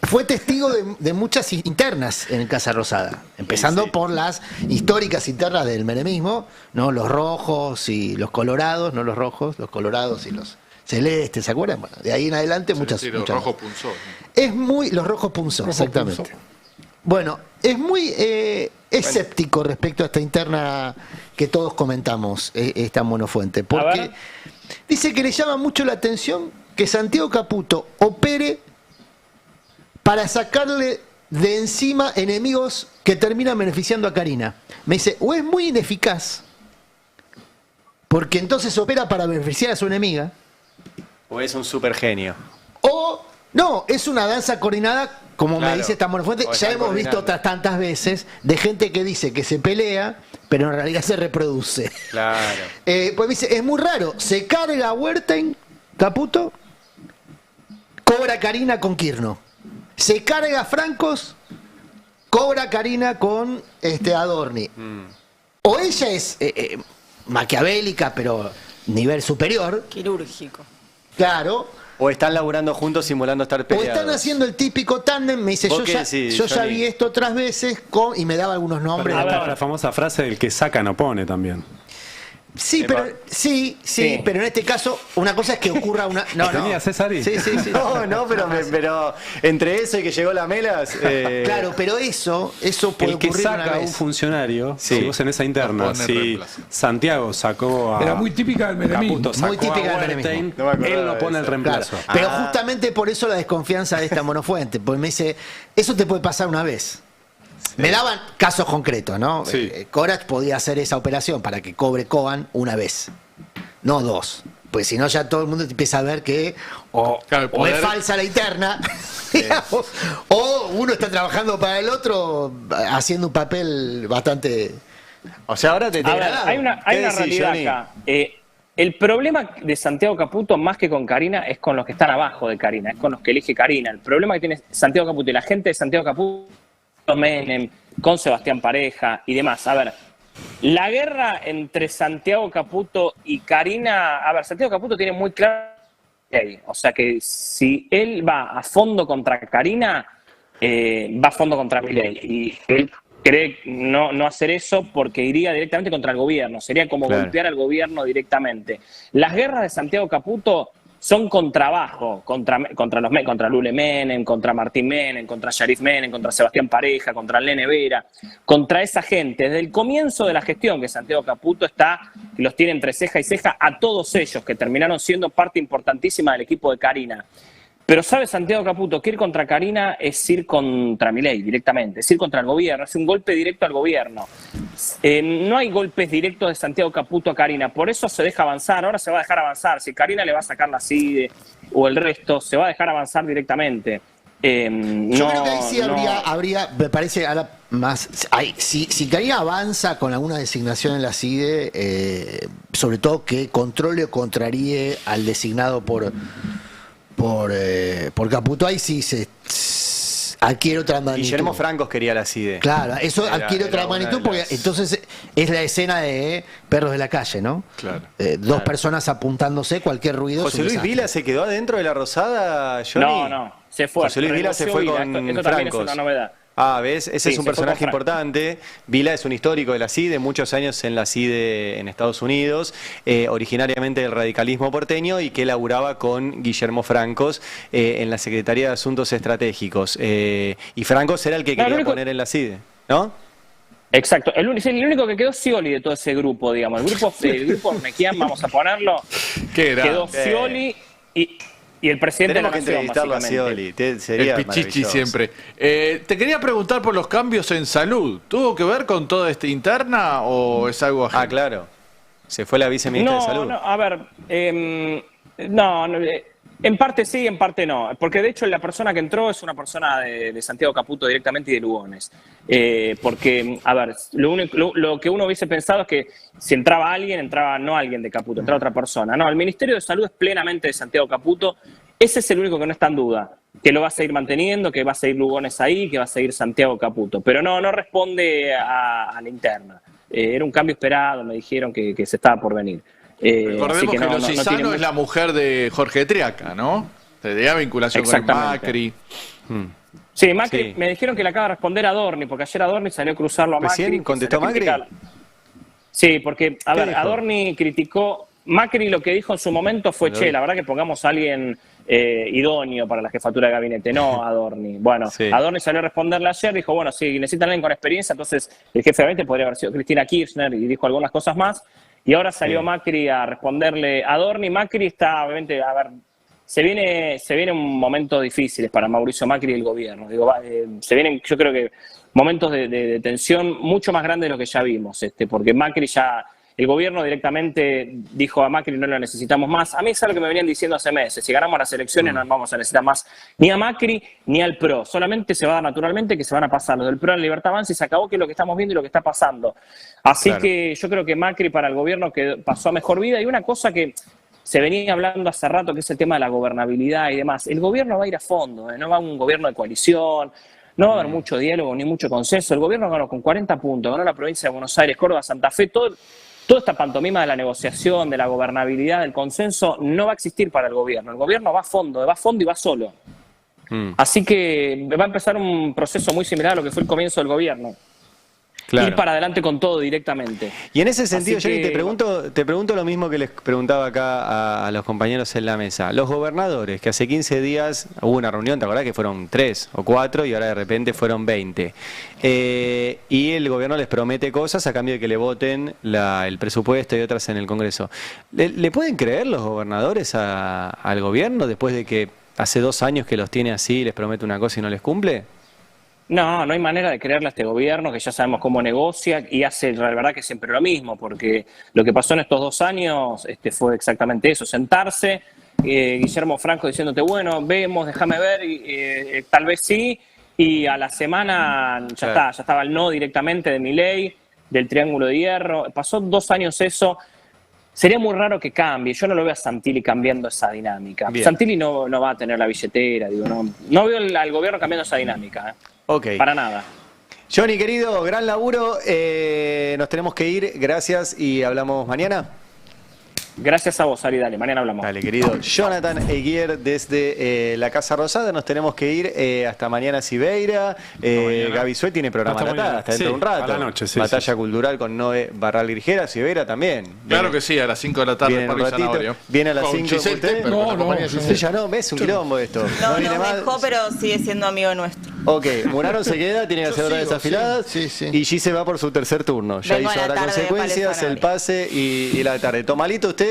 S4: fue testigo de muchas internas en Casa Rosada, empezando por las históricas internas del menemismo, ¿no? Los rojos y los colorados, no los rojos, los colorados y los celestes, ¿se acuerdan? Bueno, de ahí en adelante muchas.
S2: Sí, los rojos punzó.
S4: Los rojos punzó, exactamente. Bueno, es muy escéptico respecto a esta interna que todos comentamos, esta Monofuente, porque dice que le llama mucho la atención que Santiago Caputo opere para sacarle de encima enemigos que terminan beneficiando a Karina. Me dice, o es muy ineficaz, porque entonces opera para beneficiar a su enemiga,
S6: O es un super genio.
S4: o no, es una danza coordinada, como
S6: Claro.
S4: me dice esta Monofuente.
S6: O
S4: Ya
S6: están
S4: hemos visto
S6: coordinando.
S4: otras tantas veces de gente que dice que se pelea, pero en realidad se reproduce.
S6: Claro.
S4: Pues me dice, es muy raro, se carga a Huertain, Caputo, cobra Karina con Kirchner. Se carga a Francos, cobra Karina con Adorni. O ella es maquiavélica, pero nivel superior,
S7: Quirúrgico.
S4: claro.
S6: O están laburando juntos simulando estar
S4: O
S6: peleados.
S4: están haciendo el típico tándem, me dice,
S6: ¿Vos
S4: yo
S6: qué
S4: ya,
S6: decís,
S4: yo ya
S6: Johnny?
S4: vi esto otras veces, y me daba algunos nombres.
S10: A ver.
S3: La famosa frase del que saca no pone también.
S4: Sí,
S6: Epa.
S4: pero sí, pero en este caso, una cosa es que ocurra una. No, no.
S3: ¿Tenía César?
S4: Sí.
S6: No, pero entre eso y que llegó la Melas.
S4: Claro, pero eso puede
S3: El que
S4: ocurrir una
S3: saca a un
S4: vez.
S3: funcionario,
S6: Sí.
S3: si vos en esa interna,
S2: Lo pone
S3: si
S2: reemplazo.
S3: Santiago sacó a
S5: Era muy típica del menemismo.
S3: Caputo, sacó
S4: Muy típica
S3: a
S4: del
S3: Huertain,
S4: menemismo.
S6: No me acordaba
S3: él lo
S6: de
S3: pone el
S6: eso.
S3: reemplazo.
S4: Claro, pero justamente por eso la desconfianza de esta Monofuente, porque me dice, eso te puede pasar una vez. Me daban casos concretos, ¿no?
S2: Sí.
S4: Korat podía hacer esa operación para que cobre Coban una vez, no dos. Pues si no, ya todo el mundo empieza a ver que
S2: Claro, el
S4: o es
S2: poder-
S4: falsa la interna, digamos, o uno está trabajando para el otro haciendo un papel bastante.
S6: O sea, ahora te
S10: A ver,
S6: degradado.
S10: hay una
S6: ¿Qué decís,
S10: realidad
S6: Johnny?
S10: acá. El problema de Santiago Caputo, más que con Karina, es con los que están abajo de Karina, es con los que elige Karina. El problema que tiene Santiago Caputo y la gente de Santiago Caputo, Menem, con Sebastián Pareja y demás. A ver, la guerra entre Santiago Caputo y Karina, a ver, Santiago Caputo tiene muy claro, o sea que si él va a fondo contra Karina, va a fondo contra Milei. Y él cree no hacer eso porque iría directamente contra el gobierno, sería como
S6: Claro.
S10: golpear al gobierno directamente. Las guerras de Santiago Caputo son contra abajo, contra Lule Menem, contra Martín Menem, contra Sharif Menem, contra Sebastián Pareja, contra Lene Vera, contra esa gente. Desde el comienzo de la gestión que Santiago Caputo los tiene entre ceja y ceja a todos ellos, que terminaron siendo parte importantísima del equipo de Karina. Pero sabe Santiago Caputo que ir contra Karina es ir contra Milei directamente, es ir contra el gobierno, es un golpe directo al gobierno. No hay golpes directos de Santiago Caputo a Karina, por eso se deja avanzar, ahora se va a dejar avanzar. Si Karina le va a sacar la CIDE o el resto, se va a dejar avanzar directamente.
S4: Yo creo que ahí sí habría, me parece, ahora más. Si Karina avanza con alguna designación en la CIDE, sobre todo que controle o contraríe al designado por Caputo, ahí sí se adquiere otra magnitud.
S6: Guillermo Francos quería la CIDE.
S4: Claro, eso adquiere
S6: Era
S4: otra
S6: una
S4: magnitud
S6: de
S4: porque
S6: las-
S4: entonces es la escena de Perros de la Calle, ¿no?
S2: Claro.
S4: Dos personas apuntándose, cualquier ruido. es
S6: José
S4: un
S6: Luis
S4: desastre.
S6: Vila se quedó adentro de la Rosada, Johnny.
S10: No, se fue.
S6: José Luis Vila se fue
S10: Renunció
S6: con
S10: Vila. Esto también es
S6: Francos.
S10: una novedad.
S6: Ah, ¿ves? Ese
S10: Sí,
S6: es un
S10: se fue
S6: personaje
S10: con Franco.
S6: importante. Vila es un histórico de la CIDE, muchos años en la CIDE en Estados Unidos, originariamente del radicalismo porteño y que laburaba con Guillermo Francos en la Secretaría de Asuntos Estratégicos. Y Francos era el que
S10: Claro,
S6: quería
S10: lo único-
S6: poner en la CIDE, ¿no?
S10: Exacto. El único que quedó Scioli de todo ese grupo, digamos. El grupo Mequián, vamos a ponerlo.
S2: Qué grande.
S10: Quedó Scioli y el presidente
S6: Tenemos
S10: de
S6: que
S10: la Nación,
S6: entrevistarlo a
S10: básicamente.
S6: Scioli. Sería
S2: El Pichichi
S6: maravilloso.
S2: siempre. Te quería preguntar por los cambios en salud. ¿Tuvo que ver con toda esta interna o es algo ajeno?
S6: Ah, claro. Se fue la viceministra de Salud.
S10: No, a ver, En parte sí, en parte no. Porque de hecho la persona que entró es una persona de Santiago Caputo directamente y de Lugones. Porque, a ver, lo que uno hubiese pensado es que si entraba alguien, entraba no alguien de Caputo, entraba otra persona. No, el Ministerio de Salud es plenamente de Santiago Caputo. Ese es el único que no está en duda. Que lo va a seguir manteniendo, que va a seguir Lugones ahí, que va a seguir Santiago Caputo. Pero no responde a la interna. Era un cambio esperado, me dijeron que se estaba por venir.
S2: Recordemos que Lozano es la mujer de Jorge Triaca, ¿no? Tenía vinculación con Macri.
S10: Sí, Macri, me dijeron que le acaba de responder a Adorni, porque ayer Adorni salió a cruzarlo a Macri.
S6: ¿Recién contestó Macri?
S10: Sí, porque, a ver, Adorni criticó, Macri lo que dijo en su momento fue, la verdad que pongamos a alguien idóneo para la jefatura de gabinete, no Adorni. Bueno, Adorni salió a responderle ayer, dijo, bueno, si necesitan alguien con experiencia, entonces el jefe de gabinete podría haber sido Cristina Kirchner, y dijo algunas cosas más. Y ahora salió Macri a responderle a Adorni. Macri está, obviamente, a ver, se vienen momentos difíciles para Mauricio Macri y el gobierno. Digo, se vienen, yo creo que momentos de tensión mucho más grandes de lo que ya vimos, porque Macri ya, el gobierno directamente dijo a Macri no lo necesitamos más. A mí es algo que me venían diciendo hace meses. Si ganamos las elecciones no vamos a necesitar más ni a Macri ni al PRO. Solamente se va a dar naturalmente que se van a pasar los del PRO en Libertad Avanza y se acabó, que es lo que estamos viendo y lo que está pasando. Así que yo creo que Macri para el gobierno que pasó a mejor vida. Y una cosa que se venía hablando hace rato, que es el tema de la gobernabilidad y demás. El gobierno va a ir a fondo, no va a un gobierno de coalición, no va a haber mucho diálogo ni mucho consenso. El gobierno ganó con 40 puntos, ganó la provincia de Buenos Aires, Córdoba, Santa Fe, toda esta pantomima de la negociación, de la gobernabilidad, del consenso, no va a existir para el gobierno. El gobierno va a fondo y va solo. Así que va a empezar un proceso muy similar a lo que fue el comienzo del gobierno. Ir para adelante con todo directamente.
S6: Y en ese sentido, Johnny, te pregunto lo mismo que les preguntaba acá a los compañeros en la mesa. Los gobernadores, que hace 15 días hubo una reunión, ¿te acordás que fueron 3 o 4 y ahora de repente fueron 20? Y el gobierno les promete cosas a cambio de que le voten el presupuesto y otras en el Congreso. ¿Le pueden creer los gobernadores al gobierno después de que hace 2 años que los tiene así, les promete una cosa y no les cumple?
S10: No hay manera de creerle a este gobierno, que ya sabemos cómo negocia y hace, la verdad, que siempre lo mismo, porque lo que pasó en estos 2 años fue exactamente eso, sentarse, Guillermo Franco diciéndote, bueno, vemos, déjame ver, tal vez sí, y a la semana ya estaba el no directamente de Milei, del Triángulo de Hierro, pasó 2 años eso. Sería muy raro que cambie. Yo no lo veo a Santilli cambiando esa dinámica. Bien. Santilli no va a tener la billetera. No veo al gobierno cambiando esa dinámica. Para nada.
S6: Johnny, querido, gran laburo. Nos tenemos que ir. Gracias y hablamos mañana.
S10: Gracias a vos, Ari, dale, mañana hablamos.
S6: Dale, querido. Jonathan Eguier desde la Casa Rosada. Nos tenemos que ir hasta mañana Sibeira. Gaby Suet tiene programa hasta dentro de un rato.
S3: A la noche,
S6: Batalla cultural con Noé Barral Grijera. Sibeira también.
S2: Claro que sí, a las 5 de la tarde.
S6: Viene un ratito. Viene a las 5. No, es un quilombo esto.
S7: No dejó, pero sigue siendo amigo nuestro.
S6: Murano se queda, tiene que hacer otras desafiladas. Sí. Y G se va por su tercer turno. Ya hizo ahora consecuencias, el pase y la tarde. Tomalito, usted.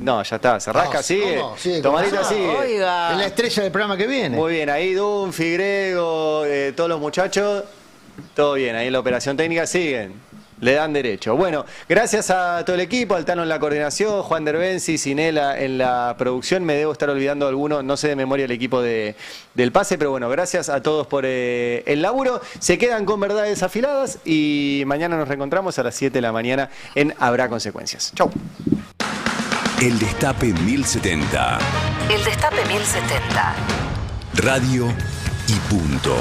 S6: No, ya está, se rasca, sigue. Tomalito sigue.
S4: Es la estrella del programa que viene.
S6: Muy bien, ahí Dunphy, Grego, todos los muchachos, todo bien, ahí en la operación técnica siguen. Le dan derecho. Bueno, gracias a todo el equipo, Altano en la coordinación, Juan Derbensi, Sinela en la producción. Me debo estar olvidando alguno, no sé de memoria el equipo del pase, pero bueno, gracias a todos por el laburo. Se quedan con verdades afiladas y mañana nos reencontramos a las 7 de la mañana en Habrá Consecuencias. Chau.
S11: El Destape 1070.
S12: El Destape 1070.
S11: Radio y punto.